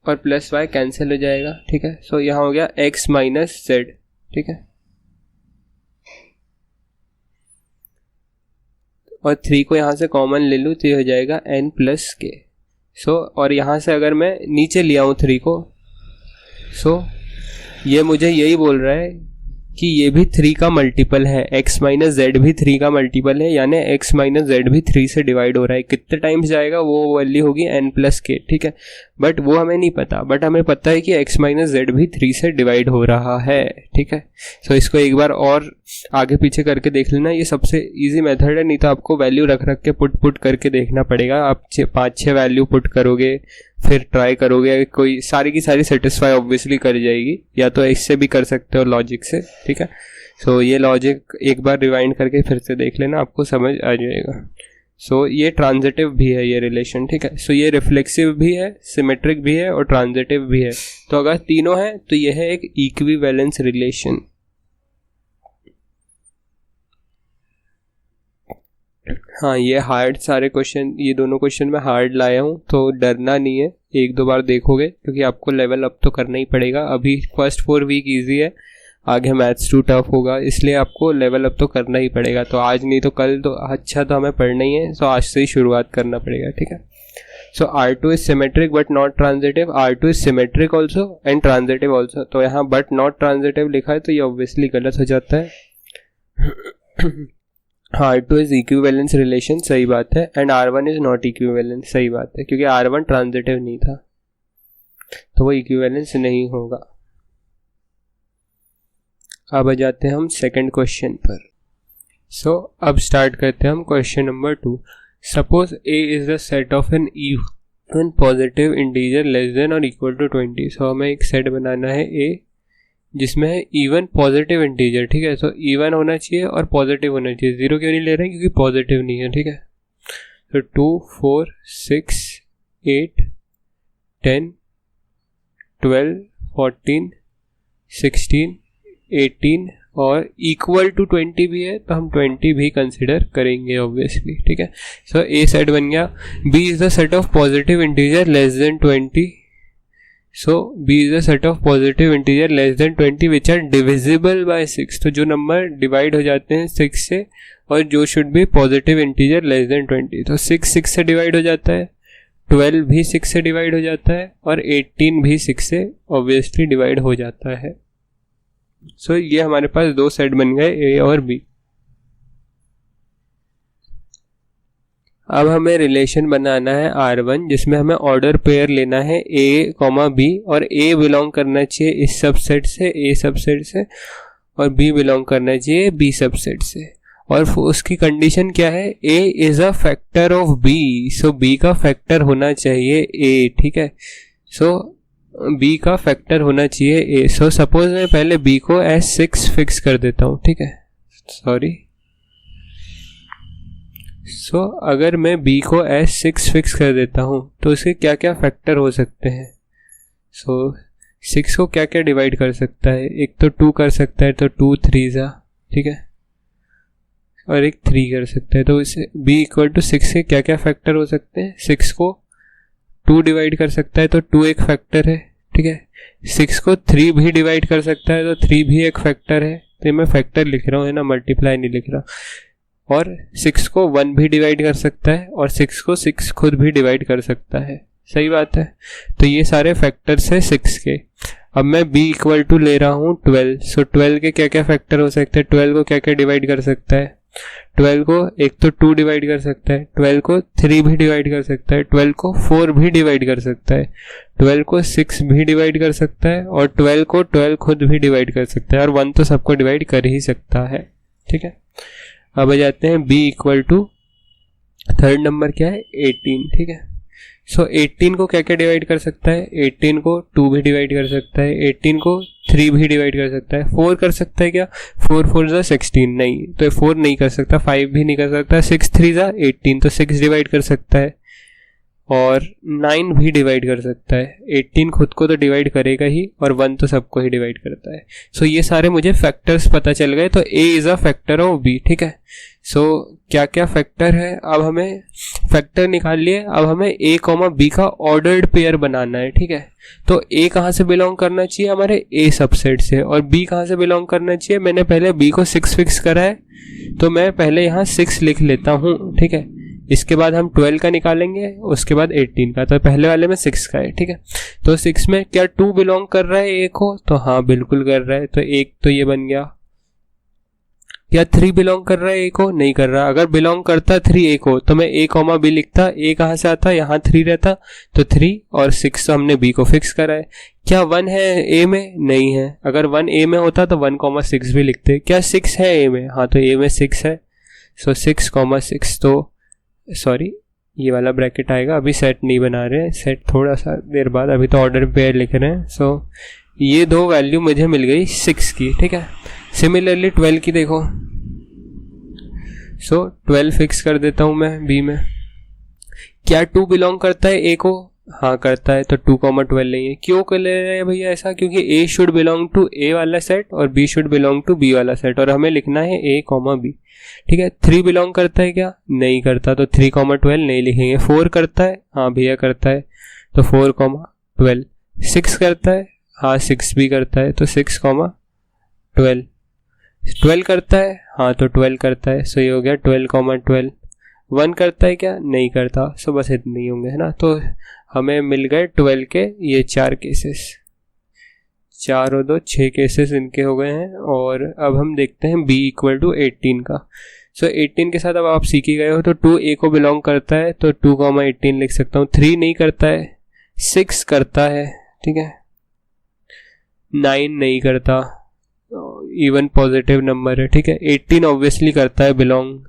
और प्लस वाई कैंसिल हो जाएगा, ठीक है। सो यहाँ हो गया x माइनस जेड, ठीक है, और 3 को यहाँ से कॉमन ले लूँ तो ये हो जाएगा n प्लस k। सो और यहाँ से अगर मैं नीचे लिया हूँ 3 को, सो ये मुझे यही बोल रहा है कि ये भी 3 का मल्टीपल है, x माइनस जेड भी 3 का मल्टीपल है, यानी x माइनस जेड भी 3 से डिवाइड हो रहा है। कितने टाइम्स जाएगा वो वैल्यू होगी n प्लस के, ठीक है, बट वो हमें नहीं पता, बट हमें पता है कि x माइनस जेड भी 3 से डिवाइड हो रहा है, ठीक है। सो इसको एक बार और आगे पीछे करके देख लेना, ये सबसे इजी मेथड है, नहीं तो आपको वैल्यू रख के पुट करके देखना पड़ेगा। आप 5-6 वैल्यू पुट करोगे फिर ट्राई करोगे, कोई सारी की सारी सेटिस्फाई ऑब्वियसली कर जाएगी, या तो इससे भी कर सकते हो लॉजिक से, ठीक है। सो ये लॉजिक एक बार रिवाइंड करके फिर से देख लेना, आपको समझ आ जाएगा। सो ये ट्रांजिटिव भी है ये रिलेशन, ठीक है। सो ये रिफ्लेक्सिव भी है, सिमेट्रिक भी है और ट्रांजिटिव भी है। तो अगर तीनों है तो ये है एक इक्विवेलेंस रिलेशन। हाँ, ये हार्ड सारे क्वेश्चन, ये दोनों क्वेश्चन मैं हार्ड लाया हूँ, तो डरना नहीं है, 1-2 बार देखोगे, क्योंकि आपको लेवल अप तो करना ही पड़ेगा। अभी फर्स्ट 4 वीक इजी है, आगे मैथ्स 2 टफ होगा, इसलिए आपको लेवल अप तो करना ही पड़ेगा। तो आज नहीं तो कल तो अच्छा तो हमें पढ़ना ही है, तो आज से ही शुरुआत करना पड़ेगा, ठीक है। सो R2 is symmetric but not transitive, R2 is symmetric also and transitive also. तो यहाँ बट नॉट ट्रांजिटिव लिखा है तो ये ऑब्वियसली गलत हो जाता है। R2 इज इक्विवेलेंस रिलेशन, सही बात है, and R1 is not equivalence, सही बात है, क्योंकि R1 ट्रांजिटिव नहीं था तो वो इक्विवेलेंस नहीं होगा। अब आ जाते हैं हम सेकंड क्वेश्चन पर। सो अब स्टार्ट करते हैं हम question number 2। Suppose A is the set of an even positive integer less than और इक्वल टू 20। सो हमें एक सेट बनाना है A जिसमें है इवन पॉजिटिव इंटीजर, ठीक है। सो इवन होना चाहिए और पॉजिटिव होना चाहिए, 0 क्यों नहीं ले रहे हैं, क्योंकि पॉजिटिव नहीं है, ठीक है। तो 2, 4, 6, 8, 10, 12, 14, 16, 18 और इक्वल टू 20 भी है, तो हम 20 भी कंसिडर करेंगे ऑब्वियसली, ठीक है। सो A सेट बन गया। B is the set of positive integer less then 20। So B is a set of positive integer less than 20 which are divisible by 6। तो जो नंबर डिवाइड हो जाते हैं 6 से और जो should be positive integer less then 20। तो 6 से डिवाइड हो जाता है, 12 भी 6 से डिवाइड हो जाता है और 18 भी 6 से ऑब्वियसली डिवाइड हो जाता है। सो ये हमारे पास 2 सेट बन गए, A और B। अब हमें रिलेशन बनाना है R1 जिसमें हमें ऑर्डर पेयर लेना है A, B और A बिलोंग करना चाहिए इस सबसेट से, A सबसेट से, और B बिलोंग करना चाहिए B सबसेट से। और उसकी कंडीशन क्या है, A is a factor of B। So B का फैक्टर होना चाहिए A, ठीक है। सो B का फैक्टर होना चाहिए A। सो सपोज मैं पहले B को एज 6 फिक्स कर देता हूँ, ठीक है, सॉरी। सो अगर मैं B को एज 6 फिक्स कर देता हूँ तो उसके क्या क्या फैक्टर हो सकते हैं। सो 6 को क्या क्या डिवाइड कर सकता है, एक तो 2 कर सकता है, तो 2 3 ठीक है, और एक 3 कर सकता है। तो इसे B इक्वल टू 6 से क्या क्या फैक्टर हो सकते हैं, 6 को 2 डिवाइड कर सकता है तो 2 एक फैक्टर है, ठीक है। 6 को 3 भी डिवाइड कर सकता है तो 3 भी एक फैक्टर है। तो ये मैं फैक्टर लिख रहा हूँ, है ना, मल्टीप्लाई नहीं लिख रहा। और 6 को 1 भी डिवाइड कर सकता है और 6 को 6 खुद भी डिवाइड कर सकता है, सही बात है। तो ये सारे फैक्टर्स है 6 के। अब मैं B इक्वल टू ले रहा हूँ 12। सो 12 के क्या क्या फैक्टर हो सकते हैं, 12 को क्या क्या डिवाइड कर सकता है, 12 को एक तो 2 डिवाइड कर सकता है, 12 को 3 भी डिवाइड कर सकता है, 12 को 4 भी डिवाइड कर सकता है, 12 को 6 भी डिवाइड कर सकता है, और 12 को 12 खुद भी डिवाइड कर सकता है, और 1 तो सबको डिवाइड कर ही सकता है। ठीक है, अब आ जाते हैं b equal to third number क्या है 18। ठीक है, सो 18 को क्या क्या डिवाइड कर सकता है, 18 को 2 भी डिवाइड कर सकता है, 18 को 3 भी डिवाइड कर सकता है, 4 कर सकता है क्या, 4 4 जा 16, नहीं तो 4 नहीं कर सकता, 5 भी नहीं कर सकता, 6 3 जा 18 तो 6 डिवाइड कर सकता है, और 9 भी डिवाइड कर सकता है। 18 खुद को तो डिवाइड करेगा ही, और 1 तो सबको ही डिवाइड करता है। सो ये सारे मुझे फैक्टर्स पता चल गए, तो a is a factor of b। ठीक है, सो क्या क्या फैक्टर है, अब हमें फैक्टर निकाल लिए, अब हमें a कॉमा b का ऑर्डर्ड पेयर बनाना है। ठीक है, तो a कहाँ से बिलोंग करना चाहिए, हमारे a सबसेट से, और b कहाँ से बिलोंग करना चाहिए, मैंने पहले b को 6 फिक्स करा है, तो मैं पहले यहाँ 6 लिख लेता हूँ। ठीक है, इसके बाद हम 12 का निकालेंगे, उसके बाद 18 का, तो पहले वाले में 6 का है। ठीक है, तो 6 में क्या 2 बिलोंग कर रहा है a को, तो हाँ बिल्कुल कर रहा है, तो एक तो ये बन गया। क्या 3 बिलोंग कर रहा है a को, नहीं कर रहा। अगर बिलोंग करता 3 a को, तो मैं a कॉमा b लिखता, a कहाँ से आता, यहाँ 3 रहता, तो 3 और 6 तो हमने b को फिक्स करा है। क्या 1 है a में, नहीं है। अगर 1 a में होता तो 1 कॉमा 6 भी लिखते। क्या 6 है a में, हाँ तो a में 6 है, सो 6 कॉमा 6, तो सॉरी ये वाला ब्रैकेट आएगा, अभी सेट नहीं बना रहे हैं, सेट थोड़ा सा देर बाद, अभी तो ऑर्डर पेयर लिख रहे हैं। सो ये दो वैल्यू मुझे मिल गई 6 की। ठीक है, सिमिलरली 12 की देखो, सो 12 फिक्स कर देता हूं मैं b में। क्या 2 बिलोंग करता है a को, हाँ करता है, तो 2 कॉमा 12 नहीं है। क्यों कर ले रहे हैं भैया ऐसा, क्योंकि a should belong to a वाला सेट और b should belong to b वाला सेट, और हमें लिखना है a कॉमा b। ठीक है, 3 बिलोंग करता है क्या, नहीं करता, तो 3 कॉमा 12 नहीं लिखेंगे। 4 करता है, हाँ भैया करता है, तो 4 कॉमा 12। 6 करता है, हाँ 6 भी करता है, तो 6 कॉमा 12। 12 करता है, हाँ तो 12 करता है, सो ये हो गया 12 कॉमा 12। 1 करता है क्या, नहीं करता, सो बस इतने ही होंगे, है ना। तो हमें मिल गए 12 के ये 4 केसेस, 4 और 2 6 केसेस इनके हो गए हैं। और अब हम देखते हैं b इक्वल टू 18 का। सो 18 के साथ अब आप सीख ही गए हो, तो 2 a को बिलोंग करता है, तो 2 कॉमा 18 लिख सकता हूँ। 3 नहीं करता है, 6 करता है, ठीक है, 9 नहीं करता, इवन पॉजिटिव नंबर है, ठीक है। 18 ऑब्वियसली करता है बिलोंग,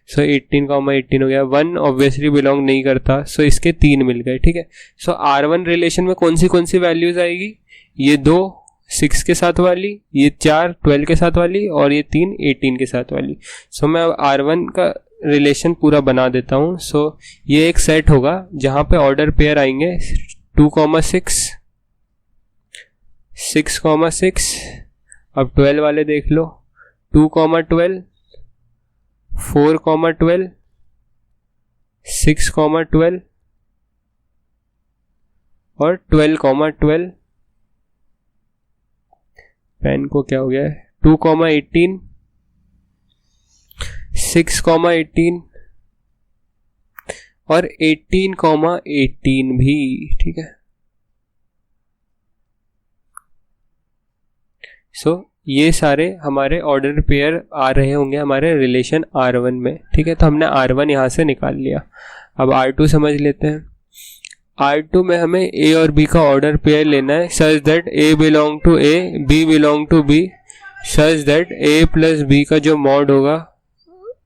सो 18 कॉमा 18 हो गया। 1 ऑब्वियसली बिलोंग नहीं करता, सो इसके 3 मिल गए, ठीक है। सो R1 रिलेशन में कौन सी वैल्यूज आएगी, ये 2 6 के साथ वाली, ये 4 12 के साथ वाली, और ये 3 18 के साथ वाली। सो मैं अब R1 का रिलेशन पूरा बना देता हूँ। सो ये एक सेट होगा जहाँ पे ऑर्डर पेयर आएंगे 2,6 6,6। अब 12 वाले देख लो, 2,12 4,12 6,12 और 12,12। पेन को क्या हो गया है, 2,18 6,18 और 18,18 भी, ठीक है। सो ये सारे हमारे ऑर्डर पेयर आ रहे होंगे हमारे रिलेशन R1 में, ठीक है। तो हमने R1 यहाँ से निकाल लिया। अब R2 समझ लेते हैं। R2 में हमें A और B का ऑर्डर पेयर लेना है such that A belong to A, B belong to B, such that A plus B का जो मॉड होगा,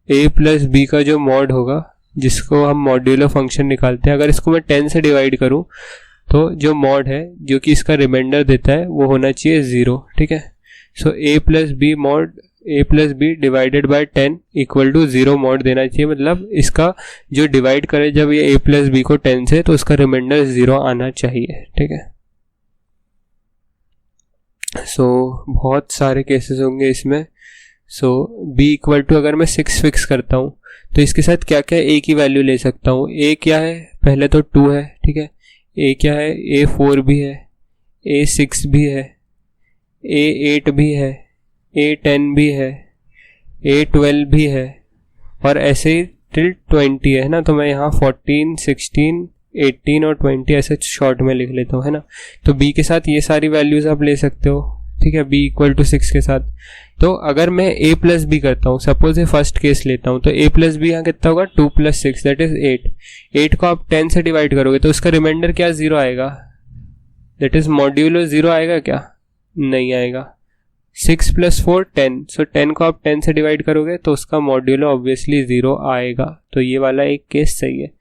A प्लस B का जो मॉड होगा, जिसको हम मॉड्यूलो फंक्शन निकालते हैं, अगर इसको मैं 10 से डिवाइड करूं तो जो मॉड है जो कि इसका रिमाइंडर देता है वो होना चाहिए 0, ठीक है। So A plus B mod A plus B divided by 10 equal to 0 mod देना चाहिए, मतलब इसका जो डिवाइड करे जब ये A प्लस B को 10 से, तो उसका रिमाइंडर 0 आना चाहिए, ठीक है। सो बहुत सारे केसेस होंगे इसमें। सो B इक्वल टू अगर मैं 6 फिक्स करता हूँ तो इसके साथ क्या क्या A की वैल्यू ले सकता हूँ। A क्या है, पहले तो 2 है, ठीक है। A क्या है, A 4 भी है, A 6 भी है, A 8 भी है, A 10 भी है, A 12 भी है, और ऐसे ही टिल 20 है ना। तो मैं यहाँ 14 16 18 और 20 ऐसे शॉर्ट में लिख लेता हूँ, है ना। तो B के साथ ये सारी वैल्यूज आप ले सकते हो, ठीक है, b इक्वल टू 6 के साथ। तो अगर मैं a प्लस बी करता हूँ, सपोज ये फर्स्ट केस लेता हूँ, तो a प्लस बी यहाँ कितना होगा 2 प्लस 6 दैट इज 8। 8 को आप 10 से डिवाइड करोगे तो उसका रिमाइंडर क्या 0 आएगा, दैट इज मॉड्यूलो 0 आएगा क्या, नहीं आएगा। 6 प्लस 4 10, सो 10 को आप 10 से डिवाइड करोगे तो उसका मॉड्यूलो ऑब्वियसली 0 आएगा। तो ये वाला एक केस सही है।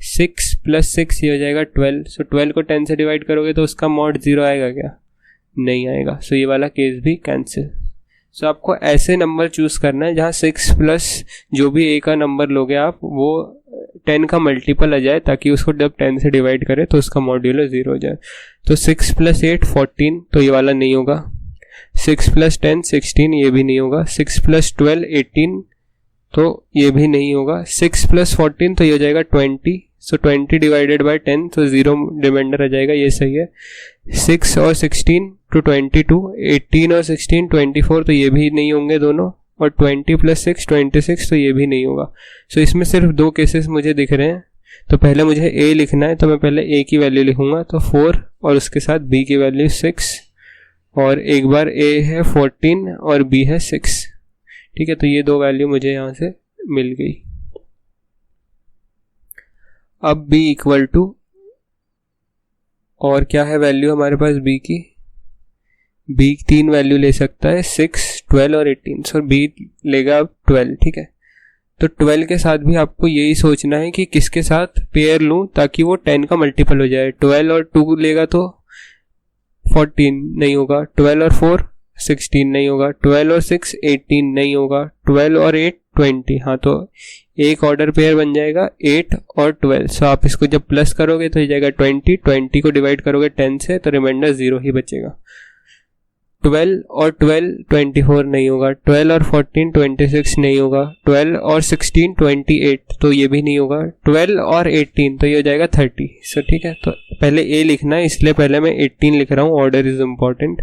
6 प्लस 6 ये हो जाएगा 12, सो 12 को 10 से डिवाइड करोगे तो उसका मॉड 0 आएगा क्या, नहीं आएगा। सो ये वाला केस भी कैंसिल। सो आपको ऐसे नंबर चूज करना है जहाँ 6 प्लस जो भी a का नंबर लोगे आप वो 10 का मल्टीपल आ जाए, ताकि उसको जब 10 से डिवाइड करें तो उसका मॉड्यूलो 0 हो जाए। तो 6 प्लस 8 14, तो ये वाला नहीं होगा। 6 प्लस 10 16, ये भी नहीं होगा। 6 प्लस 12 18, तो ये भी नहीं होगा। 6 प्लस 14, तो ये हो जाएगा 20, सो 20 डिवाइडेड बाय 10, तो 0 रिमाइंडर आ जाएगा, ये सही है। 6 और 16 टू 22, 18 और 16 24, तो ये भी नहीं होंगे दोनों। और 20 प्लस 6 26, तो ये भी नहीं होगा। सो इसमें सिर्फ 2 केसेस मुझे दिख रहे हैं। तो पहले मुझे a लिखना है, तो मैं पहले a की वैल्यू लिखूंगा, तो 4 और उसके साथ b की वैल्यू 6, और एक बार a है 14 और b है 6, ठीक है। तो ये 2 वैल्यू मुझे यहाँ से मिल गई। अब b इक्वल टू, और क्या है वैल्यू हमारे पास b की, b 3 वैल्यू ले सकता है, 6 12 और 18, सो b लेगा अब 12, ठीक है। तो 12 के साथ भी आपको यही सोचना है कि किसके साथ पेयर लूं ताकि वो 10 का मल्टीपल हो जाए। 12 और 2 लेगा तो 14 नहीं होगा, 12 और 4 16 नहीं होगा, 12 और 6 18 नहीं होगा, 12 और 8 20, हाँ तो एक ऑर्डर पेयर बन जाएगा 8 और 12। सो आप इसको जब प्लस करोगे तो ये जाएगा 20, 20 को डिवाइड करोगे 10 से तो रिमाइंडर 0 ही बचेगा। 12 और 12 24 नहीं होगा, 12 और 14 26 नहीं होगा, 12 और 16 28, तो ये भी नहीं होगा, 12 और 18, तो ये हो जाएगा 30। सो ठीक है, तो पहले a लिखना है, इसलिए पहले मैं 18 लिख रहा हूँ, ऑर्डर इज इम्पॉर्टेंट।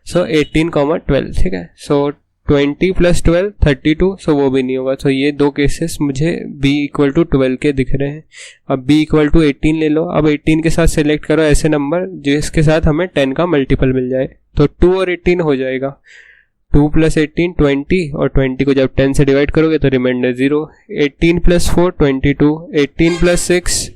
सो 18 12, ठीक है। सो 20 प्लस 12 32, सो वो भी नहीं होगा। सो ये 2 केसेस मुझे b इक्वल टू 12 के दिख रहे हैं। अब b इक्वल टू 18 ले लो। अब 18 के साथ सेलेक्ट करो ऐसे नंबर जिसके साथ हमें 10 का मल्टीपल मिल जाए। तो 2 और 18 हो जाएगा, 2 प्लस 18 20, और 20 को जब 10 से डिवाइड करोगे तो रिमाइंडर 0। 18 प्लस 4 22, 18 प्लस 6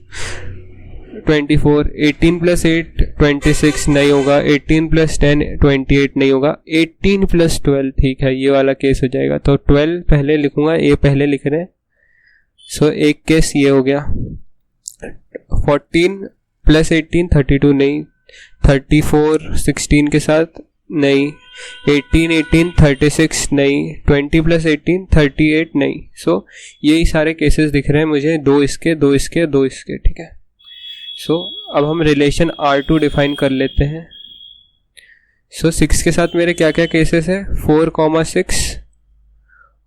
24, 18 प्लस 8 26 नहीं होगा, 18 प्लस 10 28 नहीं होगा, 18 प्लस 12, ठीक है, ये वाला केस हो जाएगा। तो 12 पहले लिखूंगा, ये पहले लिख रहे हैं। सो एक केस ये हो गया। 14 प्लस 18 32 नहीं, 34 16 के साथ नहीं, 18 18 36 नहीं, 20 प्लस 18 38 नहीं। सो यही सारे केसेस दिख रहे हैं मुझे, 2 इसके 2 इसके 2 इसके, ठीक है। सो अब हम रिलेशन R2 डिफाइन कर लेते हैं। सो 6 के साथ मेरे क्या क्या केसेस है, 4,6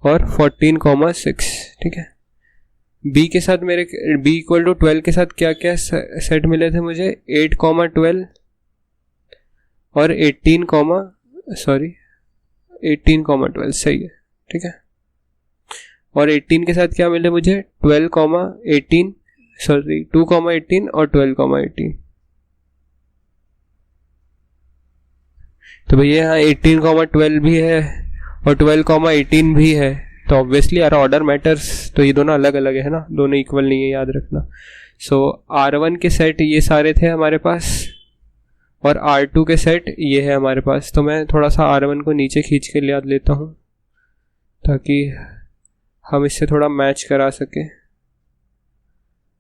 और 14,6, ठीक है। b के साथ मेरे b इक्वल टू 12 के साथ क्या क्या सेट मिले थे मुझे, 8,12 और 18,12, सही है, ठीक है। और 18 के साथ क्या मिले मुझे, 12,18 सॉरी 2,18 और 12,18। तो भैया यहाँ 18,12 भी है और 12,18 भी है, तो ऑब्वियसली यार ऑर्डर मैटर्स। तो ये दोनों अलग अलग है ना, दोनों इक्वल नहीं है, याद रखना। सो R1 के सेट ये सारे थे हमारे पास और R2 के सेट ये है हमारे पास। तो मैं थोड़ा सा R1 को नीचे खींच के याद लेता हूँ ताकि हम इससे थोड़ा मैच करा सके।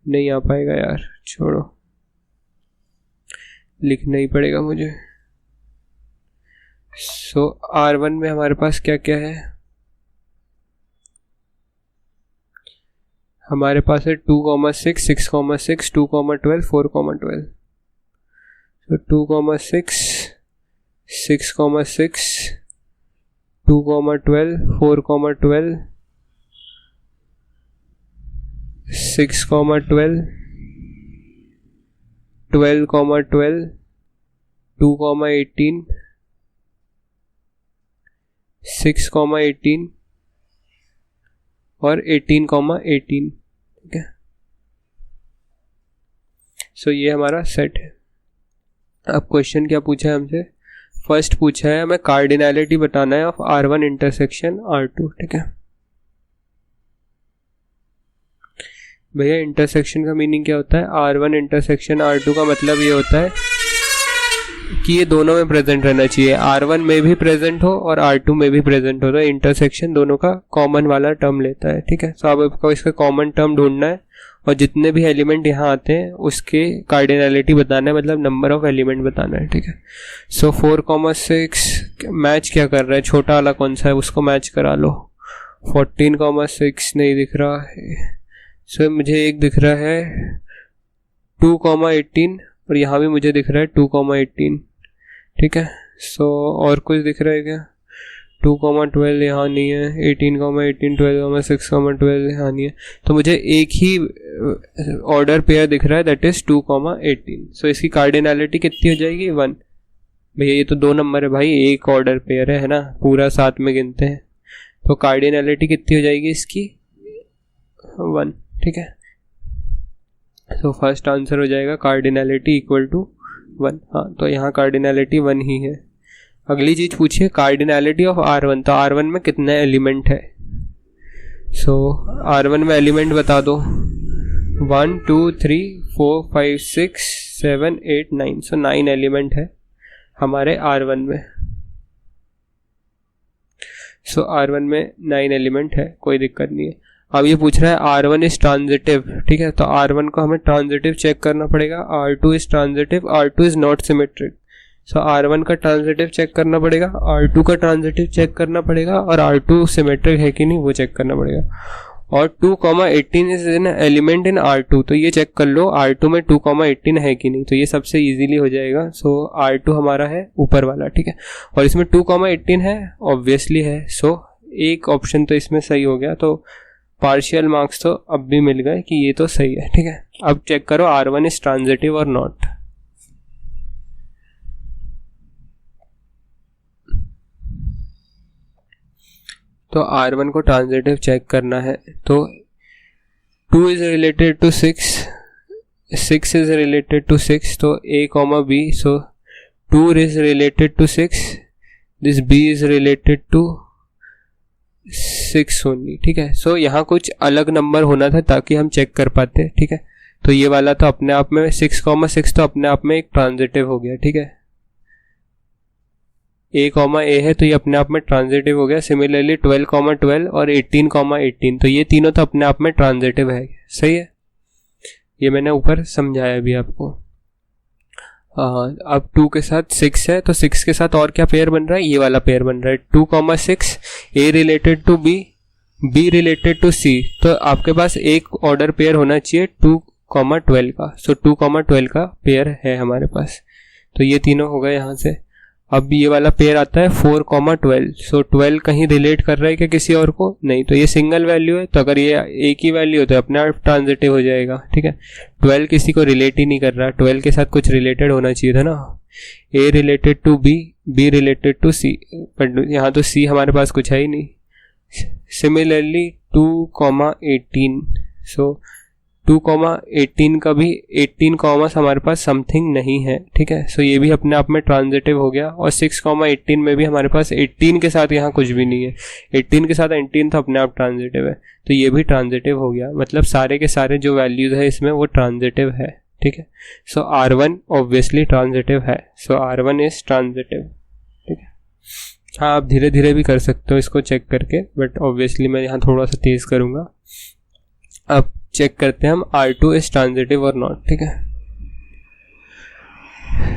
नहीं आ पाएगा यार, छोड़ो, लिखना ही पड़ेगा मुझे। सो R1 में हमारे पास क्या क्या है, हमारे पास है 2,6 6,6 2,12 4,12। तो 2,6 6,6 2,12 4,12 6,12 12,12 2,18 6,18 और 18,18, ठीक है। सो ये हमारा सेट है। अब क्वेश्चन क्या पूछा है हमसे, फर्स्ट पूछा है हमें कार्डिनैलिटी बताना है ऑफ R1 इंटरसेक्शन R2, ठीक है भैया। इंटरसेक्शन का मीनिंग क्या होता है? R1 इंटरसेक्शन R2 का मतलब ये होता है कि ये दोनों में प्रेजेंट रहना चाहिए, R1 में भी प्रेजेंट हो और R2 में भी प्रेजेंट हो, तो इंटरसेक्शन दोनों का कॉमन वाला टर्म लेता है, ठीक है। सो अब आपको इसका कॉमन टर्म ढूंढना है और जितने भी एलिमेंट यहाँ आते हैं उसके कार्डिनैलिटी बताना है, मतलब नंबर ऑफ एलिमेंट बताना है, ठीक है। सो 4,6 मैच क्या कर रहा है, छोटा वाला कौन सा है उसको मैच करा लो। 14,6 नहीं दिख रहा है, सो मुझे एक दिख रहा है 2,18 और यहाँ भी मुझे दिख रहा है 2,18, ठीक है। सो और कुछ दिख रहा है क्या? 2,12 यहाँ नहीं है, 18,18, 12,6,12 यहाँ नहीं है, तो मुझे एक ही ऑर्डर पेयर दिख रहा है, दैट इज 2,18। सो इसकी कार्डिनैलिटी कितनी हो जाएगी? 1। भैया ये तो 2 नंबर है भाई, एक ऑर्डर पेयर है ना, पूरा साथ में गिनते हैं, तो कार्डिनैलिटी कितनी हो जाएगी इसकी? 1, ठीक है। तो फर्स्ट आंसर हो जाएगा कार्डिनैलिटी इक्वल टू 1। हाँ, तो यहाँ कार्डिनैलिटी 1 ही है। अगली चीज पूछिए कार्डिनैलिटी ऑफ R1, तो R1 में कितने एलिमेंट है? सो R1 में एलिमेंट बता दो। 1 2 3 4 5 6 7 8 9, सो 9 एलिमेंट है हमारे R1 में। सो R1 में 9 एलिमेंट है, कोई दिक्कत नहीं है। अब ये पूछ रहा है R1 इज ट्रांजिटिव, ठीक है, तो R1 को हमें ट्रांजिटिव चेक करना पड़ेगा। R2 is transitive, R2 is not symmetric. So R1 का ट्रांजिटिव चेक करना पड़ेगा, R2 का ट्रांजिटिव चेक करना पड़ेगा और R2 सिमेट्रिक है कि नहीं वो चेक करना पड़ेगा। और 2,18 is an element in R2, तो ये चेक कर लो R2 में 2,18 है कि नहीं, तो ये सबसे इजीली हो जाएगा। सो R2 हमारा है ऊपर वाला, ठीक है, और इसमें 2,18 है, ऑब्वियसली है। सो एक ऑप्शन तो इसमें सही हो गया, तो पार्शियल मार्क्स तो अब भी मिल गए कि ये तो सही है, ठीक है। अब चेक करो R1 इज ट्रांजिटिव और नॉट। तो R1 को ट्रांजिटिव चेक करना है, तो 2 is related to 6, 6 is related to 6, तो A, B, so 2 is related to 6, this B is related to 6 only, ठीक है। सो यहाँ कुछ अलग नंबर होना था ताकि हम चेक कर पाते, ठीक है। तो ये वाला तो अपने आप में 6,6 तो अपने आप में एक ट्रांजिटिव हो गया, ठीक है। A, है तो ये अपने आप में ट्रांजिटिव हो गया। सिमिलरली 12,12 और 18,18, तो ये तीनों तो अपने आप में ट्रांजिटिव है, सही है। ये मैंने ऊपर समझाया भी आपको। अब 2 के साथ 6 है, तो 6 के साथ और क्या पेयर बन रहा है? ये वाला पेयर बन रहा है 2,6, A related to B, B related to C, तो आपके पास एक ऑर्डर पेयर होना चाहिए 2,12 का। सो 2,12 का पेयर है हमारे पास, तो ये तीनों हो गए यहाँ से। अब ये वाला पेयर आता है 4,12, सो 12 कहीं रिलेट कर रहा है क्या किसी और को? नहीं, तो ये सिंगल वैल्यू है, तो अगर ये एक ही वैल्यू हो तो अपने आप ट्रांजिटिव हो जाएगा, ठीक है। 12 किसी को रिलेट ही नहीं कर रहा, 12 के साथ कुछ रिलेटेड होना चाहिए था ना। A related to B, B related to C, but यहाँ तो C हमारे पास कुछ है ही नहीं। सिमिलरली 2,18, सो 2,18 का भी 18 कॉमर्स हमारे पास समथिंग नहीं है, ठीक है। सो ये भी अपने आप में ट्रांजिटिव हो गया। और 6,18 में भी हमारे पास 18 के साथ यहाँ कुछ भी नहीं है, 18 के साथ 18 तो अपने आप ट्रांजिटिव है, तो ये भी ट्रांजिटिव हो गया। मतलब सारे के सारे जो वैल्यूज है इसमें वो ट्रांजिटिव है, ठीक है। सो R1 ऑब्वियसली ट्रांजिटिव है, सो R1 इज ट्रांजिटिव, ठीक है। हाँ, आप धीरे धीरे भी कर सकते हो इसको चेक करके, बट ऑब्वियसली मैं यहाँ थोड़ा सा तेज करूँगा। अब चेक करते हैं हम R2 इज ट्रांजिटिव और नॉट, ठीक है।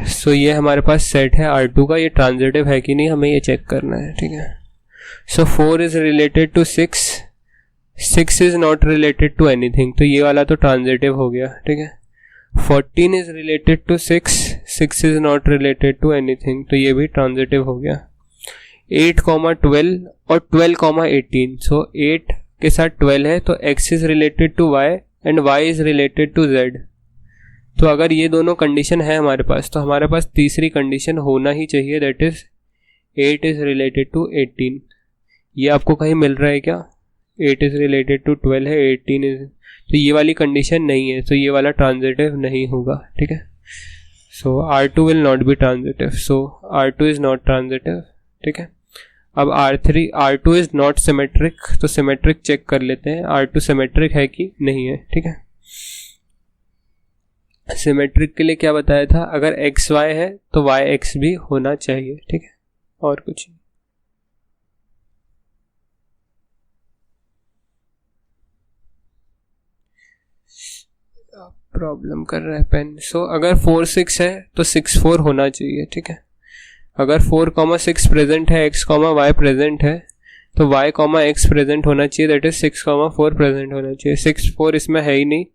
सो ये हमारे पास सेट है R2 का, ये ट्रांजिटिव है कि नहीं हमें ये चेक करना है, ठीक है। So 4 is related to 6, 6 is not related to anything, तो ये वाला तो ट्रांजिटिव हो गया, ठीक है। 14 is related to 6, 6 is not related to anything, तो ये भी ट्रांजिटिव हो गया। 8,12 और 12,18, सो 8 के साथ 12 है, तो x is related to y and y is related to z। तो अगर ये दोनों कंडीशन है हमारे पास, तो हमारे पास तीसरी कंडीशन होना ही चाहिए, that is 8 is related to 18। ये आपको कहीं मिल रहा है क्या? 8 इज रिलेटेड टू 12 है, 18 इज, तो ये वाली कंडीशन नहीं है, तो ये वाला ट्रांजिटिव नहीं होगा, ठीक है। सो R2 will not be transitive, so R2 is not transitive, ठीक है। अब R2 इज नॉट सिमेट्रिक, तो सिमेट्रिक चेक कर लेते हैं R2 सिमेट्रिक है कि नहीं है, ठीक है। सिमेट्रिक के लिए क्या बताया था, अगर XY है तो YX भी होना चाहिए, ठीक है, और कुछ नहीं। प्रॉब्लम कर रहा है पेन। सो अगर 4 6 है तो 6 4 होना चाहिए, ठीक है। अगर 4 6 प्रेजेंट है, X Y प्रेजेंट है, तो Y X प्रेजेंट होना चाहिए, दैट इज 6 4 प्रेजेंट होना चाहिए। 6 4 इसमें है ही नहीं,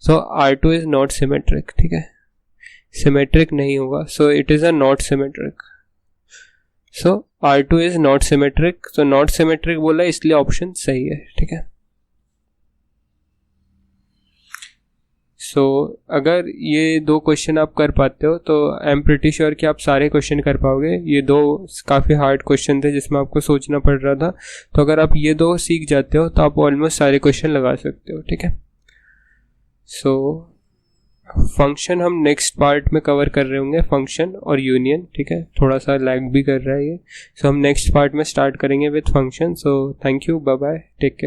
सो R2 इज नॉट सिमेट्रिक, ठीक है, सिमेट्रिक नहीं होगा, so it is a not symmetric. So R2 is not symmetric, तो नॉट सिमेट्रिक बोला इसलिए ऑप्शन सही है, ठीक है। सो अगर ये 2 क्वेश्चन आप कर पाते हो तो आई एम प्रिटी श्योर कि आप सारे क्वेश्चन कर पाओगे। ये 2 काफ़ी हार्ड क्वेश्चन थे जिसमें आपको सोचना पड़ रहा था, तो अगर आप ये 2 सीख जाते हो तो आप ऑलमोस्ट सारे क्वेश्चन लगा सकते हो, ठीक है। सो फंक्शन हम नेक्स्ट पार्ट में कवर कर रहे होंगे, फंक्शन और यूनियन, ठीक है। थोड़ा सा लैग भी कर रहा है ये, सो हम नेक्स्ट पार्ट में स्टार्ट करेंगे with function. So thank you, bye bye, take care.